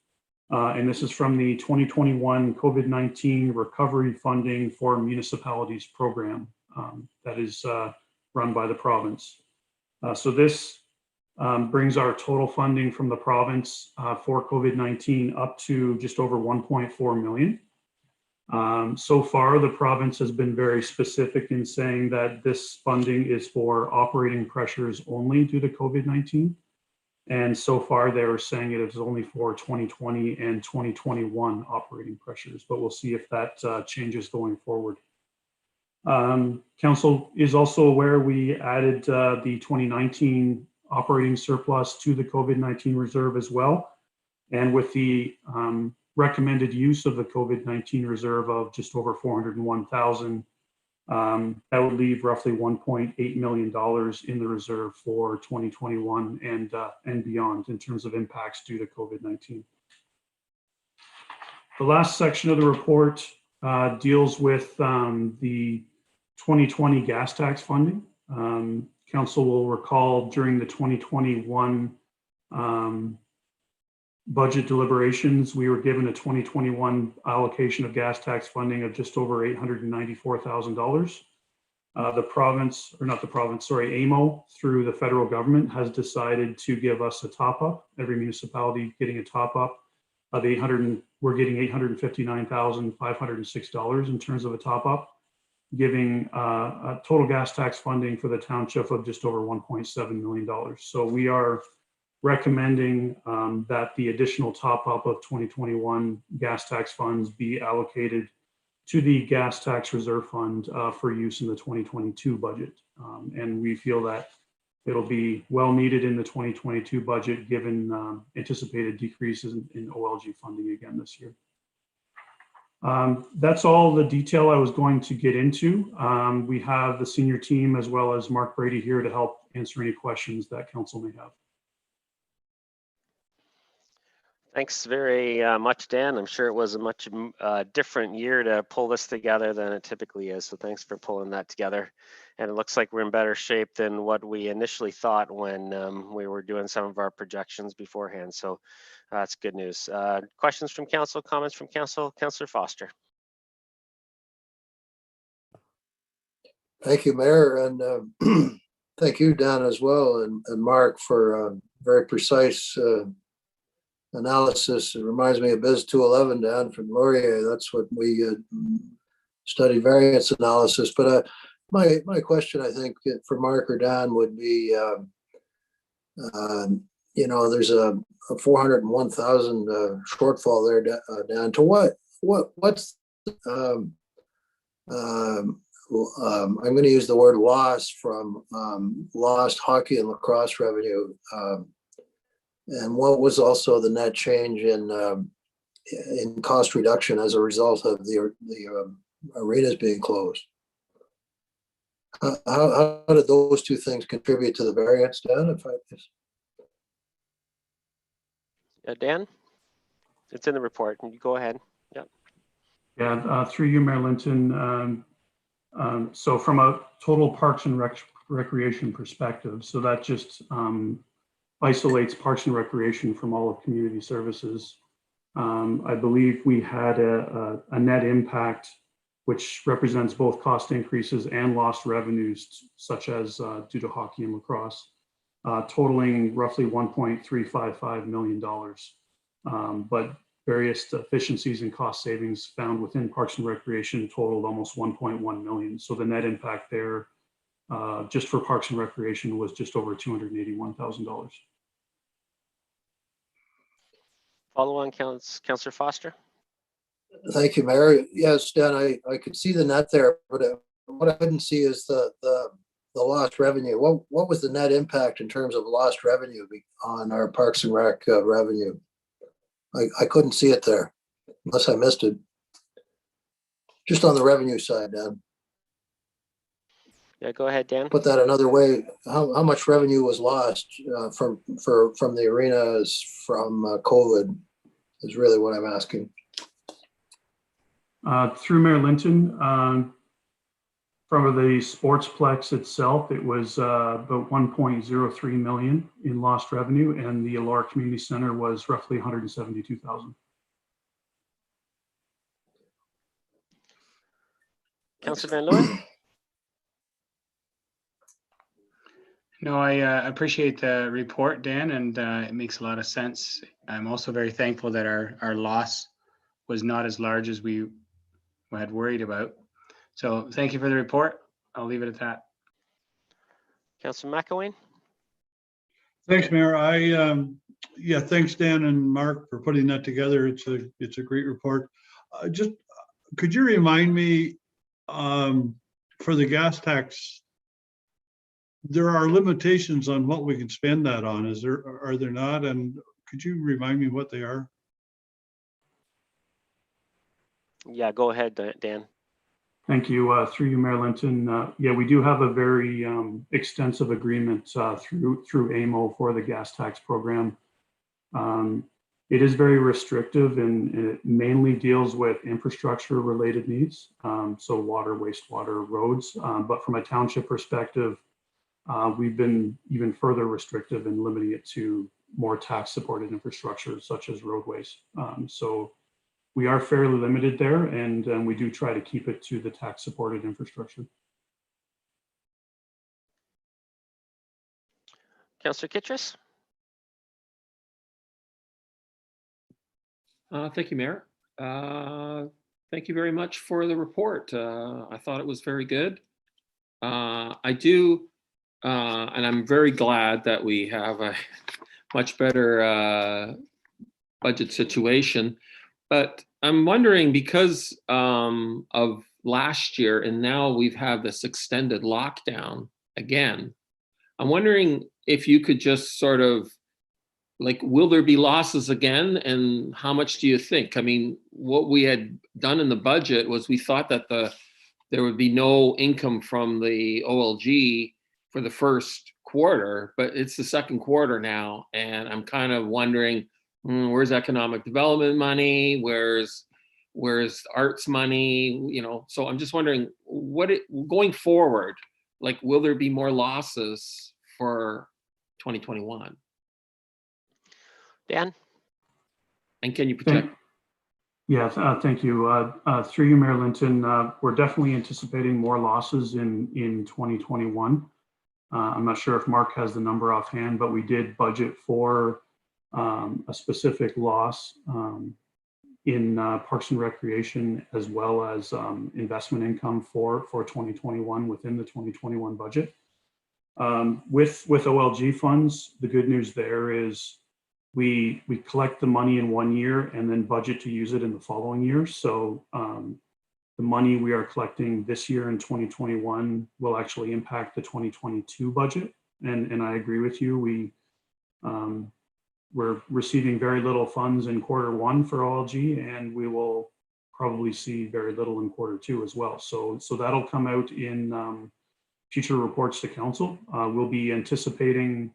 And this is from the 2021 COVID-19 recovery funding for municipalities program that is run by the province. So this brings our total funding from the province for COVID-19 up to just over 1.4 million. So far, the province has been very specific in saying that this funding is for operating pressures only due to COVID-19. And so far, they are saying it is only for 2020 and 2021 operating pressures, but we'll see if that changes going forward. Council is also aware we added the 2019 operating surplus to the COVID-19 reserve as well. And with the recommended use of the COVID-19 reserve of just over 401,000, that would leave roughly $1.8 million in the reserve for 2021 and beyond in terms of impacts due to COVID-19. The last section of the report deals with the 2020 gas tax funding. Council will recall during the 2021 budget deliberations, we were given a 2021 allocation of gas tax funding of just over $894,000. The province, or not the province, sorry, AMO through the federal government has decided to give us a top up. Every municipality getting a top up of we're getting $859,506 in terms of a top up, giving a total gas tax funding for the township of just over $1.7 million. So we are recommending that the additional top up of 2021 gas tax funds be allocated to the gas tax reserve fund for use in the 2022 budget. And we feel that it'll be well needed in the 2022 budget given anticipated decreases in OLG funding again this year. That's all the detail I was going to get into. We have the senior team as well as Mark Brady here to help answer any questions that council may have. Thanks very much, Dan. I'm sure it was a much different year to pull this together than it typically is. So thanks for pulling that together. And it looks like we're in better shape than what we initially thought when we were doing some of our projections beforehand. So that's good news. Questions from council, comments from council? Councillor Foster. Thank you, Mayor, and thank you, Dan, as well, and Mark for very precise analysis. It reminds me of Biz 211, Dan, from Laurier. That's what we studied, variance analysis. But my question, I think, for Mark or Dan would be, you know, there's a 401,000 shortfall there, Dan. To what's I'm going to use the word loss from lost hockey and lacrosse revenue. And what was also the net change in cost reduction as a result of the arenas being closed? How did those two things contribute to the variance, Dan? Dan, it's in the report. You go ahead. Yep. Yeah, through you, Mayor Linton. So from a total Parks and Recreation perspective, so that just isolates Parks and Recreation from all of community services. I believe we had a net impact, which represents both cost increases and lost revenues, such as due to hockey and lacrosse, totaling roughly $1.355 million. But various efficiencies and cost savings found within Parks and Recreation totaled almost 1.1 million. So the net impact there, just for Parks and Recreation, was just over $281,000. Follow on, Councillor Foster. Thank you, Mayor. Yes, Dan, I could see the net there, but what I couldn't see is the lost revenue. What was the net impact in terms of lost revenue on our Parks and Rec revenue? I couldn't see it there, unless I missed it. Just on the revenue side, Dan. Yeah, go ahead, Dan. Put that another way, how much revenue was lost from the arenas from COVID is really what I'm asking. Through Mayor Linton, from the Sportsplex itself, it was about 1.03 million in lost revenue, and the Elora Community Center was roughly 172,000. Councillor Van Leeuwen. No, I appreciate the report, Dan, and it makes a lot of sense. I'm also very thankful that our loss was not as large as we had worried about. So thank you for the report. I'll leave it at that. Councillor McElwain. Thanks, Mayor. Yeah, thanks, Dan and Mark, for putting that together. It's a great report. Just could you remind me, for the gas tax, there are limitations on what we can spend that on. Are there not? And could you remind me what they are? Yeah, go ahead, Dan. Thank you. Through you, Mayor Linton. Yeah, we do have a very extensive agreement through AMO for the gas tax program. It is very restrictive and it mainly deals with infrastructure related needs. So water, wastewater, roads. But from a township perspective, we've been even further restrictive in limiting it to more tax supported infrastructure such as roadways. So we are fairly limited there, and we do try to keep it to the tax supported infrastructure. Councillor Kittrus? Thank you, Mayor. Thank you very much for the report. I thought it was very good. I do, and I'm very glad that we have a much better budget situation. But I'm wondering, because of last year and now we've had this extended lockdown again, I'm wondering if you could just sort of, like, will there be losses again, and how much do you think? I mean, what we had done in the budget was we thought that there would be no income from the OLG for the first quarter, but it's the second quarter now, and I'm kind of wondering, where's economic development money? Where's arts money? You know, so I'm just wondering, going forward, like, will there be more losses for 2021? Dan? And can you project? Yes, thank you. Through you, Mayor Linton, we're definitely anticipating more losses in 2021. I'm not sure if Mark has the number offhand, but we did budget for a specific loss in Parks and Recreation, as well as investment income for 2021 within the 2021 budget. With OLG funds, the good news there is we collect the money in 1 year and then budget to use it in the following year. So the money we are collecting this year in 2021 will actually impact the 2022 budget. And I agree with you. We're receiving very little funds in Q1 for OLG, and we will probably see very little in Q2 as well. So that'll come out in future reports to council. We'll be anticipating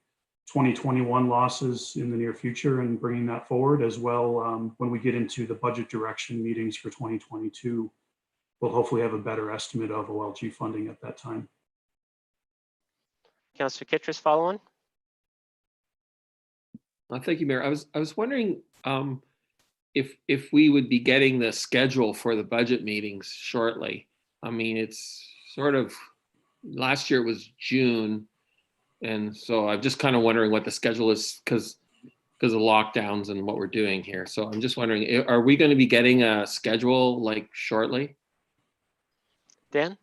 2021 losses in the near future and bringing that forward as well. When we get into the budget direction meetings for 2022, we'll hopefully have a better estimate of OLG funding at that time. Councillor Kittrus, follow on. Thank you, Mayor. I was wondering if we would be getting the schedule for the budget meetings shortly. I mean, it's sort of, last year it was June. And so I'm just kind of wondering what the schedule is because of lockdowns and what we're doing here. So I'm just wondering, are we going to be getting a schedule like shortly? Dan?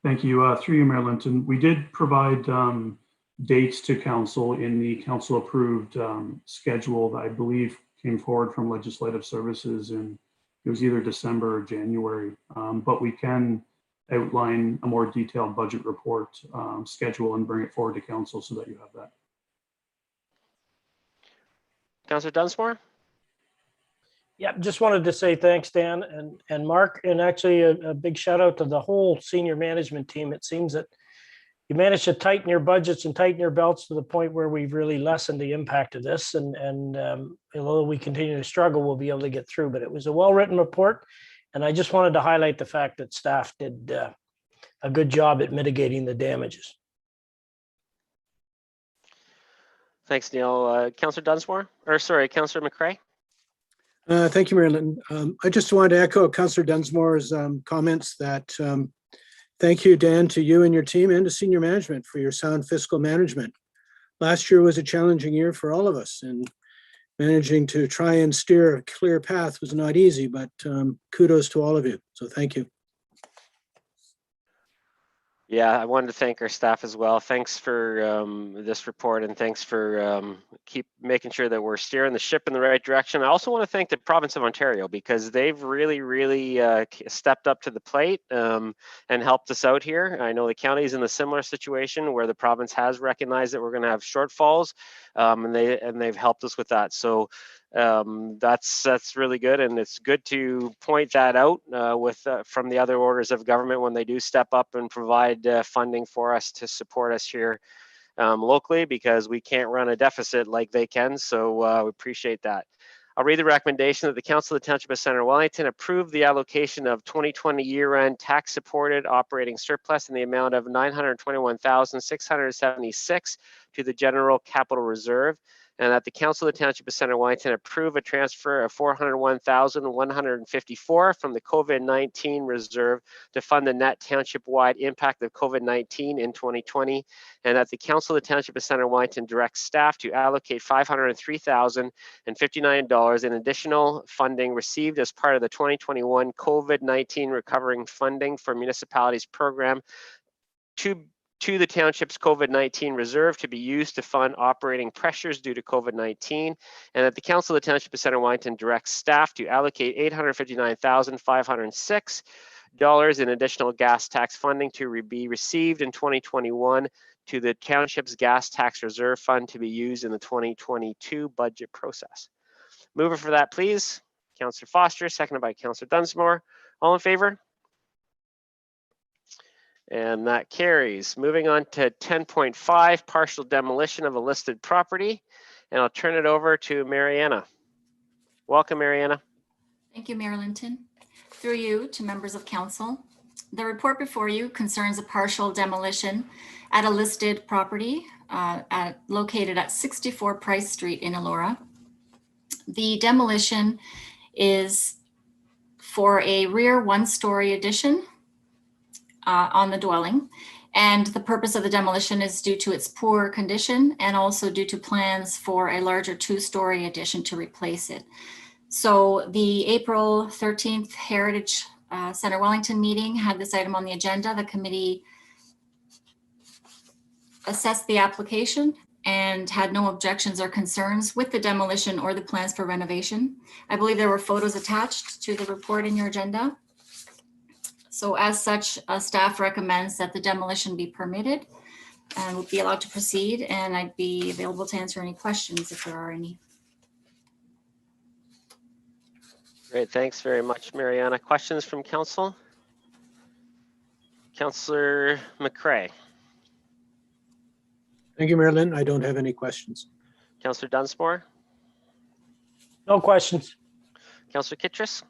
Thank you. Through you, Mayor Linton. We did provide dates to council in the council approved schedule that I believe came forward from Legislative Services, and it was either December or January. But we can outline a more detailed budget report schedule and bring it forward to council so that you have that. Councillor Dunsmore? Yeah, just wanted to say thanks, Dan and Mark, and actually a big shout out to the whole senior management team. It seems that you managed to tighten your budgets and tighten your belts to the point where we've really lessened the impact of this. And although we continue to struggle, we'll be able to get through. But it was a well-written report. And I just wanted to highlight the fact that staff did a good job at mitigating the damages. Thanks, Neil. Councillor Dunsmore, or sorry, Councillor McCrae. Thank you, Mayor Linton. I just wanted to echo Councillor Dunsmore's comments that thank you, Dan, to you and your team and to senior management for your sound fiscal management. Last year was a challenging year for all of us, and managing to try and steer a clear path was not easy, but kudos to all of you. So thank you. Yeah, I wanted to thank our staff as well. Thanks for this report, and thanks for keep making sure that we're steering the ship in the right direction. I also want to thank the province of Ontario, because they've really stepped up to the plate and helped us out here. I know the county is in a similar situation where the province has recognized that we're going to have shortfalls, and they've helped us with that. So that's really good, and it's good to point that out from the other orders of government when they do step up and provide funding for us to support us here locally, because we can't run a deficit like they can. So we appreciate that. I'll read the recommendation that the Council of the Township of Centre Wellington approve the allocation of 2020 year-end tax-supported operating surplus in the amount of $921,676 to the General Capital Reserve, and that the Council of the Township of Centre Wellington approve a transfer of $401,154 from the COVID-19 reserve to fund the net township-wide impact of COVID-19 in 2020, and that the Council of the Township of Centre Wellington directs staff to allocate $503,059 in additional funding received as part of the 2021 COVID-19 recovering funding for municipalities program to the township's COVID-19 reserve to be used to fund operating pressures due to COVID-19, and that the Council of the Township of Centre Wellington directs staff to allocate $859,506 in additional gas tax funding to be received in 2021 to the township's gas tax reserve fund to be used in the 2022 budget process. Mover for that, please. Councillor Foster, seconded by Councillor Dunsmore. All in favor? And that carries. Moving on to 10.5, partial demolition of a listed property. And I'll turn it over to Mariana. Welcome, Mariana. Thank you, Mayor Linton. Through you to members of council. The report before you concerns a partial demolition at a listed property located at 64 Price Street in Elora. The demolition is for a rear one-story addition on the dwelling, and the purpose of the demolition is due to its poor condition and also due to plans for a larger two-story addition to replace it. So the April 13th Heritage Centre Wellington meeting had this item on the agenda. The committee assessed the application and had no objections or concerns with the demolition or the plans for renovation. I believe there were photos attached to the report in your agenda. So as such, staff recommends that the demolition be permitted and will be allowed to proceed, and I'd be available to answer any questions if there are any. Great, thanks very much, Mariana. Questions from council? Councillor McCray. Thank you, Marilyn. I don't have any questions. Councillor Dunsmore. No questions. Councillor Kittredge.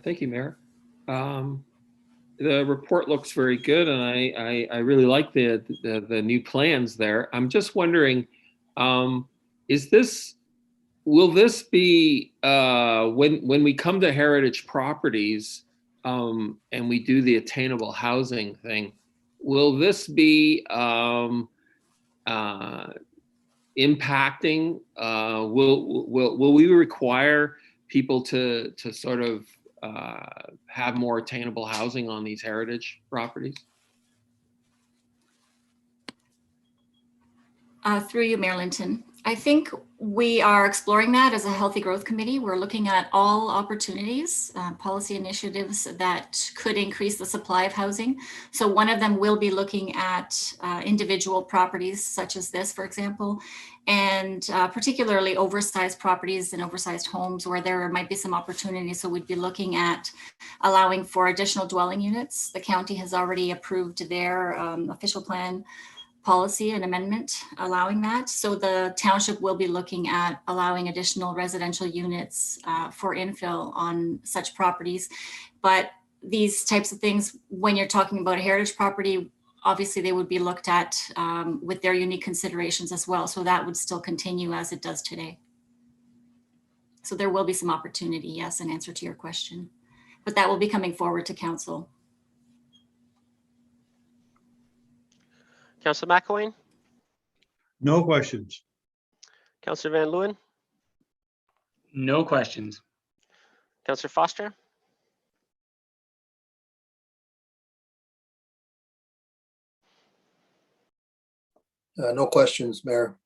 Thank you, Mayor. The report looks very good, and I really like the new plans there. I'm just wondering, will this be when we come to heritage properties and we do the attainable housing thing? Will this be impacting? Will we require people to sort of have more attainable housing on these heritage properties? Through you, Mayor Linton. I think we are exploring that as a healthy growth committee. We're looking at all opportunities, policy initiatives that could increase the supply of housing. So one of them will be looking at individual properties such as this, for example, and particularly oversized properties and oversized homes where there might be some opportunities. So we'd be looking at allowing for additional dwelling units. The county has already approved their official plan policy and amendment allowing that. So the township will be looking at allowing additional residential units for infill on such properties. But these types of things, when you're talking about a heritage property, obviously they would be looked at with their unique considerations as well. So that would still continue as it does today. So there will be some opportunity, yes, in answer to your question, but that will be coming forward to council. Councillor McElwain. No questions. Councillor Van Leeuwen. No questions. Councillor Foster. No questions, Mayor.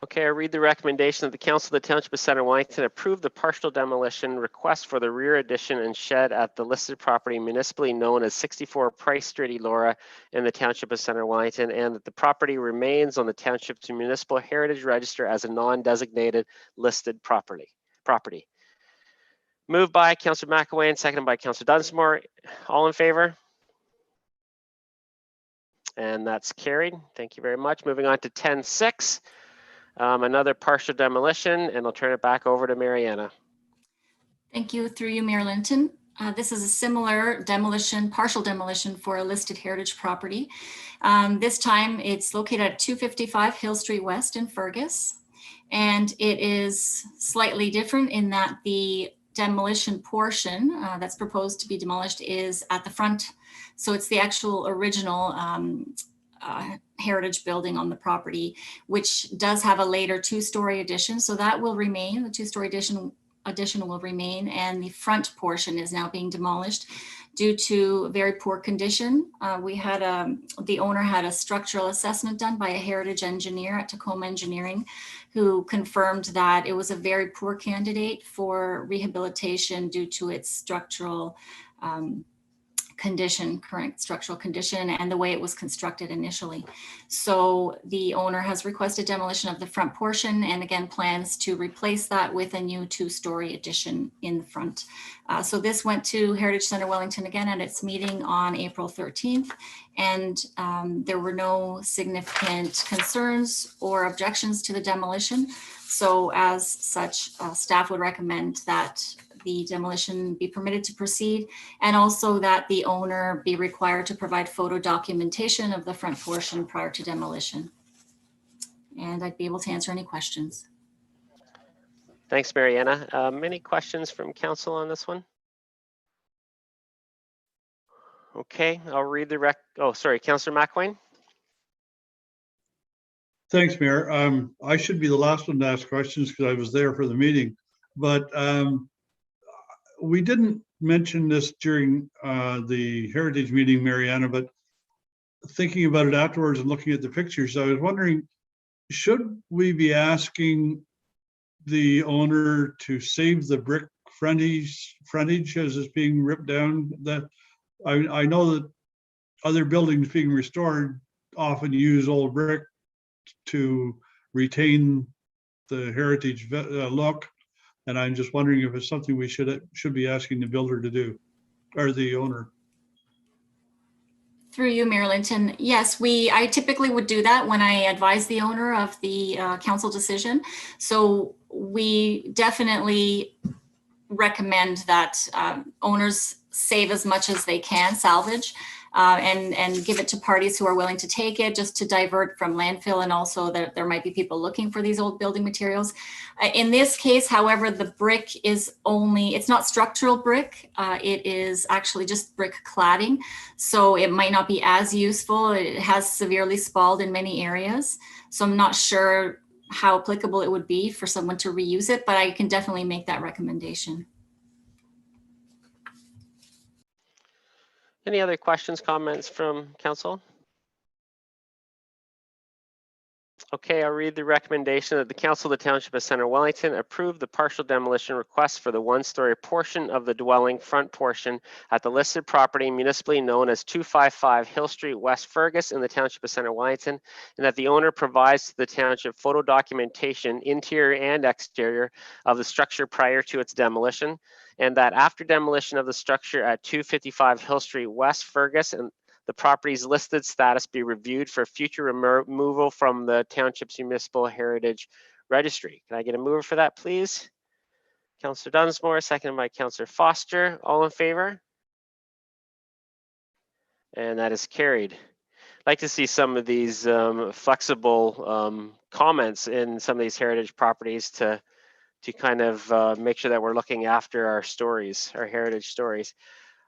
Okay, I read the recommendation that the Council of the Township of Centre Wellington approve the partial demolition request for the rear addition and shed at the listed property municipally known as 64 Price Street, Elora, in the Township of Centre Wellington, and that the property remains on the Township's Municipal Heritage Register as a non-designated listed property. Moved by Councillor McElwain, seconded by Councillor Dunsmore. All in favor? and that's carried. Thank you very much. Moving on to 10.6, another partial demolition, and I'll turn it back over to Mariana. Thank you. Through you, Mayor Linton. This is a similar demolition, partial demolition for a listed heritage property. This time it's located at 255 Hill Street West in Fergus. And it is slightly different in that the demolition portion that's proposed to be demolished is at the front. So it's the actual original heritage building on the property, which does have a later two-story addition. So that will remain, the two-story addition will remain, and the front portion is now being demolished due to very poor condition. The owner had a structural assessment done by a heritage engineer at Tacoma Engineering, who confirmed that it was a very poor candidate for rehabilitation due to its structural condition, current structural condition, and the way it was constructed initially. So the owner has requested demolition of the front portion, and again plans to replace that with a new two-story addition in the front. So this went to Heritage Centre Wellington again at its meeting on April 13th, and there were no significant concerns or objections to the demolition. So as such, staff would recommend that the demolition be permitted to proceed, and also that the owner be required to provide photo documentation of the front portion prior to demolition. And I'd be able to answer any questions. Thanks, Mariana. Any questions from council on this one? Okay, I'll read the oh, sorry, Councillor McElwain. Thanks, Mayor. I should be the last one to ask questions because I was there for the meeting, but we didn't mention this during the heritage meeting, Mariana, but thinking about it afterwards and looking at the pictures, I was wondering, should we be asking the owner to save the brick frontage as it's being ripped down? That I know that other buildings being restored often use old brick to retain the heritage look. And I'm just wondering if it's something we should be asking the builder to do, or the owner. Through you, Mayor Linton. Yes, I typically would do that when I advise the owner of the council decision. So we definitely recommend that owners save as much as they can, salvage, and give it to parties who are willing to take it, just to divert from landfill, and also that there might be people looking for these old building materials. In this case, however, the brick is it's not structural brick, it is actually just brick cladding. So it might not be as useful. It has severely spalled in many areas. So I'm not sure how applicable it would be for someone to reuse it, but I can definitely make that recommendation. Any other questions, comments from council? Okay, I'll read the recommendation that the Council of the Township of Centre Wellington approve the partial demolition request for the one-story portion of the dwelling front portion at the listed property municipally known as 255 Hill Street, West Fergus in the Township of Centre Wellington, and that the owner provides to the township photo documentation, interior and exterior, of the structure prior to its demolition, and that after demolition of the structure at 255 Hill Street, West Fergus, and the property's listed status be reviewed for future removal from the township's municipal heritage registry. Can I get a mover for that, please? Councillor Dunsmore, seconded by Councillor Foster. All in favor? And that is carried. I'd like to see some of these flexible comments in some of these heritage properties to kind of make sure that we're looking after our stories, our heritage stories.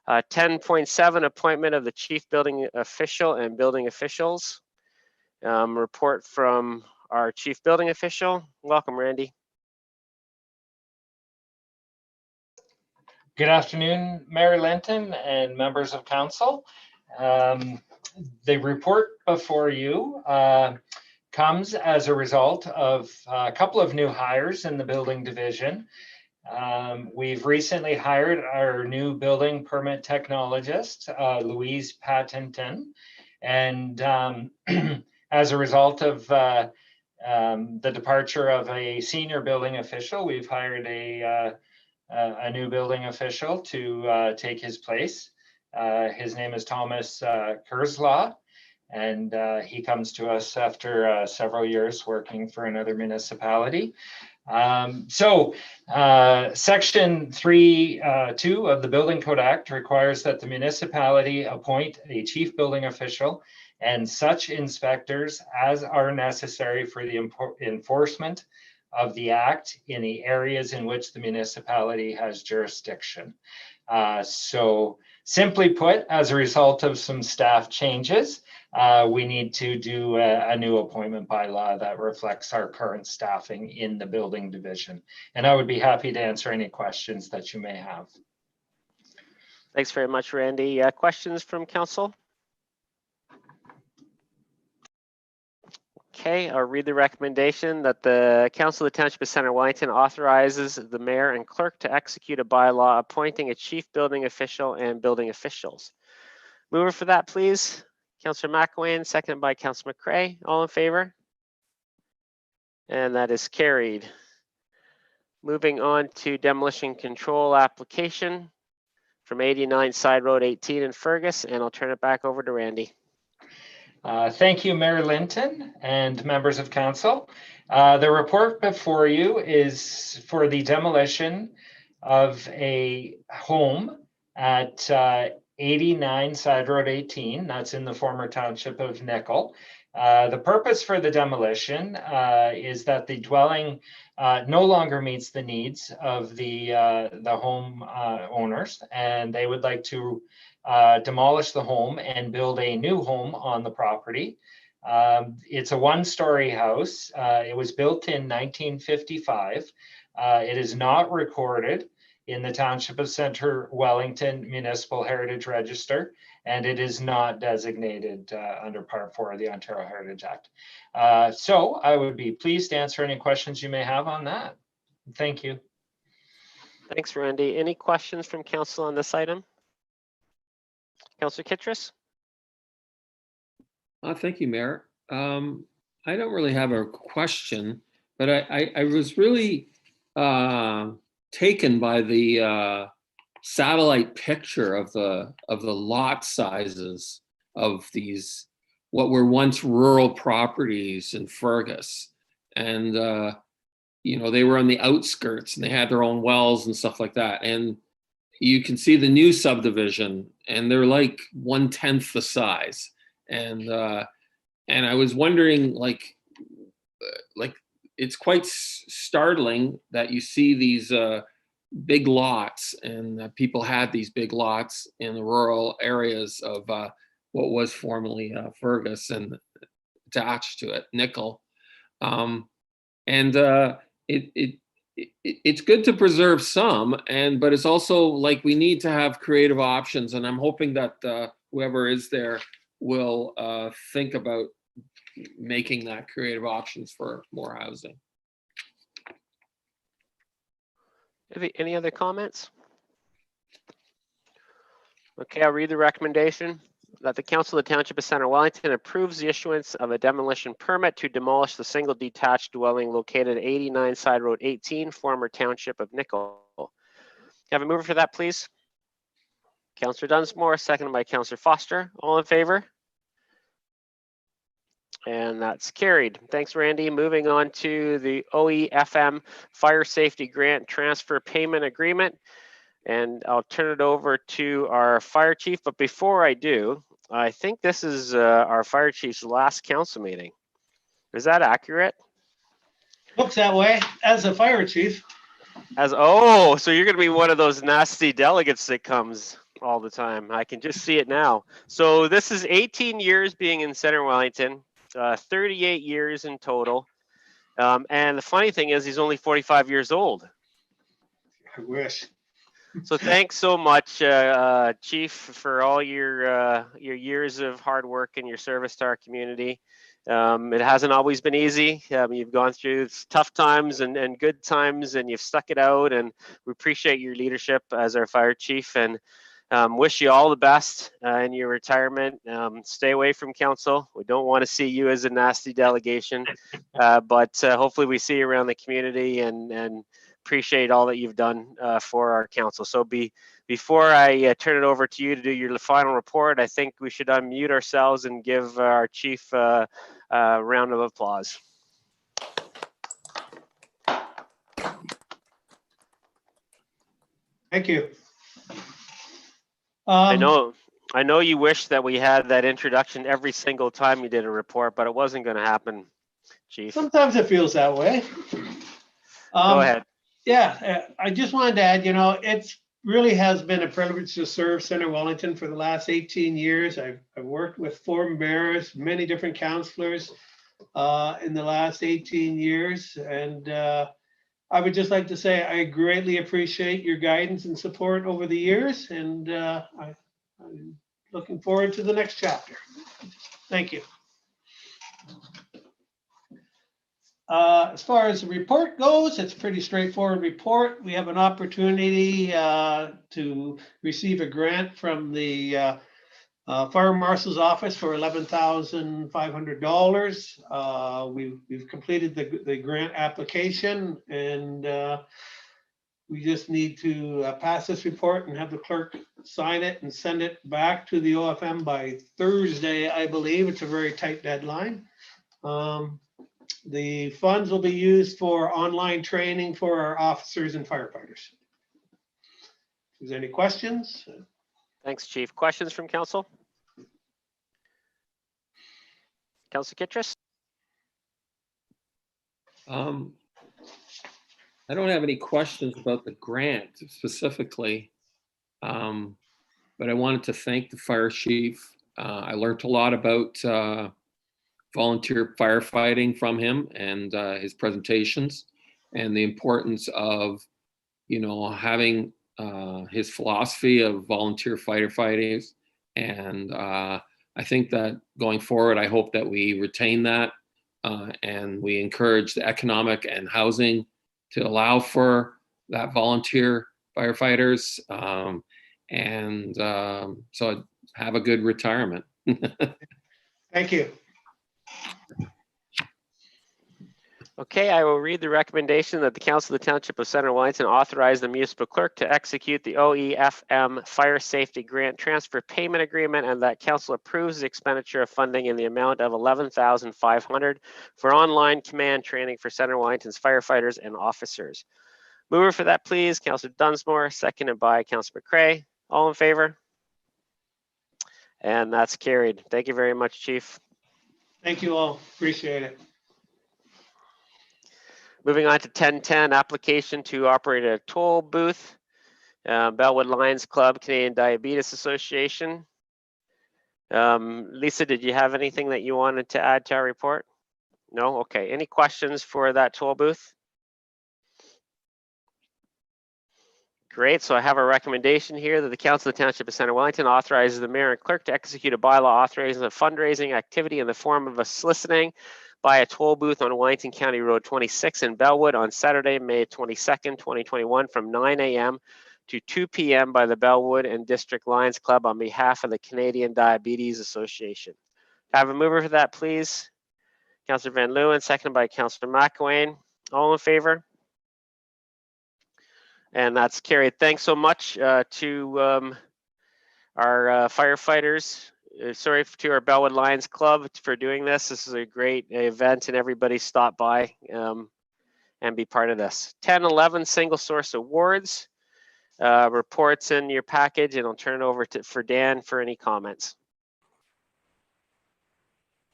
10.7, appointment of the chief building official and building officials. Report from our chief building official. Welcome, Randy. Good afternoon, Mayor Linton and members of council. The report before you comes as a result of a couple of new hires in the building division. We've recently hired our new building permit technologist, Louise Pattenton, and as a result of the departure of a senior building official, we've hired a new building official to take his place. His name is Thomas Kurzlaw, and he comes to us after several years working for another municipality. Section 3.2 of the Building Code Act requires that the municipality appoint a chief building official and such inspectors as are necessary for the enforcement of the Act in the areas in which the municipality has jurisdiction. So simply put, as a result of some staff changes, we need to do a new appointment bylaw that reflects our current staffing in the building division. And I would be happy to answer any questions that you may have. Thanks very much, Randy. Questions from council? Okay, I'll read the recommendation that the Council of the Township of Centre Wellington authorizes the mayor and clerk to execute a bylaw appointing a chief building official and building officials. Mover for that, please. Councillor McElwain, seconded by Councillor McCray. All in favor? And that is carried. Moving on to demolition control application from 89 Side Road 18 in Fergus, and I'll turn it back over to Randy. Thank you, Mayor Linton and members of council. The report before you is for the demolition of a home at 89 Side Road 18. That's in the former township of Nickel. The purpose for the demolition is that the dwelling no longer meets the needs of the home owners, and they would like to demolish the home and build a new home on the property. It's a one-story house. It was built in 1955. It is not recorded in the Township of Centre Wellington Municipal Heritage Register, and it is not designated under Part 4 of the Ontario Heritage Act. So I would be pleased to answer any questions you may have on that. Thank you. Thanks, Randy. Any questions from council on this item? Councillor Kittredge? Thank you, Mayor. I don't really have a question, but I was really taken by the satellite picture of the lot sizes of these what were once rural properties in Fergus, and you know, they were on the outskirts and they had their own wells and stuff like that. And you can see the new subdivision, and they're like 1/10 the size. And I was wondering, like it's quite startling that you see these big lots, and people had these big lots in the rural areas of what was formerly Fergus and attached to it, Nickel. It's good to preserve some, but it's also like we need to have creative options, and I'm hoping that whoever is there will think about making that creative options for more housing. Any other comments? Okay, I'll read the recommendation that the Council of the Township of Centre Wellington approves the issuance of a demolition permit to demolish the single detached dwelling located at 89 Side Road 18, former Township of Nickel. Have a mover for that, please. Councillor Dunsmore, seconded by Councillor Foster. All in favor? And that's carried. Thanks, Randy. Moving on to the OEFM Fire Safety Grant Transfer Payment Agreement. And I'll turn it over to our fire chief. But before I do, I think this is our fire chief's last council meeting. Is that accurate? Looks that way as a fire chief. So you're going to be one of those nasty delegates that comes all the time. I can just see it now. So this is 18 years being in Centre Wellington, 38 years in total. And the funny thing is he's only 45 years old. I wish. So thanks so much, Chief, for all your years of hard work and your service to our community. It hasn't always been easy. You've gone through tough times and good times, and you've stuck it out. And we appreciate your leadership as our fire chief, and wish you all the best in your retirement. Stay away from council. We don't want to see you as a nasty delegation, but hopefully we see you around the community, and appreciate all that you've done for our council. So before I turn it over to you to do your final report, I think we should unmute ourselves and give our chief a round of applause. Thank you. I know you wish that we had that introduction every single time you did a report, but it wasn't going to happen, Chief. Sometimes it feels that way. Go ahead. Yeah, I just wanted to add, it's really has been a privilege to serve Centre Wellington for the last 18 years. I've worked with 4 mayors, many different councillors in the last 18 years. And I would just like to say I greatly appreciate your guidance and support over the years. And I'm looking forward to the next chapter. Thank you. As far as the report goes, it's a pretty straightforward report. We have an opportunity to receive a grant from the Fire Marshal's office for $11,500. We've completed the grant application, and we just need to pass this report and have the clerk sign it and send it back to the OFM by Thursday, I believe. It's a very tight deadline. The funds will be used for online training for our officers and firefighters. If there's any questions? Thanks, Chief. Questions from council? Councillor Kittredge? I don't have any questions about the grant specifically, but I wanted to thank the fire chief. I learned a lot about volunteer firefighting from him and his presentations, and the importance of, having his philosophy of volunteer firefighters. And I think that going forward, I hope that we retain that and we encourage the economic and housing to allow for that volunteer firefighters. So have a good retirement. Thank you. Okay, I will read the recommendation that the Council of the Township of Centre Wellington authorize the municipal clerk to execute the OEFM Fire Safety Grant Transfer Payment Agreement, and that Council approves the expenditure of funding in the amount of $11,500 for online command training for Centre Wellington's firefighters and officers. Mover for that, please, Councillor Dunsmore, seconded by Councillor McCray. All in favor? And that's carried. Thank you very much, Chief. Thank you all. Appreciate it. Moving on to 1010, application to operate a toll booth. Bellwood Lions Club, Canadian Diabetes Association. Lisa, did you have anything that you wanted to add to our report? No? Okay. Any questions for that toll booth? Great. So I have a recommendation here that the Council of the Township of Centre Wellington authorizes the mayor and clerk to execute a bylaw authorizing a fundraising activity in the form of a soliciting by a toll booth on Wellington County Road 26 in Bellwood on Saturday, May 22nd, 2021 from 9 a.m. to 2 p.m. by the Bellwood and District Lions Club on behalf of the Canadian Diabetes Association. Have a mover for that, please. Councillor Van Leeuwen, seconded by Councillor McElwain. All in favor? And that's carried. Thanks so much to our firefighters. Sorry to our Bellwood Lions Club for doing this. This is a great event, and everybody stop by and be part of this. 1011 single source awards. Reports in your package, and I'll turn it over for Dan for any comments.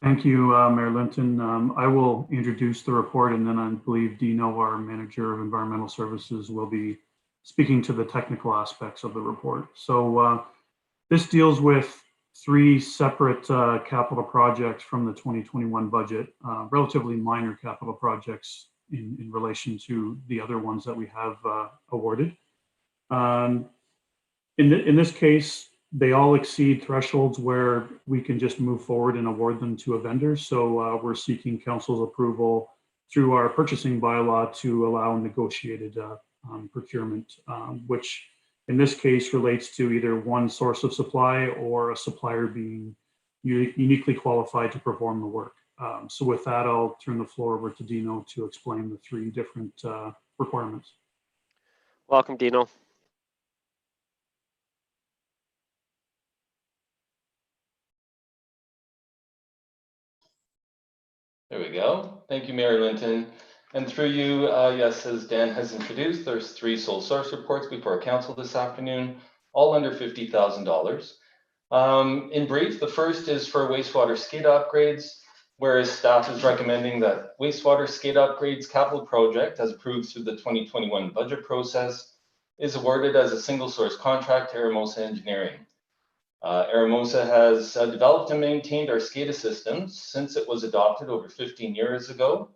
Thank you, Mayor Linton. I will introduce the report, and then I believe Dino, our Manager of Environmental Services, will be speaking to the technical aspects of the report. So this deals with 3 separate capital projects from the 2021 budget, relatively minor capital projects in relation to the other ones that we have awarded. In this case, they all exceed thresholds where we can just move forward and award them to a vendor. So we're seeking council's approval through our purchasing bylaw to allow negotiated procurement, which in this case relates to either one source of supply or a supplier being uniquely qualified to perform the work. So with that, I'll turn the floor over to Dino to explain the 3 different requirements. Welcome, Dino. There we go. Thank you, Mayor Linton. And through you, yes, as Dan has introduced, there's 3 sole source reports before council this afternoon, all under $50,000. In brief, the first is for wastewater SCADA upgrades, whereas staff is recommending that wastewater SCADA upgrades capital project, as approved through the 2021 budget process, is awarded as a single source contract to Aramosa Engineering. Aramosa has developed and maintained our SCADA systems since it was adopted over 15 years ago.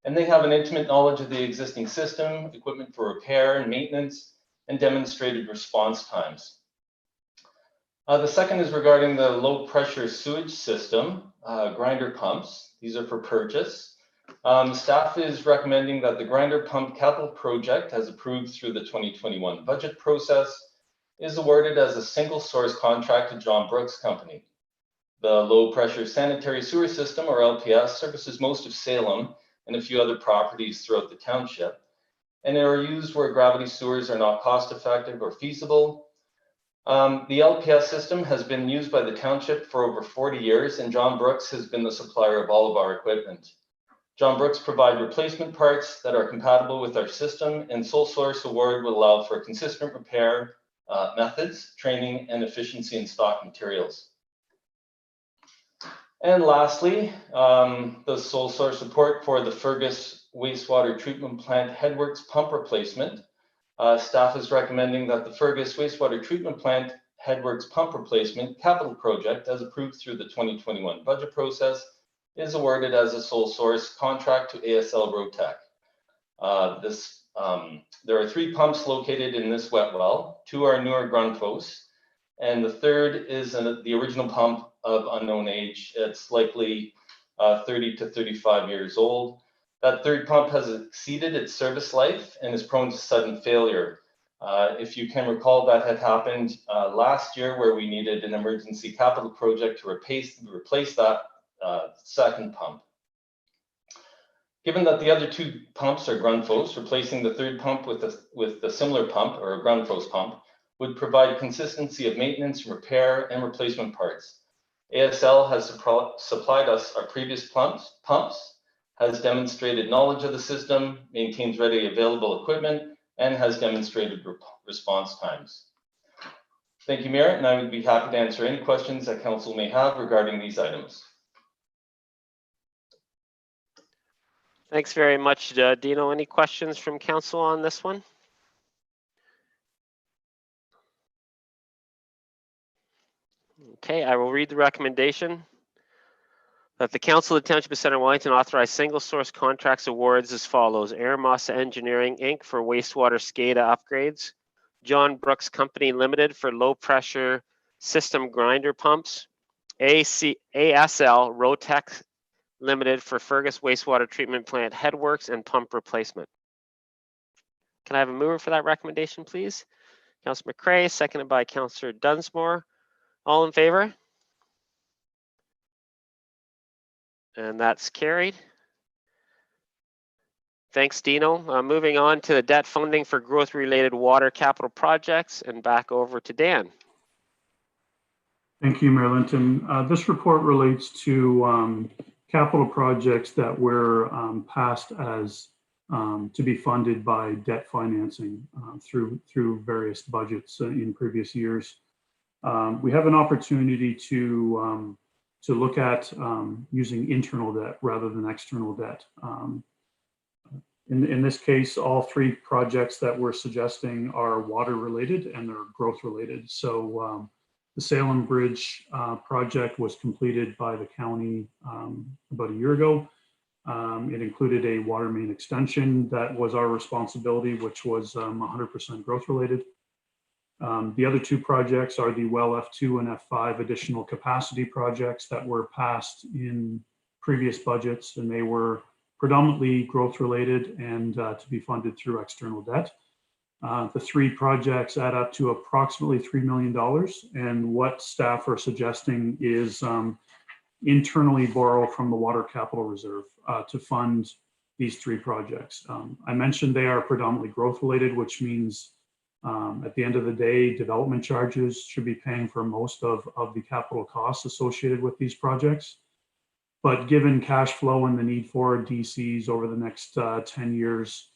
And they have an intimate knowledge of the existing system, equipment for repair and maintenance, and demonstrated response times. The second is regarding the low pressure sewage system, grinder pumps. These are for purchase. Staff is recommending that the grinder pump capital project, as approved through the 2021 budget process, is awarded as a single source contract to John Brooks Company. The low pressure sanitary sewer system, or LPS, services most of Salem and a few other properties throughout the township, and they are used where gravity sewers are not cost effective or feasible. The LPS system has been used by the township for over 40 years, and John Brooks has been the supplier of all of our equipment. John Brooks provide replacement parts that are compatible with our system, and sole source award will allow for consistent repair methods, training, and efficiency in stock materials. And lastly, the sole source support for the Fergus wastewater treatment plant headworks pump replacement. Staff is recommending that the Fergus wastewater treatment plant headworks pump replacement capital project, as approved through the 2021 budget process, is awarded as a sole source contract to ASL Rotec. There are 3 pumps located in this wet well. 2 are newer Grundfos, and the third is the original pump of unknown age. It's likely 30 to 35 years old. That third pump has exceeded its service life and is prone to sudden failure. If you can recall, that had happened last year, where we needed an emergency capital project to replace that second pump. Given that the other 2 pumps are Grundfos, replacing the third pump with a similar pump, or a Grundfos pump, would provide consistency of maintenance, repair, and replacement parts. ASL has supplied us our previous pumps, has demonstrated knowledge of the system, maintains readily available equipment, and has demonstrated response times. Thank you, Mayor, and I would be happy to answer any questions that council may have regarding these items. Thanks very much, Dino. Any questions from council on this one? Okay, I will read the recommendation that the Council of the Township of Centre Wellington authorize single source contracts awards as follows: Aramosa Engineering Inc. for wastewater SCADA upgrades, John Brooks Company Limited for low pressure system grinder pumps, ASL Rotec Limited for Fergus wastewater treatment plant headworks and pump replacement. Can I have a mover for that recommendation, please? Councillor McCray, seconded by Councillor Dunsmore. All in favor? And that's carried. Thanks, Dino. Moving on to the debt funding for growth-related water capital projects, and back over to Dan. Thank you, Mayor Linton. This report relates to capital projects that were passed as to be funded by debt financing through various budgets in previous years. We have an opportunity to look at using internal debt rather than external debt. In this case, all 3 projects that we're suggesting are water related and they're growth related. So the Salem Bridge project was completed by the county about a year ago. It included a water main extension that was our responsibility, which was 100% growth related. The other 2 projects are the well F2 and F5 additional capacity projects that were passed in previous budgets, and they were predominantly growth related and to be funded through external debt. The 3 projects add up to approximately $3 million, and what staff are suggesting is internally borrow from the Water Capital Reserve to fund these three projects. I mentioned they are predominantly growth related, which means at the end of the day, development charges should be paying for most of the capital costs associated with these projects. But given cash flow and the need for DCs over the next 10 years,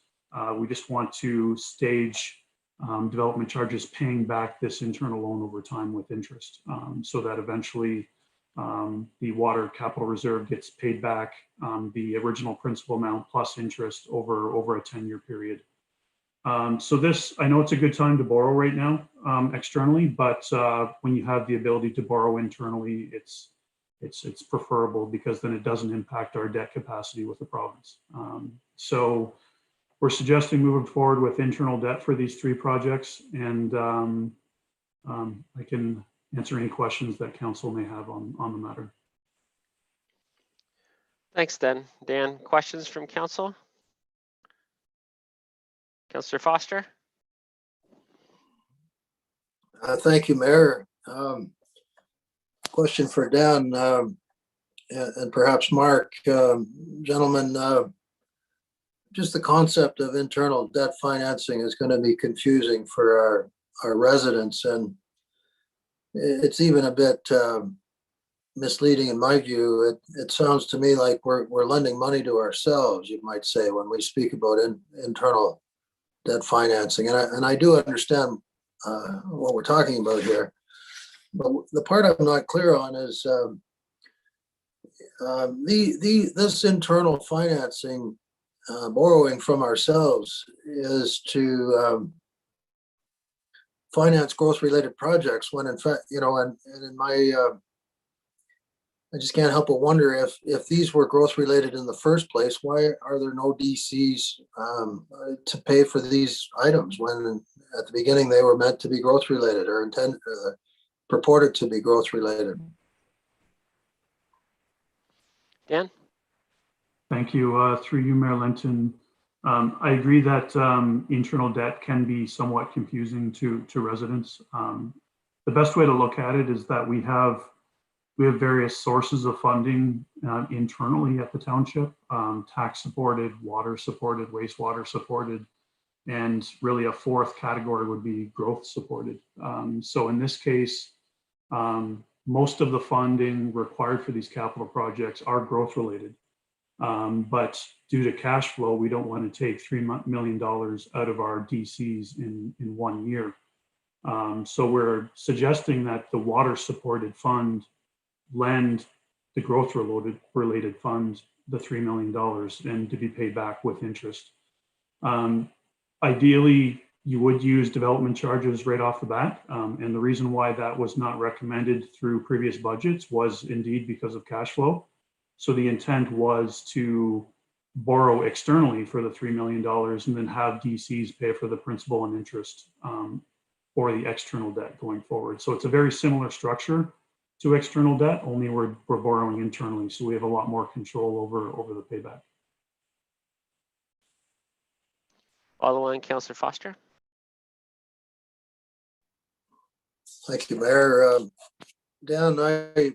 we just want to stage development charges paying back this internal loan over time with interest, so that eventually the water capital reserve gets paid back the original principal amount plus interest over a 10-year period. So this, I know it's a good time to borrow right now externally, but when you have the ability to borrow internally, it's preferable, because then it doesn't impact our debt capacity with the province. So we're suggesting moving forward with internal debt for these three projects, and I can answer any questions that council may have on the matter. Thanks, Dan. Dan, questions from council? Councillor Foster? Thank you, Mayor. Question for Dan and perhaps Mark. Gentlemen, just the concept of internal debt financing is going to be confusing for our residents, and it's even a bit misleading in my view. It sounds to me like we're lending money to ourselves, you might say, when we speak about internal debt financing. And I do understand what we're talking about here. But the part I'm not clear on is this internal financing, borrowing from ourselves, is to finance growth-related projects, when in fact, and in my, I just can't help but wonder if these were growth-related in the first place, why are there no DCs to pay for these items, when at the beginning they were meant to be growth-related or purported to be growth-related? Dan? Thank you. Through you, Mayor Linton. I agree that internal debt can be somewhat confusing to residents. The best way to look at it is that we have various sources of funding internally at the township, tax supported, water supported, wastewater supported, and really a fourth category would be growth supported. So in this case, most of the funding required for these capital projects are growth related. But due to cash flow, we don't want to take $3 million out of our DCs in 1 year. So we're suggesting that the water supported fund lend the growth related fund the $3 million and to be paid back with interest. Ideally, you would use development charges right off the bat. And the reason why that was not recommended through previous budgets was indeed because of cash flow. So the intent was to borrow externally for the $3 million and then have DCs pay for the principal and interest or the external debt going forward. So it's a very similar structure to external debt, only we're borrowing internally. So we have a lot more control over the payback. Follow on, Councillor Foster. Thank you, Mayor. Dan, I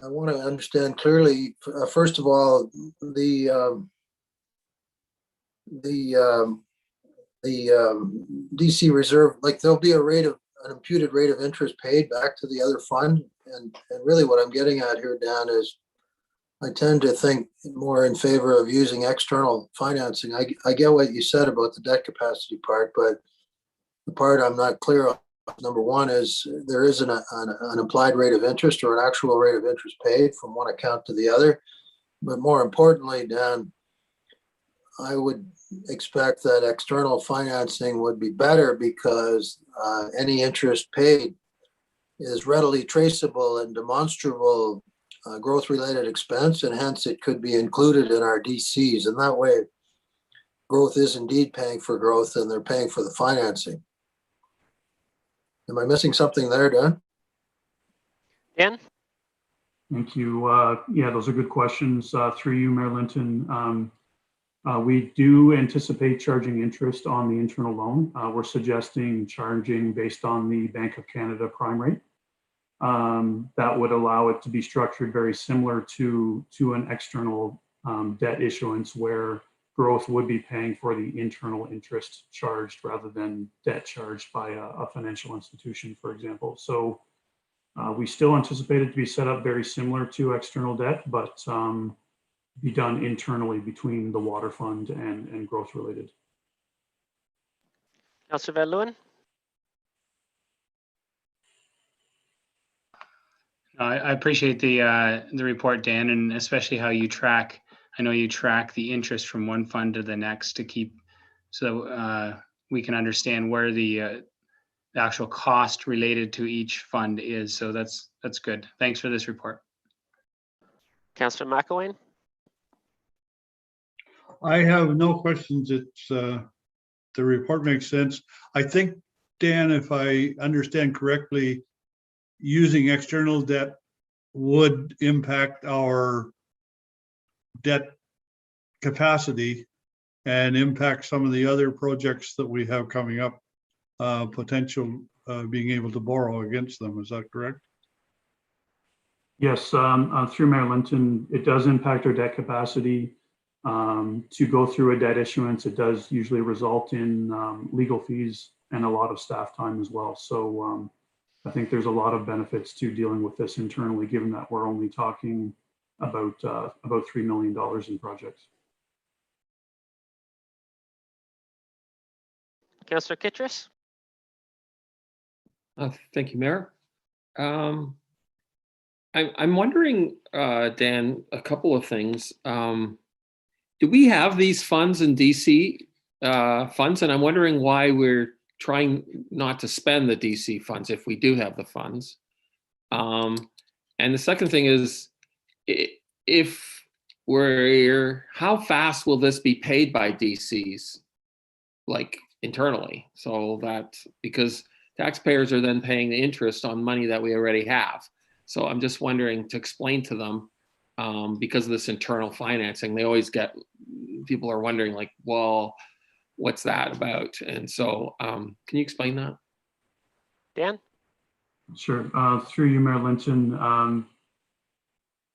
want to understand clearly, first of all, the DC reserve, like there'll be an imputed rate of interest paid back to the other fund. And really what I'm getting at here, Dan, is I tend to think more in favor of using external financing. I get what you said about the debt capacity part, but the part I'm not clear on, number one, is there is an implied rate of interest or an actual rate of interest paid from one account to the other. But more importantly, Dan, I would expect that external financing would be better because any interest paid is readily traceable and demonstrable growth-related expense, and hence it could be included in our DCs. And that way, growth is indeed paying for growth and they're paying for the financing. Am I missing something there, Dan? Dan? Thank you. Yeah, those are good questions. Through you, Mayor Linton. We do anticipate charging interest on the internal loan. We're suggesting charging based on the Bank of Canada prime rate. That would allow it to be structured very similar to an external debt issuance where growth would be paying for the internal interest charged rather than debt charged by a financial institution, for example. So we still anticipate it to be set up very similar to external debt, but be done internally between the water fund and growth related. Councillor Van Leeuwen? I appreciate the report, Dan, and especially how you track. I know you track the interest from one fund to the next to keep, so we can understand where the actual cost related to each fund is. So that's good. Thanks for this report. Councillor McElwain? I have no questions. It's the report makes sense. I think, Dan, if I understand correctly, using external debt would impact our debt capacity and impact some of the other projects that we have coming up, potential being able to borrow against them. Is that correct? Yes, through Mayor Linton, it does impact our debt capacity. To go through a debt issuance, it does usually result in legal fees and a lot of staff time as well. So I think there's a lot of benefits to dealing with this internally, given that we're only talking about $3 million in projects. Councillor Kittrus? Thank you, Mayor. I'm wondering, Dan, a couple of things. Do we have these funds in DC funds? And I'm wondering why we're trying not to spend the DC funds if we do have the funds. And the second thing is, how fast will this be paid by DCs, like internally? So that, because taxpayers are then paying the interest on money that we already have. So I'm just wondering to explain to them, because of this internal financing, they always get, people are wondering like, well, what's that about? And so can you explain that? Dan? Sure. Through you, Mayor Linton.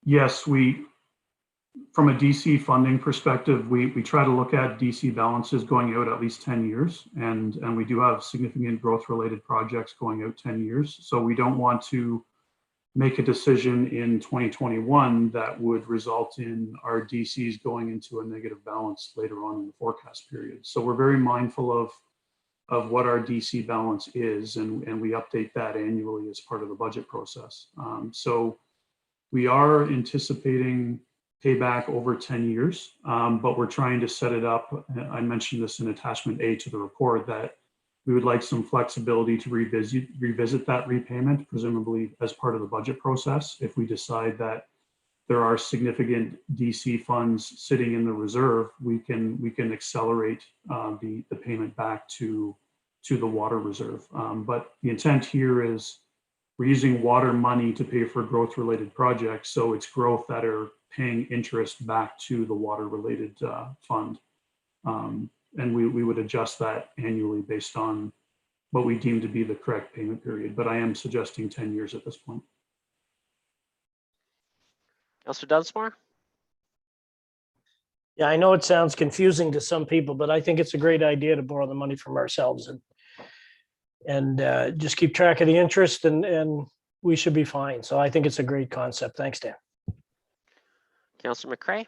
Yes, from a DC funding perspective, we try to look at DC balances going out at least 10 years. And we do have significant growth related projects going out 10 years. So we don't want to make a decision in 2021 that would result in our DCs going into a negative balance later on in the forecast period. So we're very mindful of what our DC balance is, and we update that annually as part of the budget process. So we are anticipating payback over 10 years, but we're trying to set it up. I mentioned this in attachment A to the report, that we would like some flexibility to revisit that repayment, presumably as part of the budget process. If we decide that there are significant DC funds sitting in the reserve, we can accelerate the payment back to the water reserve. But the intent here is we're using water money to pay for growth related projects. So it's growth that are paying interest back to the water related fund. And we would adjust that annually based on what we deem to be the correct payment period. But I am suggesting 10 years at this point. Councillor Dunsmore? Yeah, I know it sounds confusing to some people, but I think it's a great idea to borrow the money from ourselves and just keep track of the interest, and we should be fine. So I think it's a great concept. Thanks, Dan. Councillor McCray?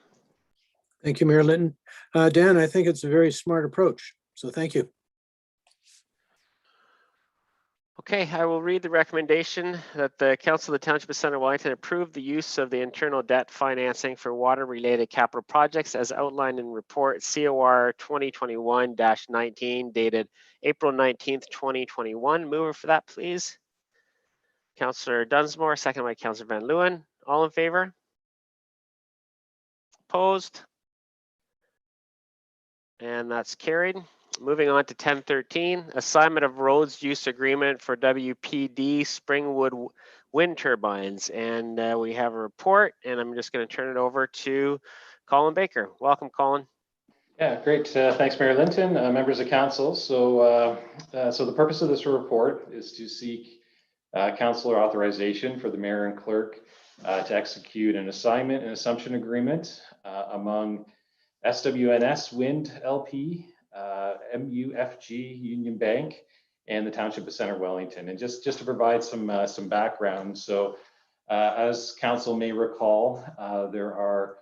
Thank you, Mayor Linton. Dan, I think it's a very smart approach. So thank you. Okay, I will read the recommendation that the Council of the Township of Centre Wellington approve the use of the internal debt financing for water-related capital projects as outlined in report COR 2021-19 dated April 19th, 2021. Mover for that, please. Councillor Dunsmore, second by Councillor Van Leeuwen. All in favor? Opposed? And that's carried. Moving on to 10.13, assignment of roads use agreement for WPD Springwood wind turbines. And we have a report, and I'm just going to turn it over to Colin Baker. Welcome, Colin. Yeah, great. Thanks, Mayor Linton, members of council. So the purpose of this report is to seek councillor authorization for the mayor and clerk to execute an assignment and assumption agreement among SWNS Wind LP, MUFG Union Bank, and the Township of Centre Wellington. And just to provide some background, so as council may recall, there are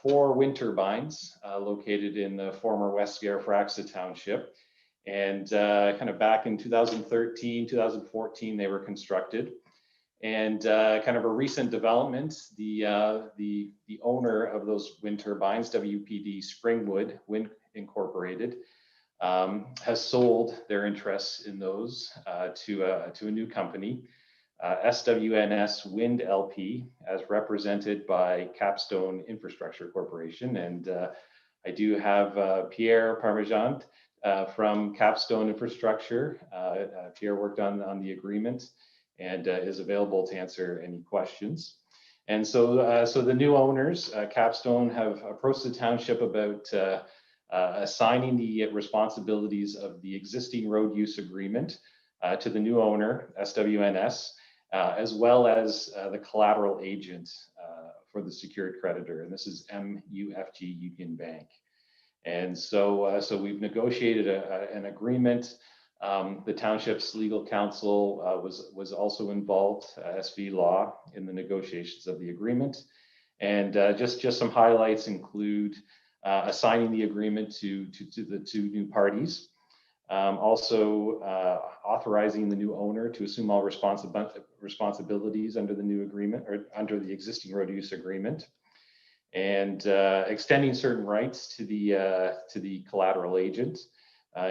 4 wind turbines located in the former West Scariffraxa Township. And kind of back in 2013, 2014, they were constructed. And kind of a recent development, the owner of those wind turbines, WPD Springwood Wind Incorporated, has sold their interests in those to a new company, SWNS Wind LP, as represented by Capstone Infrastructure Corporation. And I do have Pierre Parmesan from Capstone Infrastructure. Pierre worked on the agreement and is available to answer any questions. And so, so the new owners, Capstone, have approached the township about assigning the responsibilities of the existing road use agreement to the new owner, SWNS, as well as the collateral agent for the secured creditor, and this is MUFG Union Bank. And so, so we've negotiated an agreement. The township's legal counsel was also involved, SV Law, in the negotiations of the agreement. And just some highlights include assigning the agreement to the 2 new parties, also authorizing the new owner to assume all responsibilities under the new agreement or under the existing road use agreement, and extending certain rights to the collateral agent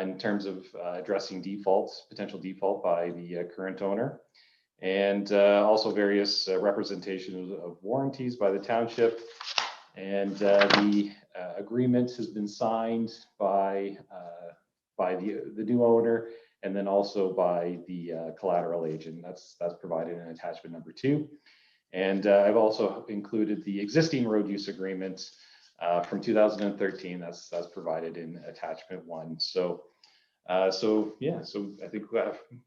in terms of addressing defaults, potential default by the current owner, and also various representations of warranties by the township. And the agreement has been signed by the new owner, and then also by the collateral agent. That's provided in attachment number 2. And I've also included the existing road use agreement from 2013. That's provided in attachment 1. So, so yeah. So I think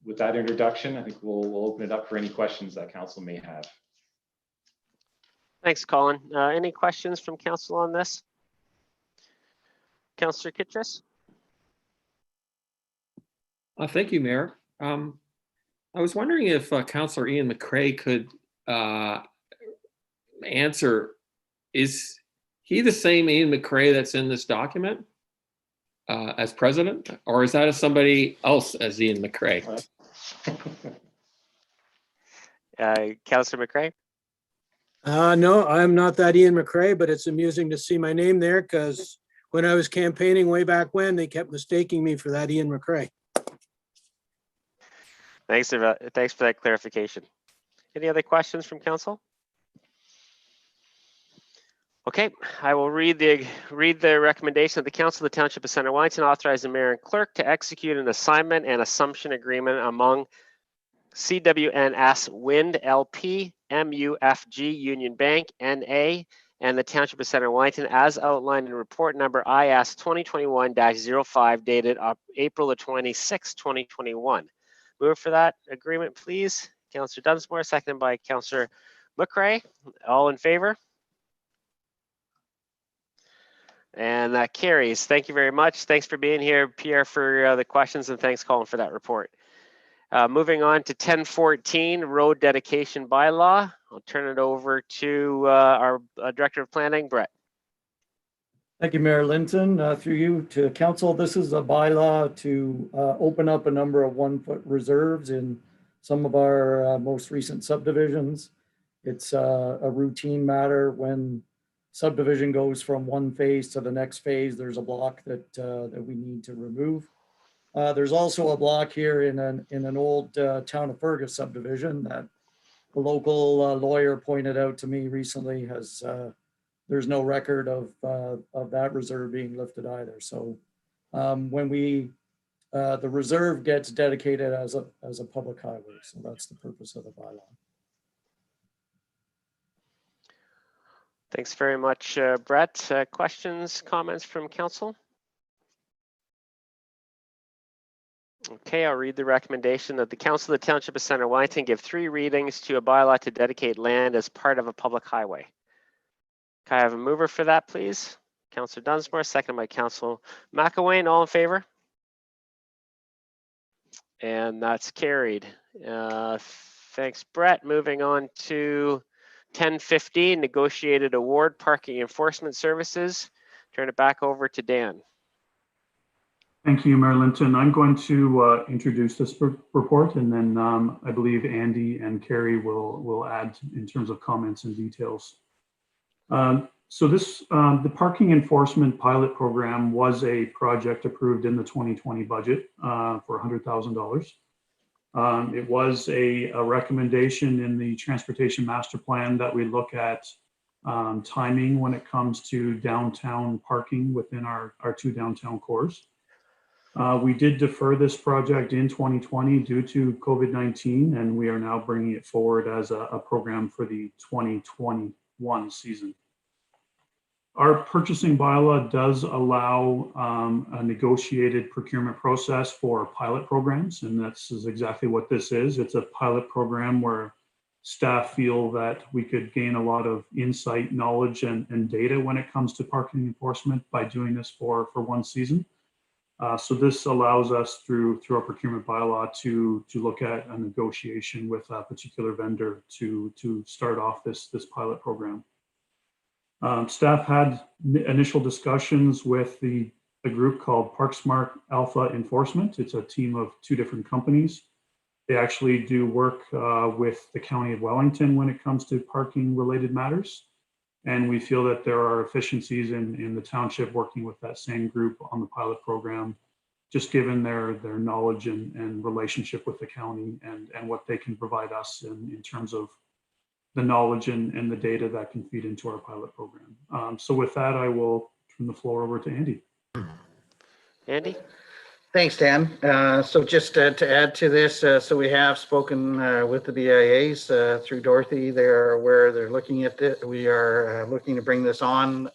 with that introduction, I think we'll open it up for any questions that council may have. Thanks, Colin. Any questions from council on this? Councillor Kittrus? Thank you, Mayor. I was wondering if Councillor Ian McCrae could answer, is he the same Ian McCrae that's in this document as president, or is that somebody else as Ian McCrae? Councillor McCrae? No, I'm not that Ian McCrae, but it's amusing to see my name there because when I was campaigning way back when, they kept mistaking me for that Ian McCrae. Thanks for that clarification. Any other questions from council? Okay, I will read the recommendation of the Council of the Township of Centre Wellington, authorize the mayor and clerk to execute an assignment and assumption agreement among CWNS Wind LP, MUFG Union Bank, NA, and the Township of Centre Wellington as outlined in report number IS 2021-05 dated April the 26th, 2021. Move for that agreement, please. Councillor Dunsmore, seconded by Councillor McCrae. All in favor? And that carries. Thank you very much. Thanks for being here, Pierre, for the questions, and thanks, Colin, for that report. Moving on to 1014, road dedication bylaw. I'll turn it over to our Director of Planning, Brett. Thank you, Mayor Linton. Through you to council, this is a bylaw to open up a number of 1-foot reserves in some of our most recent subdivisions. It's a routine matter when subdivision goes from one phase to the next phase. There's a block that that we need to remove. There's also a block here in an old Town of Fergus subdivision that the local lawyer pointed out to me recently has there's no record of that reserve being lifted either. So when the reserve gets dedicated as a public highway, so that's the purpose of the bylaw. Thanks very much, Brett. Questions, comments from council? Okay, I'll read the recommendation that the Council of the Township of Centre Wellington give 3 readings to a bylaw to dedicate land as part of a public highway. Can I have a mover for that, please? Councillor Dunsmore, second by Councillor McElwain. All in favor? And that's carried. Thanks, Brett. Moving on to 10:15, negotiated award parking enforcement services. Turn it back over to Dan. Thank you, Mayor Linton. I'm going to introduce this report, and then I believe Andy and Carrie will add in terms of comments and details. So this, the parking enforcement pilot program was a project approved in the 2020 budget for $100,000. It was a recommendation in the transportation master plan that we look at timing when it comes to downtown parking within our 2 downtown cores. We did defer this project in 2020 due to COVID-19, and we are now bringing it forward as a program for the 2021 season. Our purchasing bylaw does allow a negotiated procurement process for pilot programs, and this is exactly what this is. It's a pilot program where staff feel that we could gain a lot of insight, knowledge, and data when it comes to parking enforcement by doing this for 1 season. So this allows us through our procurement bylaw to look at a negotiation with a particular vendor to start off this pilot program. Staff had initial discussions with a group called ParkSmart Alpha Enforcement. It's a team of 2 different companies. They actually do work with the County of Wellington when it comes to parking related matters. And we feel that there are efficiencies in the township working with that same group on the pilot program, just given their knowledge and relationship with the county and what they can provide us in terms of the knowledge and the data that can feed into our pilot program. So with that, I will turn the floor over to Andy. Andy? Thanks, Dan. So just to add to this, so we have spoken with the BIAs through Dorothy. They're aware, they're looking at it. We are looking to bring this on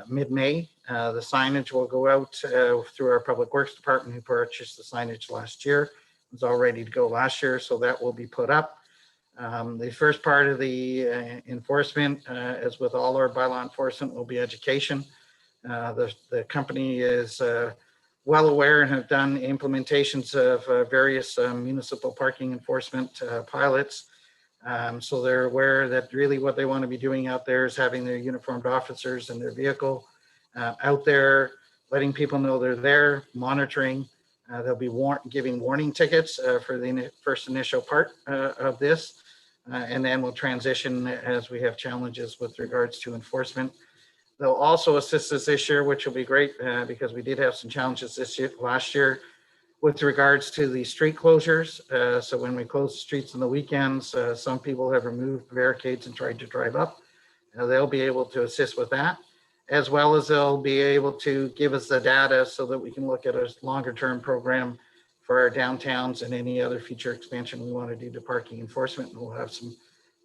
mid-May. The signage will go out through our Public Works Department, who purchased the signage last year. It was all ready to go last year, so that will be put up. The first part of the enforcement, as with all our bylaw enforcement, will be education. The company is well aware and have done implementations of various municipal parking enforcement pilots. So they're aware that really what they want to be doing out there is having their uniformed officers in their vehicle out there, letting people know they're there, monitoring. They'll be giving warning tickets for the first initial part of this. And then we'll transition as we have challenges with regards to enforcement. They'll also assist us this year, which will be great because we did have some challenges last year with regards to the street closures. So when we close the streets on the weekends, some people have removed barricades and tried to drive up. They'll be able to assist with that, as well as they'll be able to give us the data so that we can look at a longer term program for our downtowns and any other future expansion we want to do to parking enforcement. And we'll have some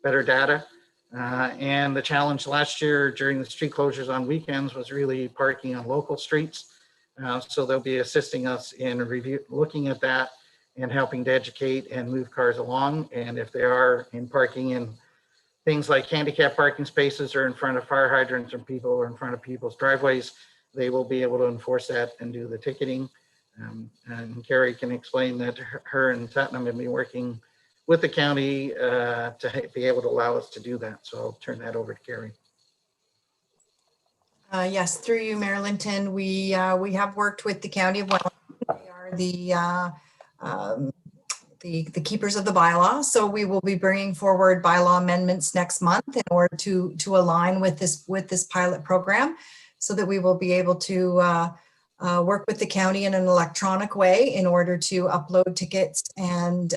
better data. And the challenge last year during the street closures on weekends was really parking on local streets. So they'll be assisting us in looking at that and helping to educate and move cars along. And if they are in parking in things like handicap parking spaces or in front of fire hydrants or people or in front of people's driveways, they will be able to enforce that and do the ticketing. And Carrie can explain that her and Tottenham have been working with the county to be able to allow us to do that. So I'll turn that over to Carrie. Yes, through you, Mayor Linton, we have worked with the County of Wellington. We are the keepers of the bylaw. So we will be bringing forward bylaw amendments next month in order to align with this pilot program, so that we will be able to work with the county in an electronic way in order to upload tickets and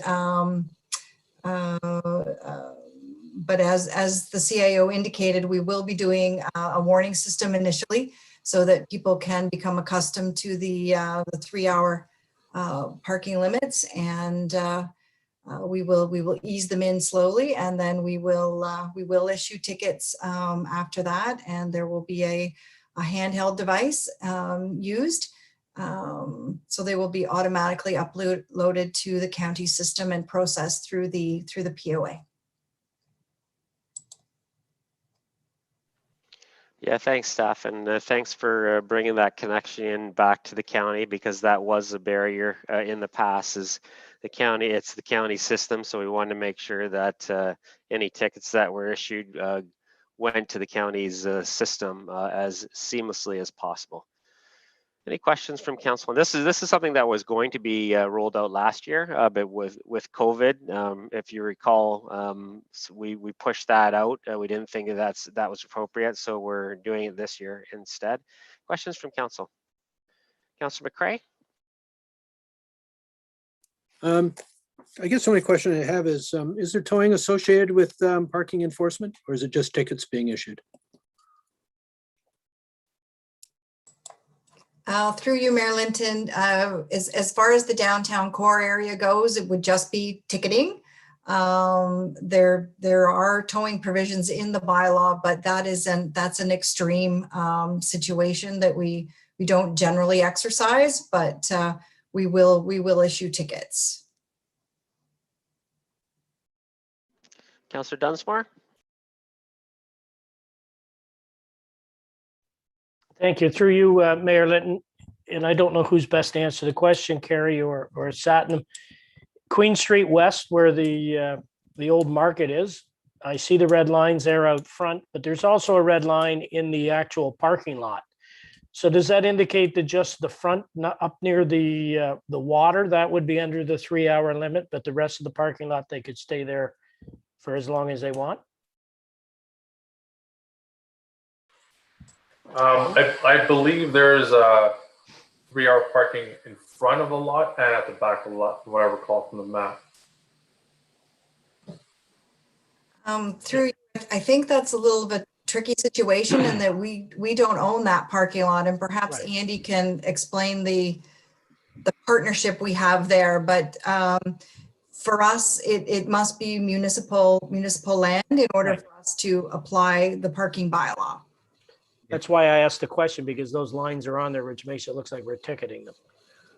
but as the CIO indicated, we will be doing a warning system initially so that people can become accustomed to the 3-hour parking limits, and we will ease them in slowly, and then we will issue tickets after that, and there will be a handheld device used So they will be automatically uploaded to the county system and processed through the POA. Yeah, thanks, Steph, and thanks for bringing that connection back to the county, because that was a barrier in the past. Is the county? It's the county system, so we wanted to make sure that any tickets that were issued went to the county's system as seamlessly as possible. Any questions from council? This is something that was going to be rolled out last year, but with COVID, if you recall, so we pushed that out. We didn't think that was appropriate, so we're doing it this year instead. Questions from council? Councillor McCray? I guess the only question I have is there towing associated with parking enforcement, or is it just tickets being issued? Through you, Mayor Linton, as far as the downtown core area goes, it would just be ticketing. There are towing provisions in the bylaw, but that's an extreme situation that we don't generally exercise, but we will issue tickets. Councillor Dunsmore? Thank you. Through you, Mayor Linton, and I don't know who's best to answer the question, Kerry or Satnam. Queen Street West, where the old market is, I see the red lines there out front, but there's also a red line in the actual parking lot. So does that indicate that just the front, not up near the water, that would be under the 3-hour limit, but the rest of the parking lot, they could stay there for as long as they want? I believe there's a 3-hour parking in front of the lot and at the back of the lot, from what I recall from the map. I think that's a little bit tricky situation in that we don't own that parking lot, and perhaps Right. Andy can explain the partnership we have there. But for us, it must be municipal land in order for us to apply the parking bylaw. That's why I asked the question, because those lines are on there, which makes it look like we're ticketing them.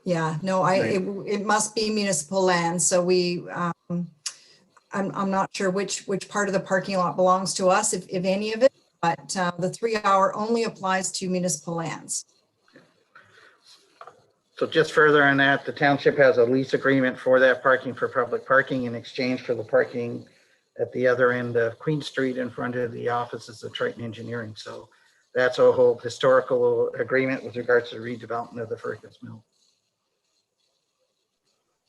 Yeah, no, it must be municipal land. So I'm not sure which part of the parking lot belongs to us, if any of it, but the 3-hour only applies to municipal lands. So just further on that, the township has a lease agreement for that parking for public parking in exchange for the parking at the other end of Queen Street in front of the offices of Triton Engineering. So that's a whole historical agreement with regards to the redevelopment of the Fergus Mill.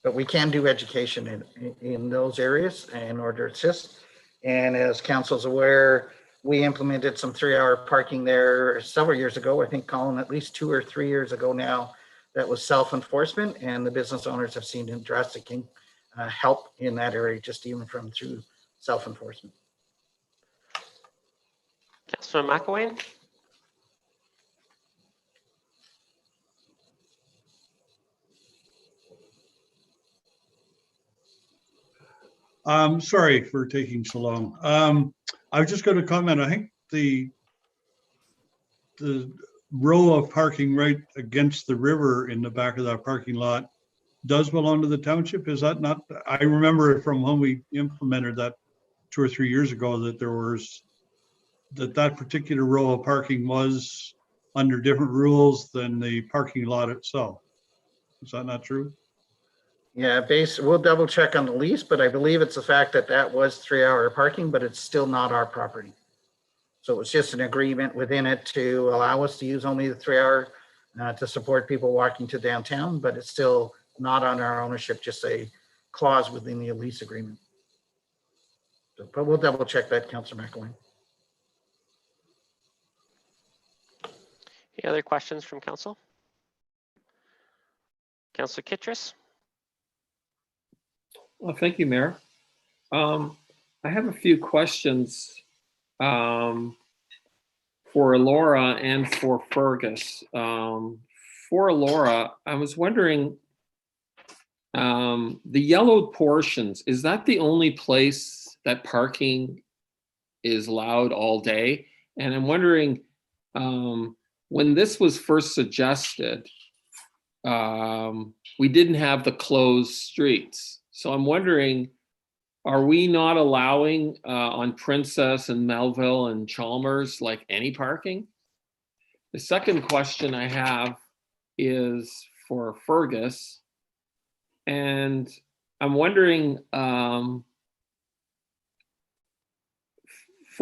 But we can do education in those areas in order to assist. And as council's aware, we implemented some 3-hour parking there several years ago. I think, Colin, at least 2 or 3 years ago now, that was self-enforcement, and the business owners have seen drastic help in that area, just even from through self-enforcement. Councillor McElwain? Sorry for taking so long. I was just going to comment. I think the row of parking right against the river in the back of that parking lot does belong to the township. Is that not? I remember from when we implemented that 2 or 3 years ago that there was that particular row of parking was under different rules than the parking lot itself. Is that not true? Yeah, we'll double check on the lease, but I believe it's the fact that that was 3-hour parking, but it's still not our property. So it was just an agreement within it to allow us to use only the 3-hour to support people walking to downtown, but it's still not on our ownership, just a clause within the lease agreement. So, but we'll double check that, Councillor McElwain. Any other questions from council? Councillor Kittredge? Well, thank you, Mayor. I have a few questions for Laura and for Fergus. For Laura, I was wondering, the yellowed portions, is that the only place that parking is allowed all day? And I'm wondering, when this was first suggested, we didn't have the closed streets. So I'm wondering, are we not allowing on Princess and Melville and Chalmers like any parking? The second question I have is for Fergus, and I'm wondering for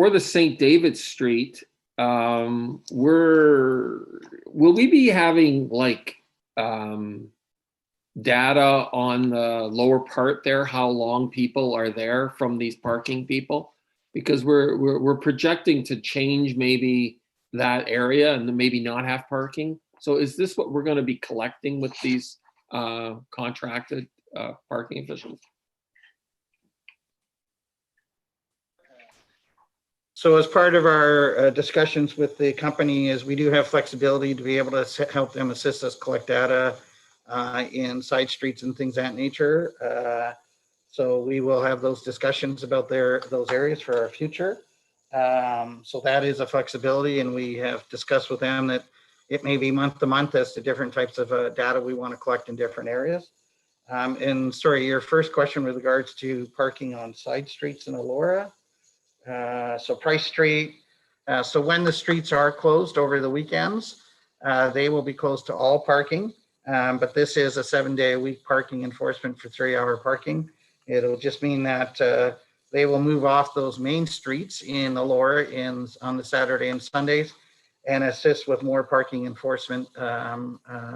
the St. David Street, will we be having like data on the lower part there, how long people are there from these parking people? Because we're projecting to change maybe that area and then maybe not have parking. So is this what we're going to be collecting with these contracted parking officials? So as part of our discussions with the company is we do have flexibility to be able to help them assist us collect data in side streets and things of that nature. So we will have those discussions about those areas for our future. So that is a flexibility, and we have discussed with them that it may be month to month as to different types of data we want to collect in different areas. And sorry, your first question with regards to parking on side streets in Elora. So Price Street, so when the streets are closed over the weekends, they will be closed to all parking. But this is a 7-day-a-week parking enforcement for 3-hour parking. It'll just mean that they will move off those main streets in Elora on the Saturday and Sundays and assist with more parking enforcement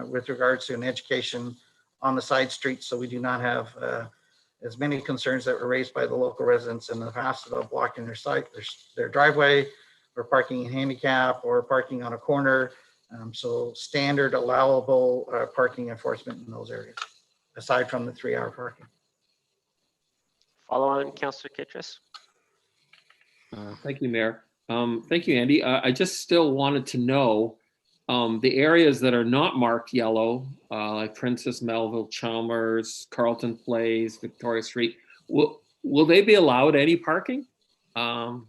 with regards to an education on the side streets, so we do not have as many concerns that were raised by the local residents in the past about blocking their driveway, or parking in handicap, or parking on a corner. So standard allowable parking enforcement in those areas, aside from the 3-hour parking. Follow on, Councillor Kittrus. Thank you, Mayor. Thank you, Andy. I just still wanted to know the areas that are not marked yellow, like Princess, Melville, Chalmers, Carlton Place, Victoria Street, will they be allowed any parking? Because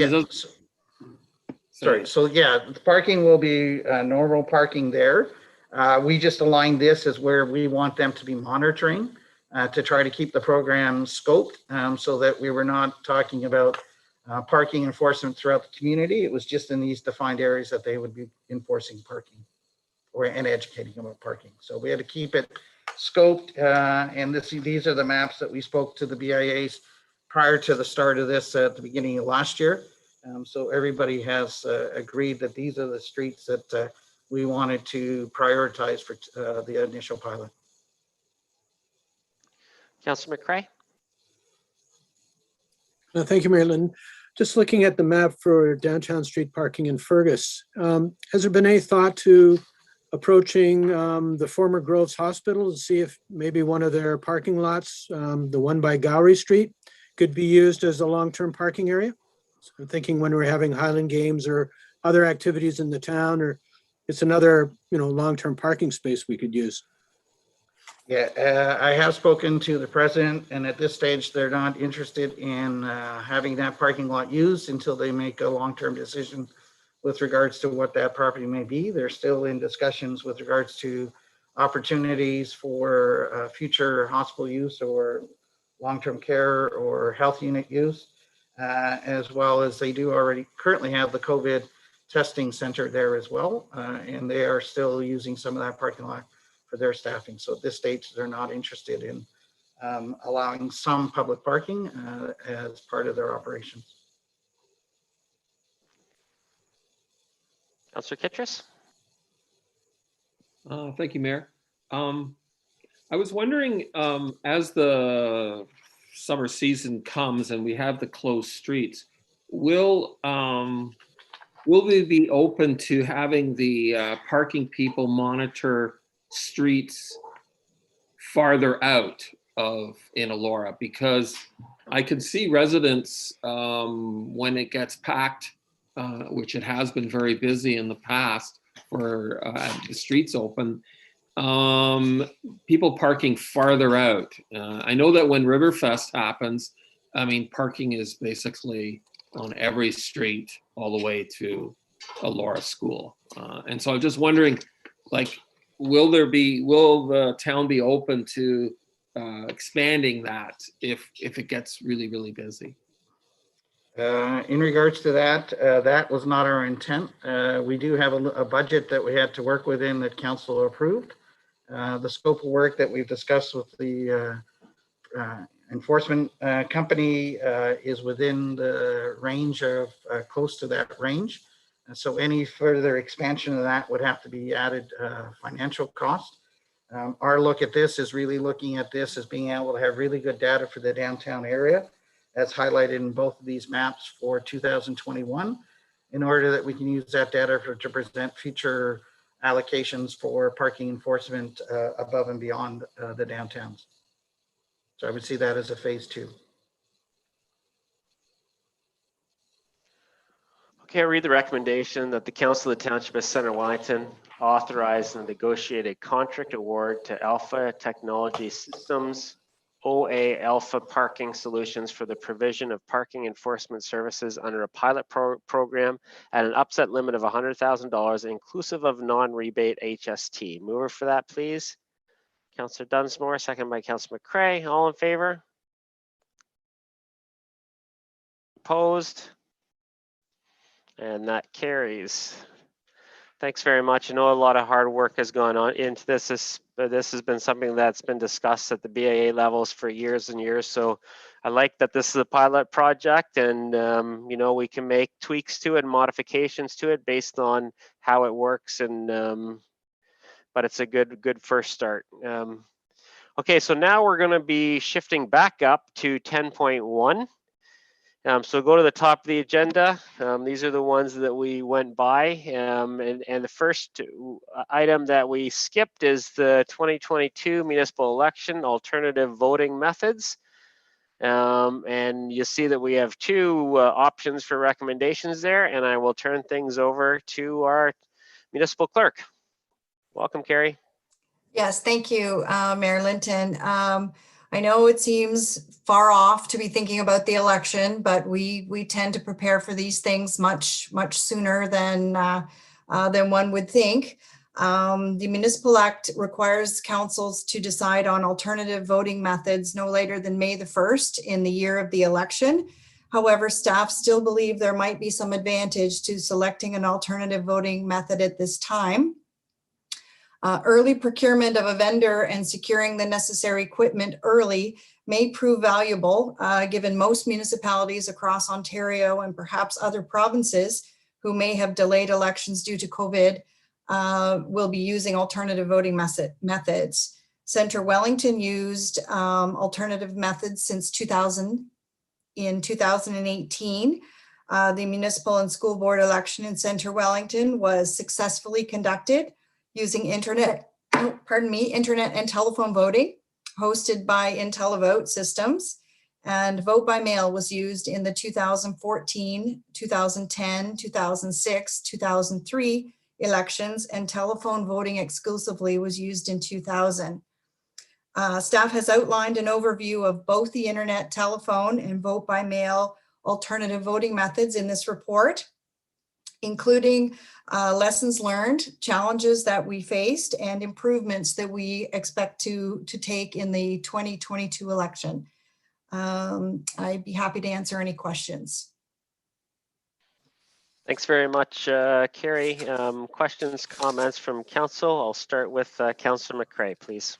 it doesn't. Sorry, so yeah, the parking will be normal parking there. We just aligned this as where we want them to be monitoring to try to keep the program scoped so that we were not talking about parking enforcement throughout the community. It was just in these defined areas that they would be enforcing parking and educating about parking. So we had to keep it scoped, and these are the maps that we spoke to the BIAs prior to the start of this at the beginning of last year. So everybody has agreed that these are the streets that we wanted to prioritize for the initial pilot. Councillor McCray. Thank you, Mary Lynn. Just looking at the map for downtown street parking in Fergus, has there been any thought to approaching the former Groves Hospital to see if maybe one of their parking lots, the one by Gowrie Street, could be used as a long-term parking area? So I'm thinking when we're having Highland Games or other activities in the town, or it's another, long-term parking space we could use. Yeah, I have spoken to the president, and at this stage, they're not interested in having that parking lot used until they make a long-term decision with regards to what that property may be. They're still in discussions with regards to opportunities for future hospital use or long-term care or health unit use, as well as they do already currently have the COVID testing center there as well, and they are still using some of that parking lot for their staffing. So at this stage, they're not interested in allowing some public parking as part of their operations. Councillor Kittrus. Thank you, Mayor. I was wondering, as the summer season comes and we have the closed streets, will we be open to having the parking people monitor streets farther out in Elora? Because I could see residents when it gets packed, which it has been very busy in the past for the streets open, people parking farther out. I know that when Riverfest happens, parking is basically on every street all the way to Elora School. And so I'm just wondering, will the town be open to expanding that if it gets really, really busy? In regards to that, that was not our intent. We do have a budget that we had to work within that council approved. The scope of work that we've discussed with the enforcement company is within the range of close to that range. And so any further expansion of that would have to be added financial cost. Our look at this is really looking at this as being able to have really good data for the downtown area, as highlighted in both of these maps for 2021, in order that we can use that data to present future allocations for parking enforcement above and beyond the downtowns. So I would see that as a phase 2. Okay, I'll read the recommendation that the Council of the Township of Centre Wellington authorize and negotiate a contract award to Alpha Technology Systems, OA Alpha Parking Solutions for the provision of parking enforcement services under a pilot program at an upset limit of $100,000 inclusive of non-rebate HST. Mover for that, please. Councillor Dunsmore, second by Councillor McCray. All in favor? Opposed? And that carries. Thanks very much. I know a lot of hard work has gone on into this. This has been something that's been discussed at the BAA levels for years and years. So I like that this is a pilot project, and you know, we can make tweaks to it and modifications to it based on how it works. And but it's a good first start. Okay, so now we're going to be shifting back up to 10.1. So go to the top of the agenda. These are the ones that we went by. And the first item that we skipped is the 2022 municipal election alternative voting methods. And you see that we have two options for recommendations there. And I will turn things over to our municipal clerk. Welcome, Carrie. Yes, thank you, Mayor Linton. I know it seems far off to be thinking about the election, but we tend to prepare for these things much sooner than one would think. The Municipal Act requires councils to decide on alternative voting methods no later than May the 1st in the year of the election. However, staff still believe there might be some advantage to selecting an alternative voting method at this time. Early procurement of a vendor and securing the necessary equipment early may prove valuable, given most municipalities across Ontario and perhaps other provinces who may have delayed elections due to COVID will be using alternative voting methods. Centre Wellington used alternative methods since 2000. In 2018, the municipal and school board election in Centre Wellington was successfully conducted using internet and telephone voting hosted by IntelliVote systems, and vote by mail was used in the 2014, 2010, 2006, 2003 elections, and telephone voting exclusively was used in 2000. Staff has outlined an overview of both the internet, telephone, and vote by mail alternative voting methods in this report, including lessons learned, challenges that we faced, and improvements that we expect to take in the 2022 election. I'd be happy to answer any questions. Thanks very much, Carrie. Questions, comments from council? I'll start with Councillor McCray, please.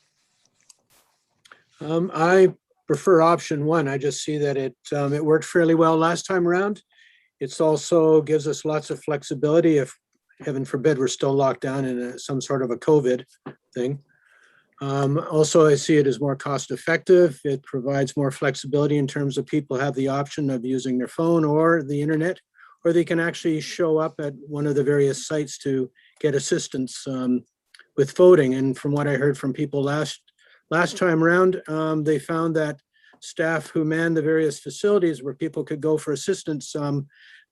I prefer option 1. I just see that it worked fairly well last time around. It also gives us lots of flexibility if, heaven forbid, we're still locked down in some sort of a COVID thing. Also, I see it as more cost effective. It provides more flexibility in terms of people have the option of using their phone or the internet, or they can actually show up at one of the various sites to get assistance with voting. And from what I heard from people last time around, they found that staff who manned the various facilities where people could go for assistance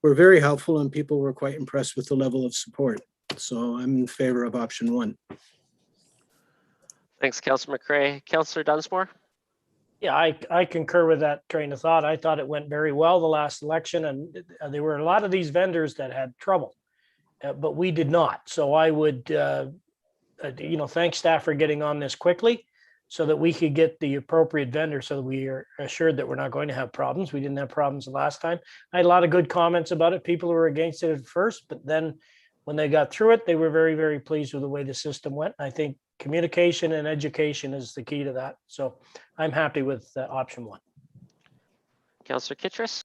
were very helpful, and people were quite impressed with the level of support. So I'm in favor of option 1. Thanks, Councillor McCray. Councillor Dunsmore? Yeah, I concur with that train of thought. I thought it went very well the last election, and there were a lot of these vendors that had trouble, but we did not. So I would thank staff for getting on this quickly so that we could get the appropriate vendor so that we are assured that we're not going to have problems. We didn't have problems the last time. I had a lot of good comments about it. People were against it at first, but then when they got through it, they were very, very pleased with the way the system went. I think communication and education is the key to that. So I'm happy with option one. Councillor Kittrus.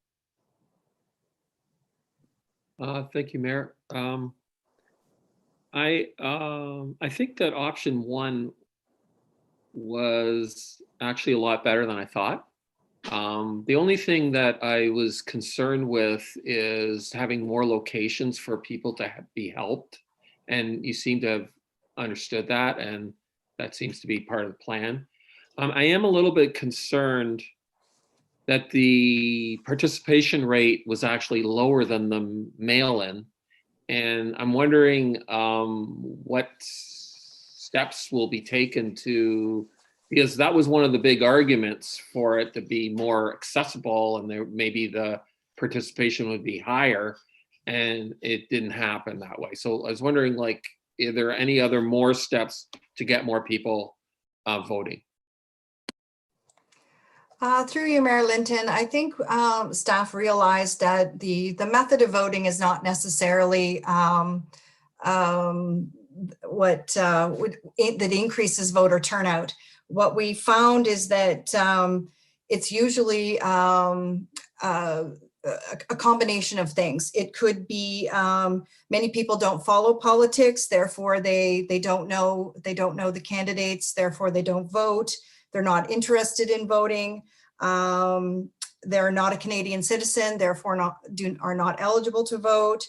Thank you, Mayor. I think that option one was actually a lot better than I thought. The only thing that I was concerned with is having more locations for people to be helped. And you seem to have understood that, and that seems to be part of the plan. I am a little bit concerned that the participation rate was actually lower than the mail-in. And I'm wondering what steps will be taken to, because that was one of the big arguments for it to be more accessible, and there maybe the participation would be higher, and it didn't happen that way. So I was wondering, like, are there any other more steps to get more people voting? Through you, Mayor Linton, I think staff realized that the method of voting is not necessarily that increases voter turnout. What we found is that it's usually a combination of things. It could be many people don't follow politics, therefore they don't know the candidates, therefore they don't vote. They're not interested in voting. They're not a Canadian citizen, therefore are not eligible to vote.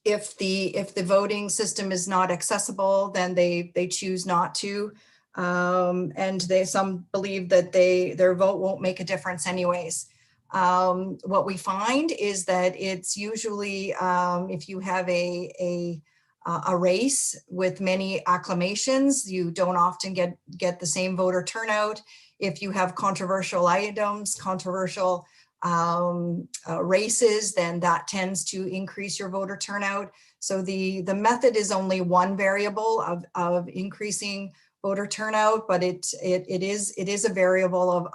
If the voting system is not accessible, then they choose not to. And some believe that their vote won't make a difference anyways. What we find is that it's usually if you have a race with many acclamations, you don't often get the same voter turnout. If you have controversial items, controversial races, then that tends to increase your voter turnout. So the method is only one variable of increasing voter turnout, but it is a variable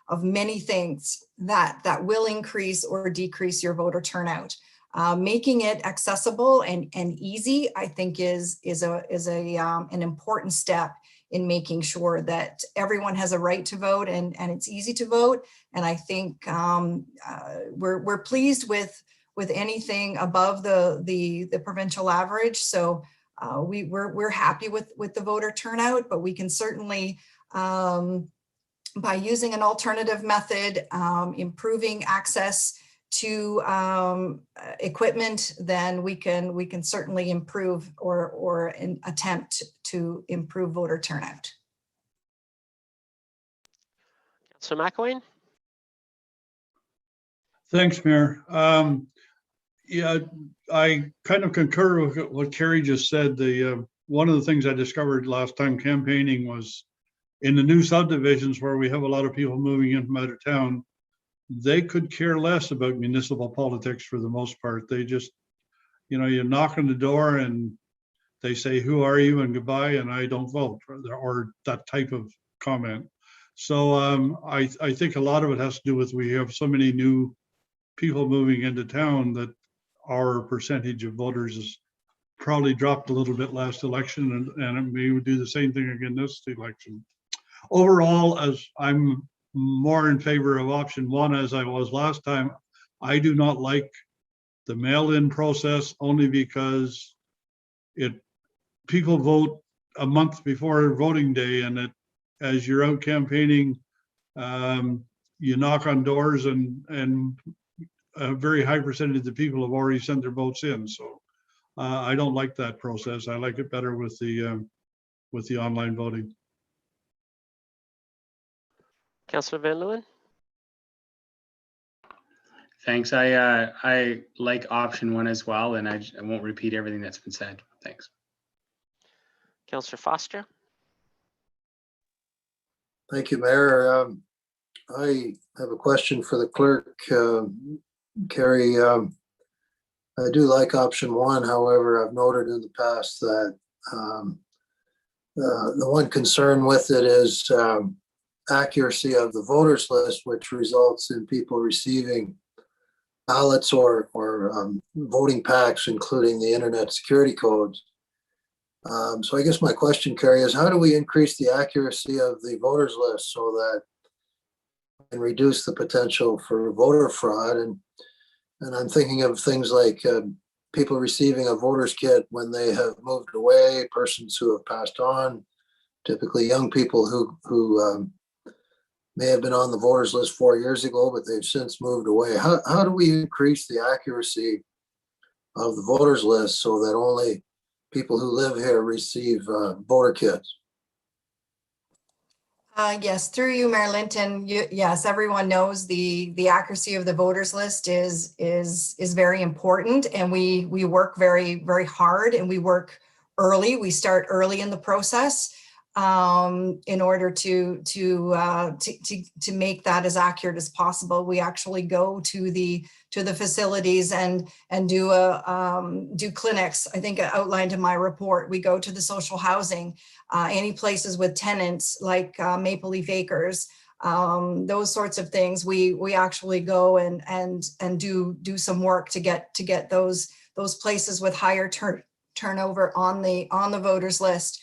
of many things that will increase or decrease your voter turnout. Making it accessible and easy, I think, is an important step in making sure that everyone has a right to vote and it's easy to vote. And I think we're pleased with anything above the provincial average. So we're happy with the voter turnout, but we can certainly by using an alternative method, improving access to equipment, then we can certainly improve or attempt to improve voter turnout. So McElwain. Thanks, Mayor. Yeah, I kind of concur with what Carrie just said. One of the things I discovered last time campaigning was in the new subdivisions where we have a lot of people moving in from out of town, they could care less about municipal politics for the most part. They just, you knock on the door and they say, "Who are you?" and goodbye, and I don't vote, or that type of comment. So I think a lot of it has to do with we have so many new people moving into town that our percentage of voters has probably dropped a little bit last election, and it may do the same thing again this election. Overall, as I'm more in favor of option one as I was last time, I do not like the mail-in process only because people vote a month before voting day, and as you're out campaigning, you knock on doors and a very high percentage of the people have already sent their votes in. So I don't like that process. I like it better with the online voting. Councillor Van Leeuwen. Thanks. I like option one as well, and I won't repeat everything that's been said. Thanks. Councillor Foster. Thank you, Mayor. I have a question for the clerk. Carrie, I do like option one. However, I've noted in the past that the one concern with it is accuracy of the voters list, which results in people receiving ballots or voting packs, including the internet security codes. So I guess my question, Carrie, is how do we increase the accuracy of the voters list so that we can reduce the potential for voter fraud? And I'm thinking of things like people receiving a voter's kit when they have moved away, persons who have passed on, typically young people who may have been on the voters list 4 years ago, but they've since moved away. How do we increase the accuracy of the voters list so that only people who live here receive voter kits? Yes, through you, Mayor Linton. Yes, everyone knows the accuracy of the voters list is very important, and we work very, very hard, and we work early. We start early in the process in order to make that as accurate as possible. We actually go to the facilities and do clinics. I think I outlined in my report. We go to the social housing, any places with tenants like Maple Leaf Acres, those sorts of things. We actually go and do some work to get those places with higher turnover on the voters list.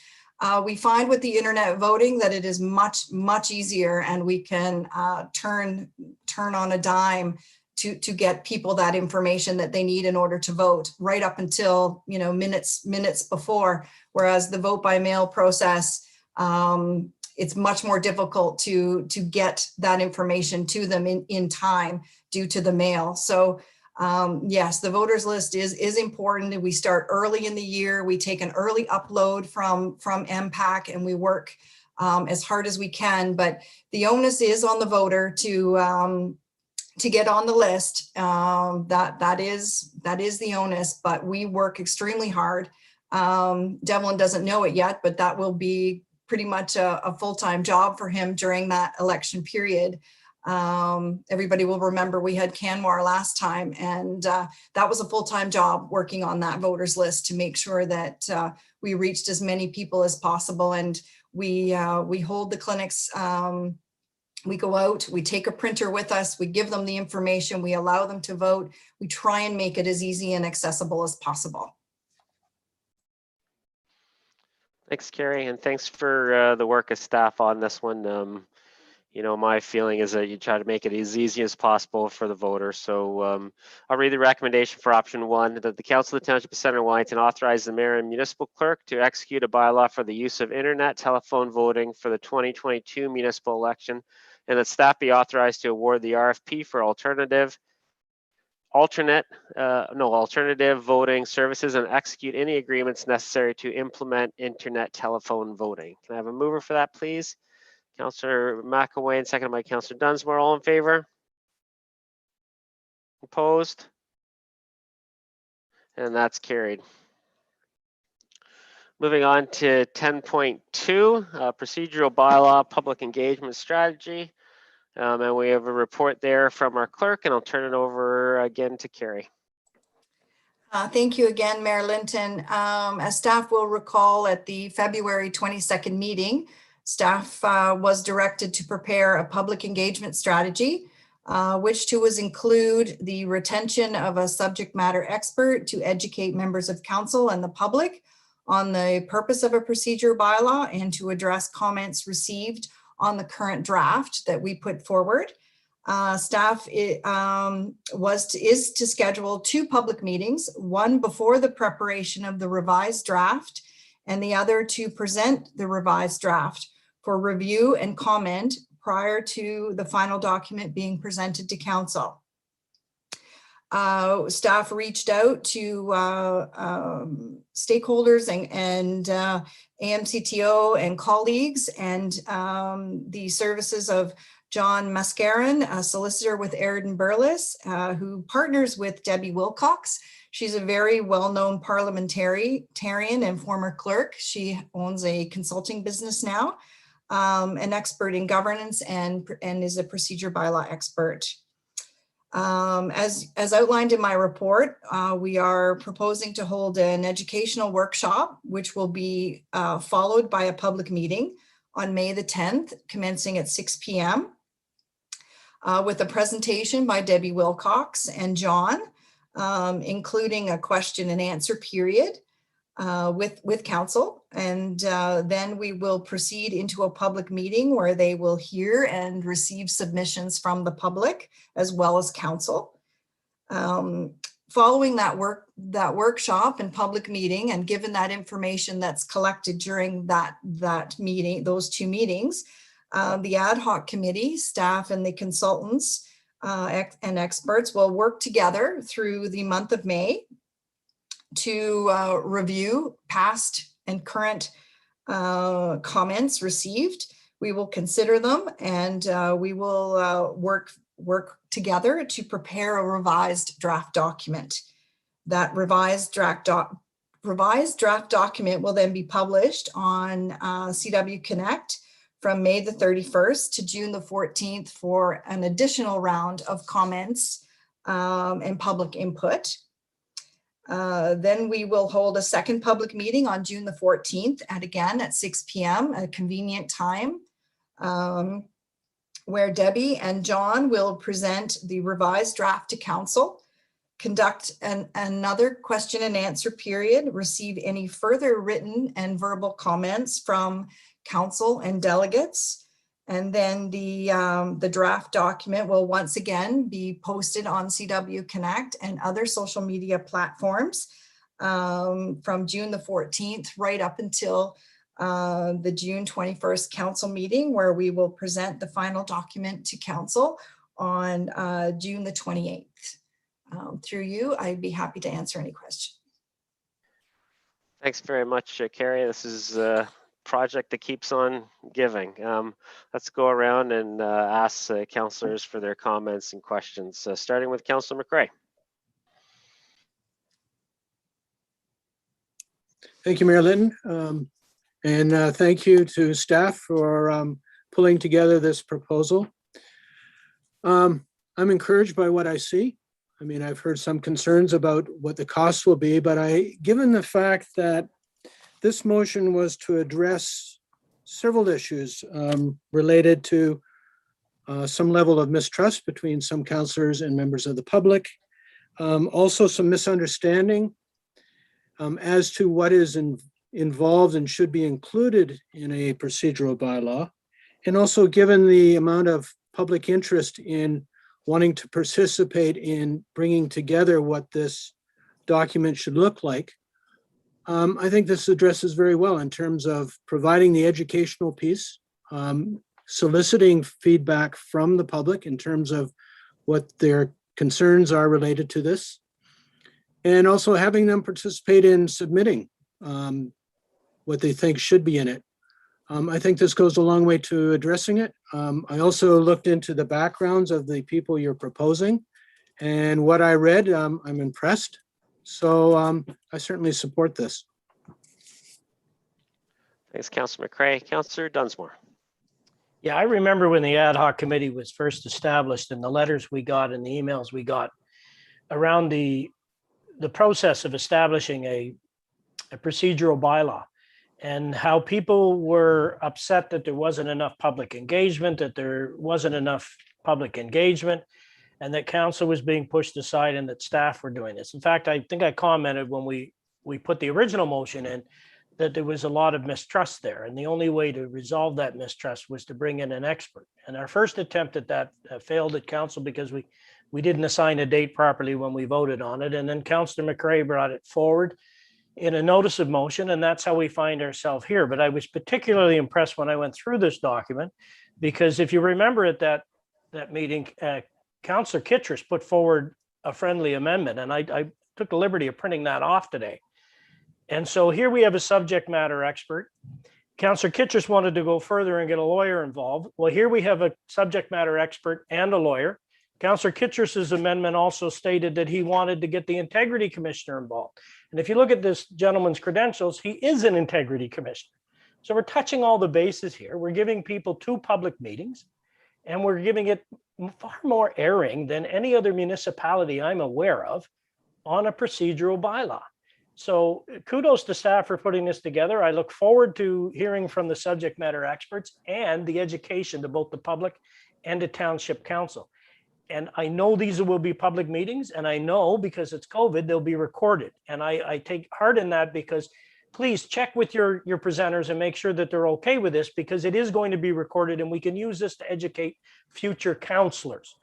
We find with the internet voting that it is much easier, and we can turn on a dime to get people that information that they need in order to vote, right up until minutes before. Whereas the vote by mail process, it's much more difficult to get that information to them in time due to the mail. So yes, the voters list is important, and we start early in the year. We take an early upload from MPAC, and we work as hard as we can. But the onus is on the voter to get on the list. That is the onus. But we work extremely hard. Devlin doesn't know it yet, but that will be pretty much a full-time job for him during that election period. Everybody will remember we had Canmore last time, and that was a full-time job working on that voters list to make sure that we reached as many people as possible. And we hold the clinics. We go out, we take a printer with us, we give them the information, we allow them to vote. We try and make it as easy and accessible as possible. Thanks, Carrie, and thanks for the work of staff on this one. My feeling is that you try to make it as easy as possible for the voters. So I'll read the recommendation for option one, that the Council of the Township of Centre Wellington authorize the mayor and municipal clerk to execute a bylaw for the use of internet telephone voting for the 2022 municipal election, and that staff be authorized to award the RFP for alternative voting services and execute any agreements necessary to implement internet telephone voting. Can I have a mover for that, please? Councillor McElwain, seconded by Councillor Dunsmore. All in favor? Opposed? And that's carried. Moving on to 10.2, procedural bylaw, public engagement strategy. And we have a report there from our clerk, and I'll turn it over again to Carrie. Thank you again, Mayor Linton. As staff will recall, at the February 22nd meeting, staff was directed to prepare a public engagement strategy, which was include the retention of a subject matter expert to educate members of council and the public on the purpose of a procedure bylaw and to address comments received on the current draft that we put forward. Staff is to schedule 2 public meetings, one before the preparation of the revised draft and the other to present the revised draft for review and comment prior to the final document being presented to council. Staff reached out to stakeholders and AMCTO and colleagues, and the services of John Mascarin, a solicitor with Aird & Burles, who partners with Debbie Wilcox. She's a very well-known parliamentarian and former clerk. She owns a consulting business now, an expert in governance and is a procedure bylaw expert. As outlined in my report, we are proposing to hold an educational workshop, which will be followed by a public meeting on May the 10th, commencing at 6 p.m. With a presentation by Debbie Wilcox and John, including a question and answer period with council. And then we will proceed into a public meeting where they will hear and receive submissions from the public as well as council. Following that workshop and public meeting, and given that information that's collected during that meeting, those two meetings, the ad hoc committee, staff and the consultants and experts will work together through the month of May to review past and current comments received. We will consider them, and we will work together to prepare a revised draft document. That revised draft document will then be published on CW Connect from May the 31st to June the 14th for an additional round of comments and public input. Then we will hold a second public meeting on June the 14th at 6 p.m. a convenient time, where Debbie and John will present the revised draft to council, conduct another question and answer period, receive any further written and verbal comments from council and delegates. And then the draft document will once again be posted on CW Connect and other social media platforms from June the 14th right up until the June 21st council meeting, where we will present the final document to council on June the 28th. Through you, I'd be happy to answer any questions. Thanks very much, Carrie. This is a project that keeps on giving. Let's go around and ask councillors for their comments and questions, starting with Councillor McRae. Thank you, Mayor Linton. And thank you to staff for pulling together this proposal. I'm encouraged by what I see. I mean, I've heard some concerns about what the cost will be, but given the fact that this motion was to address several issues related to some level of mistrust between some councillors and members of the public, also some misunderstanding as to what is involved and should be included in a procedural bylaw, and also given the amount of public interest in wanting to participate in bringing together what this document should look like. I think this addresses very well in terms of providing the educational piece, soliciting feedback from the public in terms of what their concerns are related to this, and also having them participate in submitting what they think should be in it. I think this goes a long way to addressing it. I also looked into the backgrounds of the people you're proposing, and what I read, I'm impressed. So I certainly support this. Thanks, Councillor McRae. Councillor Dunsmore. Yeah, I remember when the ad hoc committee was first established and the letters we got and the emails we got around the process of establishing a procedural bylaw, and how people were upset that there wasn't enough public engagement, and that council was being pushed aside and that staff were doing this. In fact, I think I commented when we put the original motion in that there was a lot of mistrust there. And the only way to resolve that mistrust was to bring in an expert. And our first attempt at that failed at council because we didn't assign a date properly when we voted on it. And then Councillor McRae brought it forward in a notice of motion, and that's how we find ourselves here. But I was particularly impressed when I went through this document, because if you remember at that meeting, Councillor Kittredge put forward a friendly amendment, and I took the liberty of printing that off today. And so here we have a subject matter expert. Councillor Kittredge wanted to go further and get a lawyer involved. Well, here we have a subject matter expert and a lawyer. Councillor Kittredge's amendment also stated that he wanted to get the integrity commissioner involved. And if you look at this gentleman's credentials, he is an integrity commissioner. So we're touching all the bases here. We're giving people 2 public meetings. and we're giving it far more airing than any other municipality I'm aware of on a procedural bylaw. So kudos to staff for putting this together. I look forward to hearing from the subject matter experts and the education to both the public and to Township Council. And I know these will be public meetings, and I know because it's COVID, they'll be recorded. And I take heart in that, because please check with your presenters and make sure that they're okay with this, because it is going to be recorded and we can use this to educate future councillors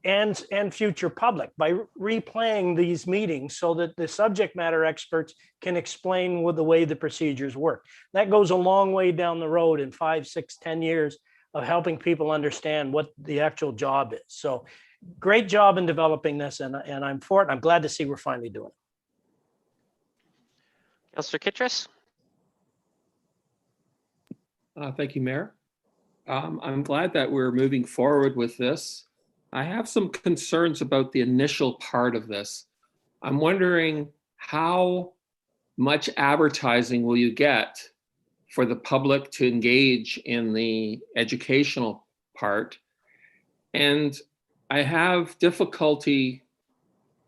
and future public by replaying these meetings so that the subject matter experts can explain the way the procedures work. That goes a long way down the road in 5, 6, 10 years of helping people understand what the actual job is. So great job in developing this, and I'm for it. I'm glad to see we're finally doing it. Councillor Kittredge. Thank you, Mayor. I'm glad that we're moving forward with this. I have some concerns about the initial part of this. I'm wondering how much advertising will you get for the public to engage in the educational part? And I have difficulty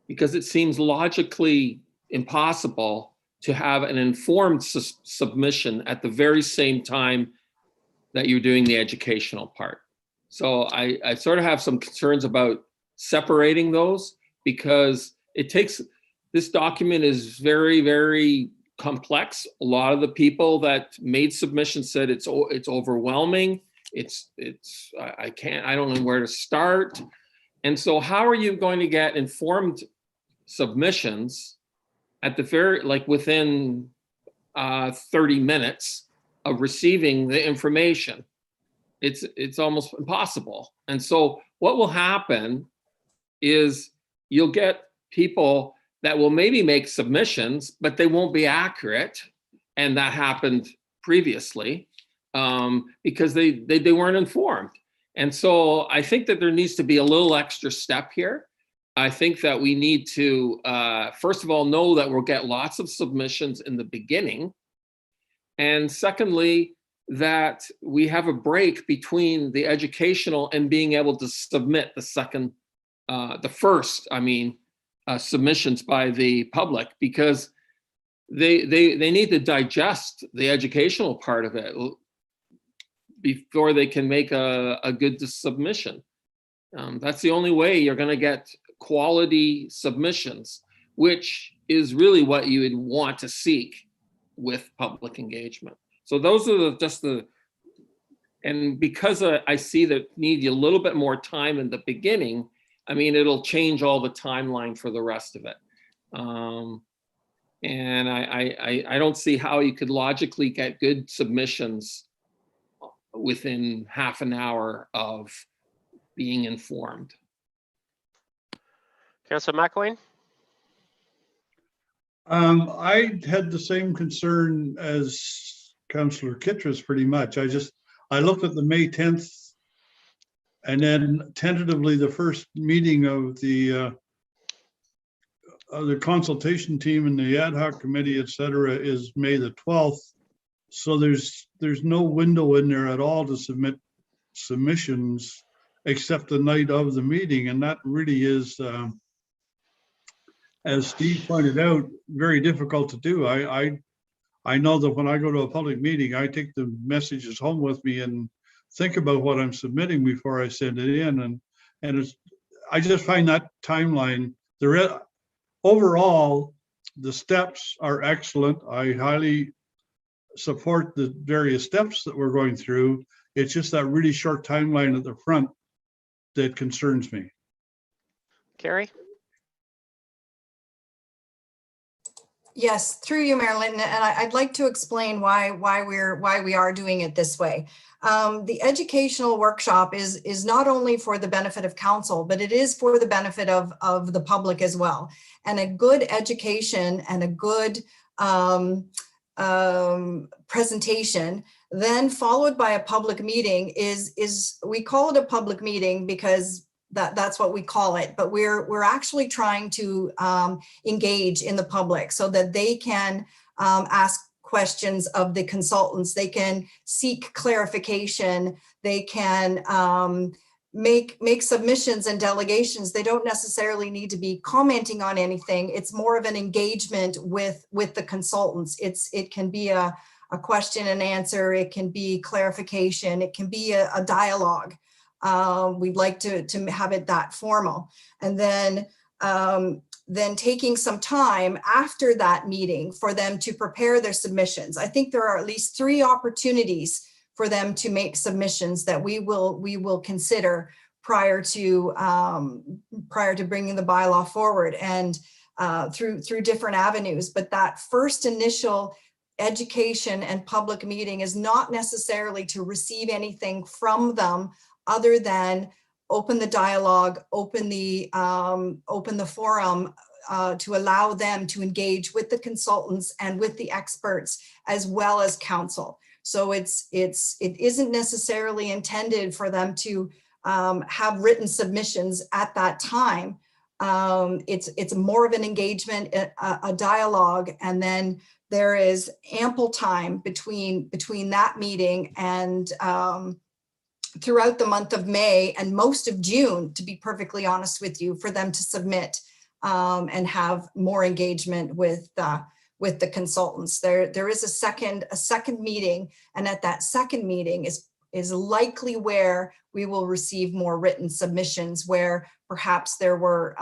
because it seems logically impossible to have an informed submission at the very same time that you're doing the educational part. So I sort of have some concerns about separating those, because it takes, this document is very, very complex. A lot of the people that made submissions said it's overwhelming. I don't know where to start. And so how are you going to get informed submissions at the very, like within 30 minutes of receiving the information? It's almost impossible. And so what will happen is you'll get people that will maybe make submissions, but they won't be accurate. And that happened previously because they weren't informed. And so I think that there needs to be a little extra step here. I think that we need to, first of all, know that we'll get lots of submissions in the beginning. And secondly, that we have a break between the educational and being able to submit the first submissions by the public, because they need to digest the educational part of it before they can make a good submission. That's the only way you're going to get quality submissions, which is really what you would want to seek with public engagement. So those are and because I see that need a little bit more time in the beginning, it'll change all the timeline for the rest of it. And I don't see how you could logically get good submissions within half an hour of being informed. Councillor McElwain. I had the same concern as Councillor Kittredge pretty much. I looked at the May 10th and then tentatively the first meeting of the consultation team and the ad hoc committee, et cetera, is May the 12th. So there's no window in there at all to submit submissions except the night of the meeting. And that really is, as Steve pointed out, very difficult to do. I know that when I go to a public meeting, I take the messages home with me and think about what I'm submitting before I send it in. And I just find that timeline, overall, the steps are excellent. I highly support the various steps that we're going through. It's just that really short timeline at the front that concerns me. Carrie? Yes, through you, Mayor Linton, and I'd like to explain why we are doing it this way. The educational workshop is not only for the benefit of council, but it is for the benefit of the public as well. And a good education and a good presentation, then followed by a public meeting is we call it a public meeting because that's what we call it, but we're actually trying to engage in the public so that they can ask questions of the consultants, they can seek clarification, they can make submissions and delegations, they don't necessarily need to be commenting on anything. It's more of an engagement with the consultants. It can be a question and answer. It can be clarification. It can be a dialogue. We'd like to have it that formal. And then taking some time after that meeting for them to prepare their submissions. I think there are at least 3 opportunities for them to make submissions that we will consider prior to bringing the bylaw forward, and through different avenues. But that first initial education and public meeting is not necessarily to receive anything from them other than open the dialogue, open the forum to allow them to engage with the consultants and with the experts as well as council. So it isn't necessarily intended for them to have written submissions at that time. It's more of an engagement, a dialogue, and then there is ample time between that meeting and throughout the month of May and most of June, to be perfectly honest with you, for them to submit and have more engagement with the consultants. There is a second meeting, and at that second meeting is likely where we will receive more written submissions, where perhaps there were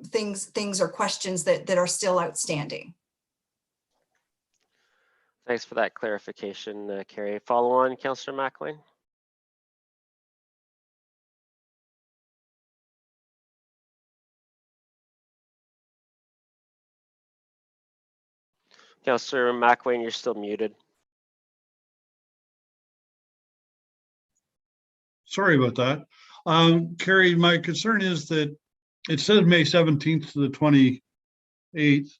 things or questions that are still outstanding. Thanks for that clarification, Carrie. Follow on, Councillor McElwain. Councillor McElwain, you're still muted. Sorry about that. Carrie, my concern is that it says May 17th to the 28th,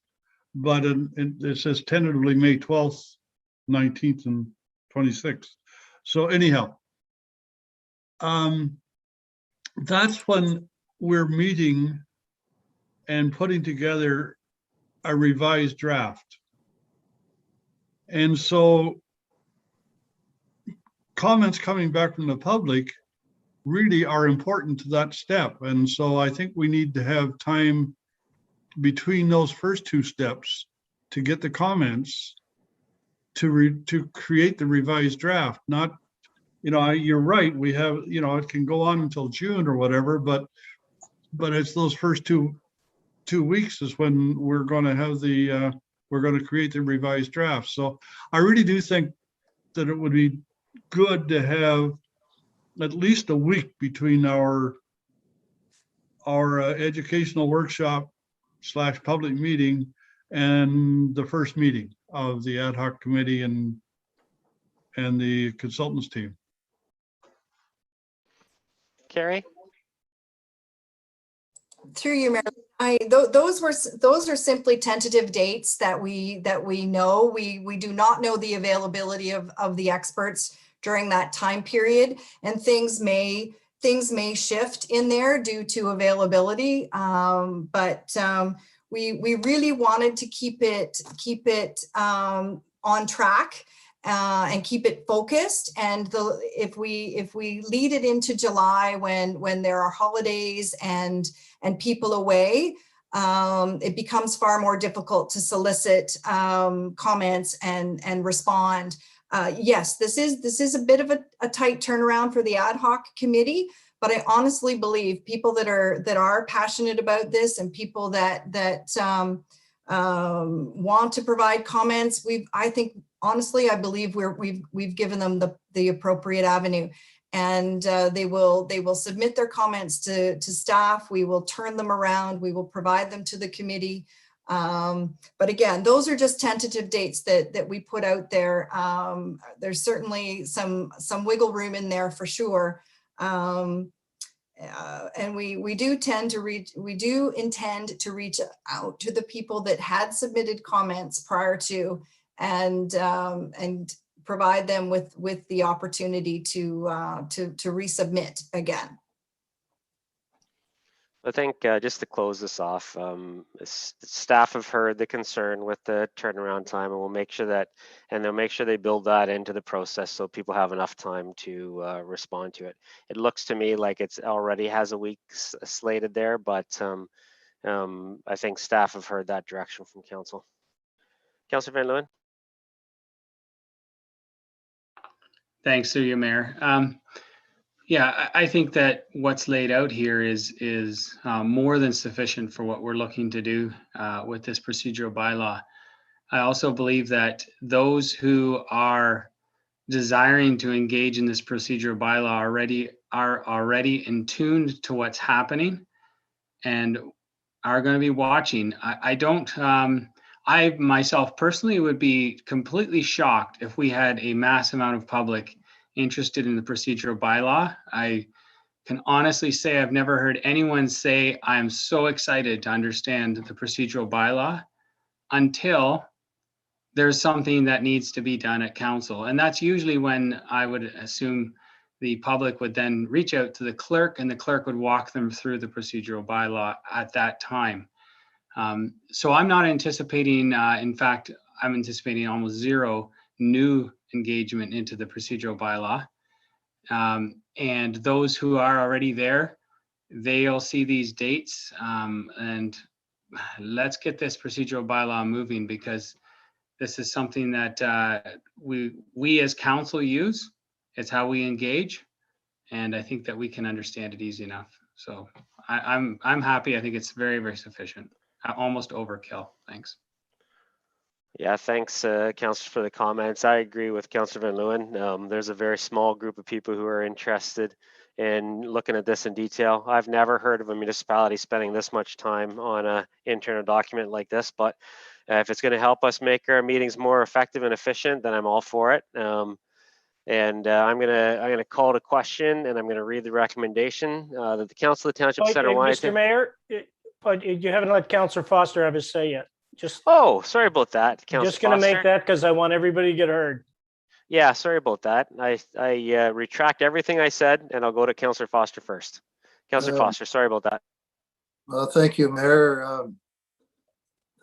but it says tentatively May 12th, 19th, and 26th. So anyhow, that's when we're meeting and putting together a revised draft. And so comments coming back from the public really are important to that step. And so I think we need to have time between those first 2 steps to get the comments to create the revised draft. Not, you're right, we have, it can go on until June or whatever, but it's those first two weeks is when we're going to have we're going to create the revised draft. So I really do think that it would be good to have at least a week between our educational workshop / public meeting and the first meeting of the ad hoc committee and the consultants team. Carrie? Through you, Mary, those are simply tentative dates that we know. We do not know the availability of the experts during that time period, and things may shift in there due to availability. But we really wanted to keep it on track and keep it focused. And if we lead it into July when there are holidays and people away, it becomes far more difficult to solicit comments and respond. Yes, this is a bit of a tight turnaround for the ad hoc committee, but I honestly believe people that are passionate about this and people that want to provide comments, I believe we've given them the appropriate avenue, and they will submit their comments to staff. We will turn them around. We will provide them to the committee. But again, those are just tentative dates that we put out there. There's certainly some wiggle room in there for sure. And we do intend to reach out to the people that had submitted comments prior to, and provide them with the opportunity to resubmit again. I think just to close this off, staff have heard the concern with the turnaround time, and we'll make sure that, and they'll make sure they build that into the process so people have enough time to respond to it. It looks to me like it's already has a week slated there, but I think staff have heard that direction from council. Councillor Van Leeuwen. Thanks through you, Mayor. Yeah, I think that what's laid out here is more than sufficient for what we're looking to do with this procedural bylaw. I also believe that those who are desiring to engage in this procedural bylaw are already in tune to what's happening and are going to be watching. I myself personally would be completely shocked if we had a mass amount of public interested in the procedural bylaw. I can honestly say I've never heard anyone say I'm so excited to understand the procedural bylaw until there's something that needs to be done at council. And that's usually when I would assume the public would then reach out to the clerk, and the clerk would walk them through the procedural bylaw at that time. So I'm not anticipating, in fact, I'm anticipating almost zero new engagement into the procedural bylaw. And those who are already there, they'll see these dates, and let's get this procedural bylaw moving, because this is something that we as council use. It's how we engage, and I think that we can understand it easy enough. So I'm happy. I think it's very, very sufficient. Almost overkill. Thanks. Yeah, thanks, Councillor, for the comments. I agree with Councillor Van Leeuwen. There's a very small group of people who are interested in looking at this in detail. I've never heard of a municipality spending this much time on an internal document like this, but if it's going to help us make our meetings more effective and efficient, then I'm all for it. I'm gonna call to question, and I'm gonna read the recommendation that the Council of the Township of Centre Wellington. Mr. Mayor, but you haven't let Councillor Foster have his say yet. Oh, sorry about that, Councillor Just going to Foster. make that because I want everybody to get heard. Yeah, sorry about that. I retract everything I said, and I'll go to Councillor Foster first. Councillor Foster, sorry about that. Well, thank you, Mayor.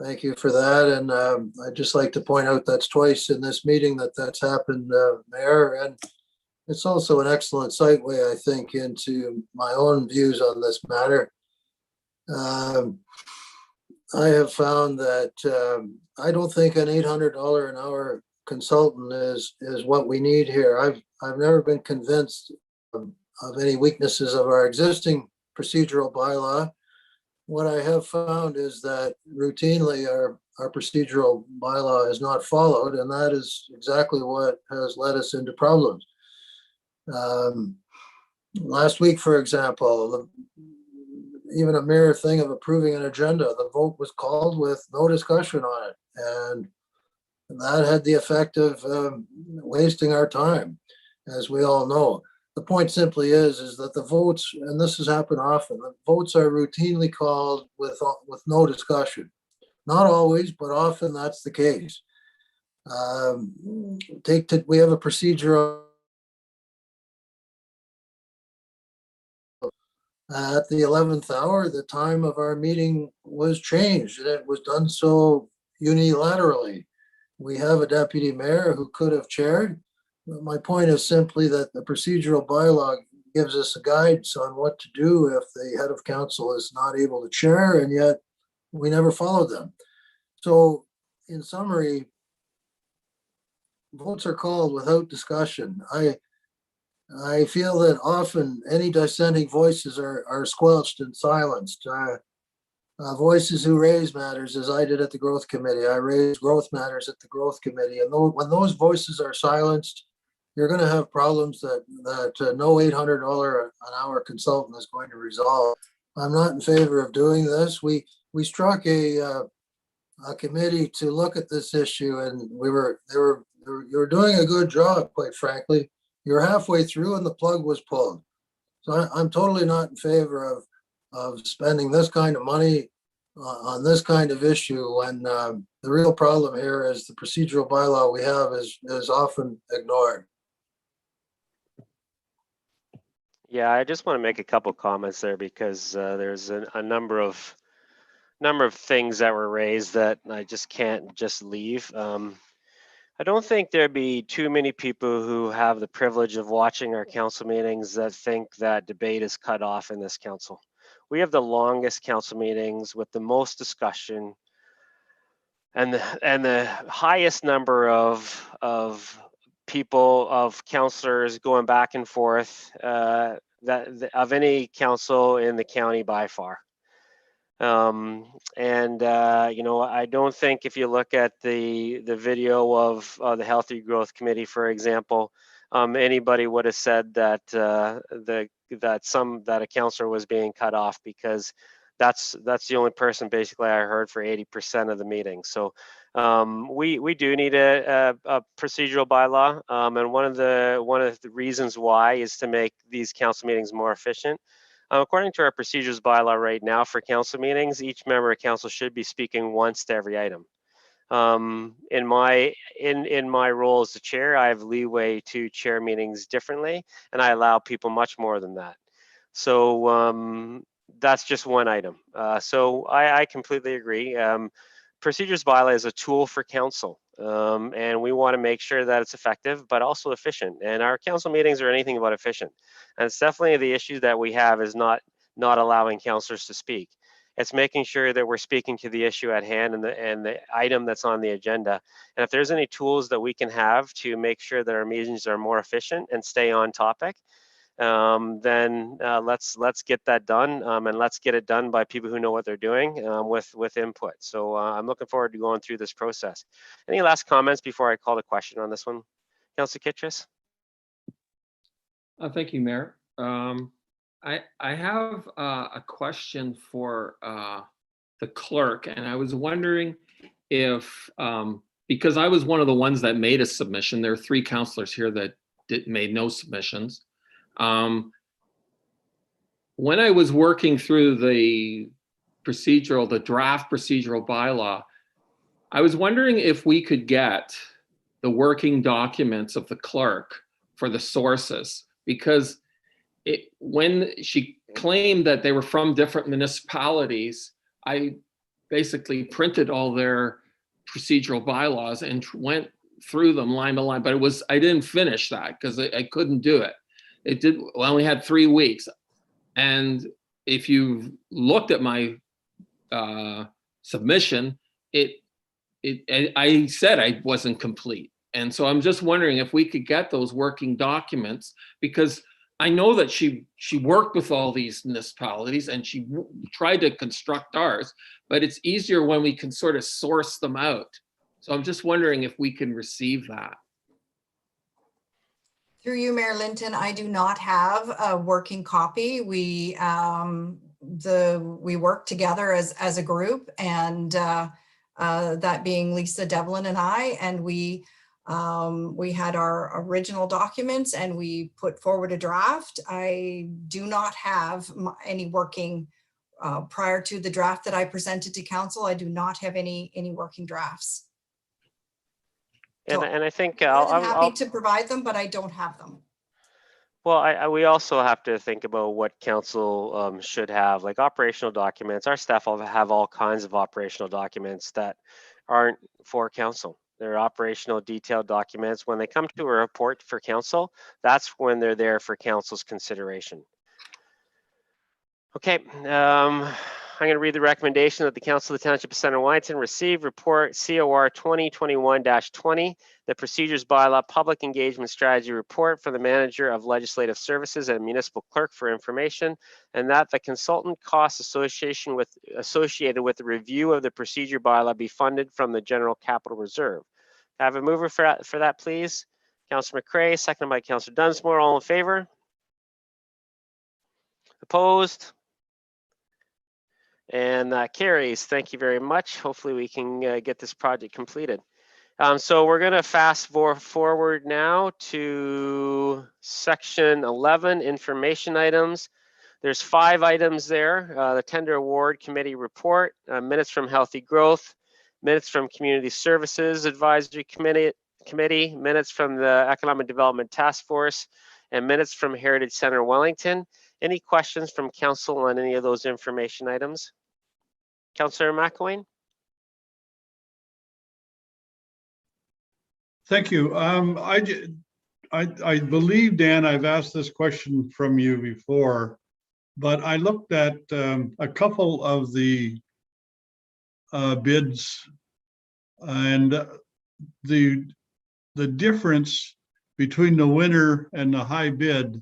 Thank you for that. And I'd just like to point out that's twice in this meeting that's happened, Mayor. And it's also an excellent segue, I think, into my own views on this matter. I have found that I don't think an $800 an hour consultant is what we need here. I've never been convinced of any weaknesses of our existing procedural bylaw. What I have found is that routinely our procedural bylaw is not followed, and that is exactly what has led us into problems. Last week, for example, even a mere thing of approving an agenda, the vote was called with no discussion on it. And that had the effect of wasting our time, as we all know. The point simply is that the votes, and this has happened often, the votes are routinely called with no discussion. Not always, but often that's the case. We have a procedure at the 11th hour. The time of our meeting was changed, and it was done so unilaterally. We have a deputy mayor who could have chaired. My point is simply that the procedural bylaw gives us a guidance on what to do if the head of council is not able to chair, and yet we never followed them. So in summary, votes are called without discussion. I feel that often any dissenting voices are squelched and silenced. Voices who raise matters, as I did at the Growth Committee. I raised growth matters at the Growth Committee. And when those voices are silenced, you're going to have problems that no $800 an hour consultant is going to resolve. I'm not in favor of doing this. We struck a committee to look at this issue, and you were doing a good job, quite frankly. You're halfway through and the plug was pulled. So I'm totally not in favor of spending this kind of money on this kind of issue when the real problem here is the procedural bylaw we have is often ignored. Yeah, I just want to make a couple comments there because there's a number of things that were raised that I just can't just leave. I don't think there'd be too many people who have the privilege of watching our council meetings that think that debate is cut off in this council. We have the longest council meetings with the most discussion and the highest number of people, of councillors going back and forth of any council in the county by far. You know, I don't think if you look at the video of the Healthy Growth Committee, for example, anybody would have said that that a councillor was being cut off, because that's the only person basically I heard for 80% of the meeting. So we do need a procedural bylaw, and one of the reasons why is to make these council meetings more efficient. According to our procedures bylaw right now for council meetings, each member of council should be speaking once to every item. In my role as the chair, I have leeway to chair meetings differently, and I allow people much more than that. So that's just one item. So I completely agree. Procedures bylaw is a tool for council, and we want to make sure that it's effective but also efficient. And our council meetings are anything but efficient. And it's definitely the issue that we have is not allowing councillors to speak. It's making sure that we're speaking to the issue at hand and the item that's on the agenda. And if there's any tools that we can have to make sure that our meetings are more efficient and stay on topic, then let's get that done, and let's get it done by people who know what they're doing, with input. So I'm looking forward to going through this process. Any last comments before I call the question on this one, Councillor Kittrus? Thank you, Mayor. I have a question for the clerk, and I was wondering if, because I was one of the ones that made a submission, there are 3 councillors here that made no submissions. When I was working through the draft procedural bylaw, I was wondering if we could get the working documents of the clerk for the sources, because when she claimed that they were from different municipalities, I basically printed all their procedural bylaws and went through them line by line, but I didn't finish that because I couldn't do it. I only had 3 weeks. And if you looked at my submission, I said I wasn't complete. And so I'm just wondering if we could get those working documents, because I know that she worked with all these municipalities and she tried to construct ours, but it's easier when we can sort of source them out. So I'm just wondering if we can receive that. Through you, Mayor Linton, I do not have a working copy. We work together as a group, and that being Lisa Devlin and I, and we had our original documents and we put forward a draft. I do not have any working prior to the draft that I presented to council. I do not have any working drafts. And I think I'm happy to provide them, but I don't have them. Well, we also have to think about what council should have, like operational documents. Our staff have all kinds of operational documents that aren't for council. They're operational detailed documents. When they come to a report for council, that's when they're there for council's consideration. Okay, I'm going to read the recommendation that the Council of the Township of Centre Wellington receive report COR 2021-20, the Procedures Bylaw Public Engagement Strategy Report for the Manager of Legislative Services and Municipal Clerk for information, and that the consultant costs associated with the review of the Procedure Bylaw be funded from the General Capital Reserve. I have a mover for that, please. Councillor McCray, seconded by Councillor Dunsmore. All in favor? Opposed? And that carries. Thank you very much. Hopefully we can get this project completed. So we're going to fast forward now to section 11, information items. There's 5 items there. The Tender Award Committee report, minutes from Healthy Growth, minutes from Community Services Advisory Committee, minutes from the Economic Development Task Force, and minutes from Heritage Centre Wellington. Any questions from council on any of those information items? Councillor McElwain? Thank you. I believe, Dan, I've asked this question from you before, but I looked at a couple of the bids, and the difference between the winner and the high bid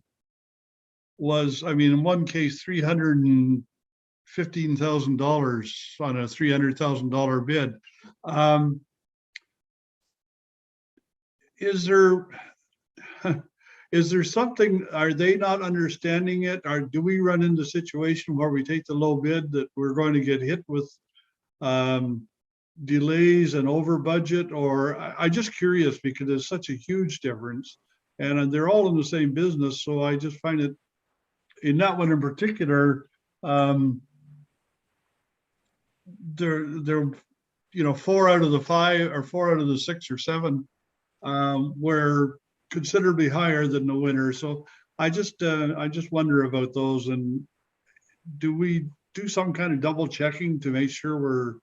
was, I mean, in one case, $315,000 on a $300,000 bid. Is there something, are they not understanding it? Or do we run into a situation where we take the low bid that we're going to get hit with delays and over budget? Or I'm just curious because there's such a huge difference and they're all in the same business. So I just find it, in that one in particular, they're 4 out of the 5 or 4 out of the 6 or 7 were considerably higher than the winner. So I just wonder about those, and do we do some kind of double checking to make sure we're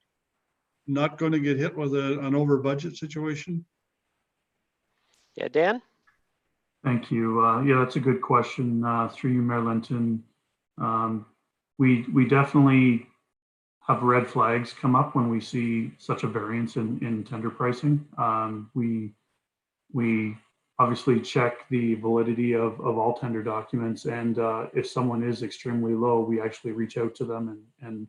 not going to get hit with an over budget situation? Yeah, Dan? Thank you. Yeah, that's a good question. Through you, Mayor Linton. We definitely have red flags come up when we see such a variance in tender pricing. We obviously check the validity of all tender documents, and if someone is extremely low, we actually reach out to them and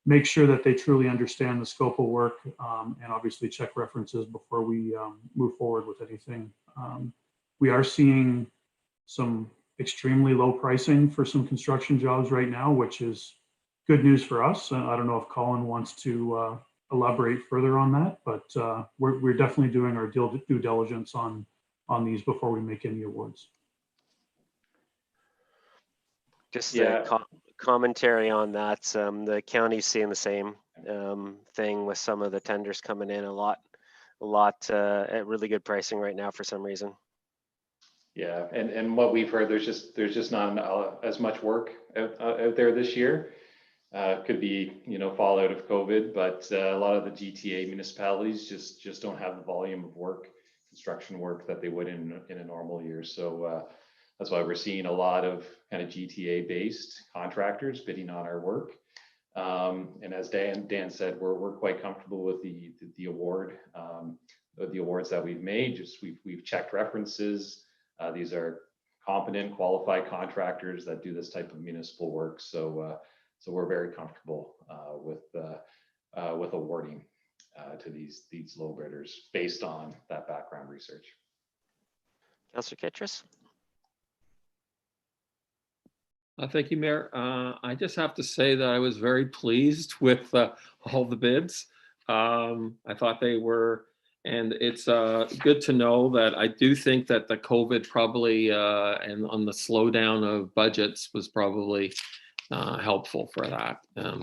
make sure that they truly understand the scope of work, and obviously check references before we move forward with anything. We are seeing some extremely low pricing for some construction jobs right now, which is good news for us. I don't know if Colin wants to elaborate further on that, but we're definitely doing our due diligence on these before we make any awards. Just a commentary on that. The county's seeing the same thing with some of the tenders coming in a lot at really good pricing right now for some reason. Yeah, and what we've heard, there's just not as much work out there this year. Could be, fallout of COVID, but a lot of the GTA municipalities just don't have the volume of work, construction work, that they would in a normal year. So that's why we're seeing a lot of kind of GTA based contractors bidding on our work. And as Dan said, we're quite comfortable with the award, the awards that we've made. We've checked references. These are competent, qualified contractors that do this type of municipal work. So we're very comfortable with awarding to these low bidders based on that background research. Councillor Kittrus? Thank you, Mayor. I just have to say that I was very pleased with all the bids. I thought they were, and it's good to know that I do think that the COVID probably and on the slowdown of budgets was probably helpful for that.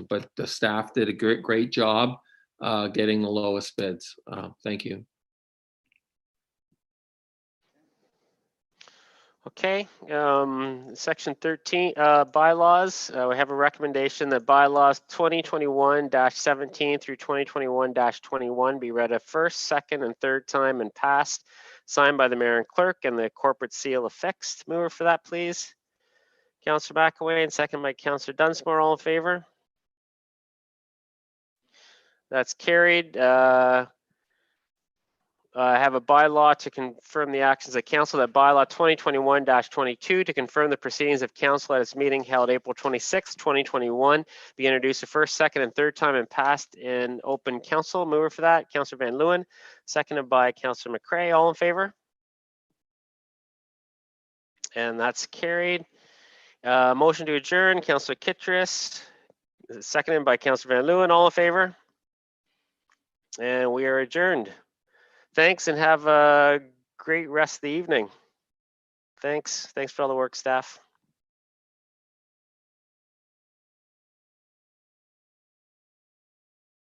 But the staff did a great job getting the lowest bids. Thank you. Okay, section 13, bylaws. We have a recommendation that bylaws 2021-17 through 2021-21 be read a first, second, and third time and passed, signed by the mayor and clerk, and the corporate seal affixed. Mover for that, please. Councillor McElwain, second by Councillor Dunsmore. All in favor? That's carried. I have a bylaw to confirm the actions of council. That bylaw 2021-22 to confirm the proceedings of council at its meeting held April 26, 2021 be introduced a first, second, and third time and passed in open council. Mover for that, Councillor Van Leeuwen, seconded by Councillor McCrae. All in favor? And that's carried. Motion to adjourn, Councillor Kittrus, seconded by Councillor Van Leeuwen. All in favor? And we are adjourned. Thanks, and have a great rest of the evening. Thanks for all the work, staff.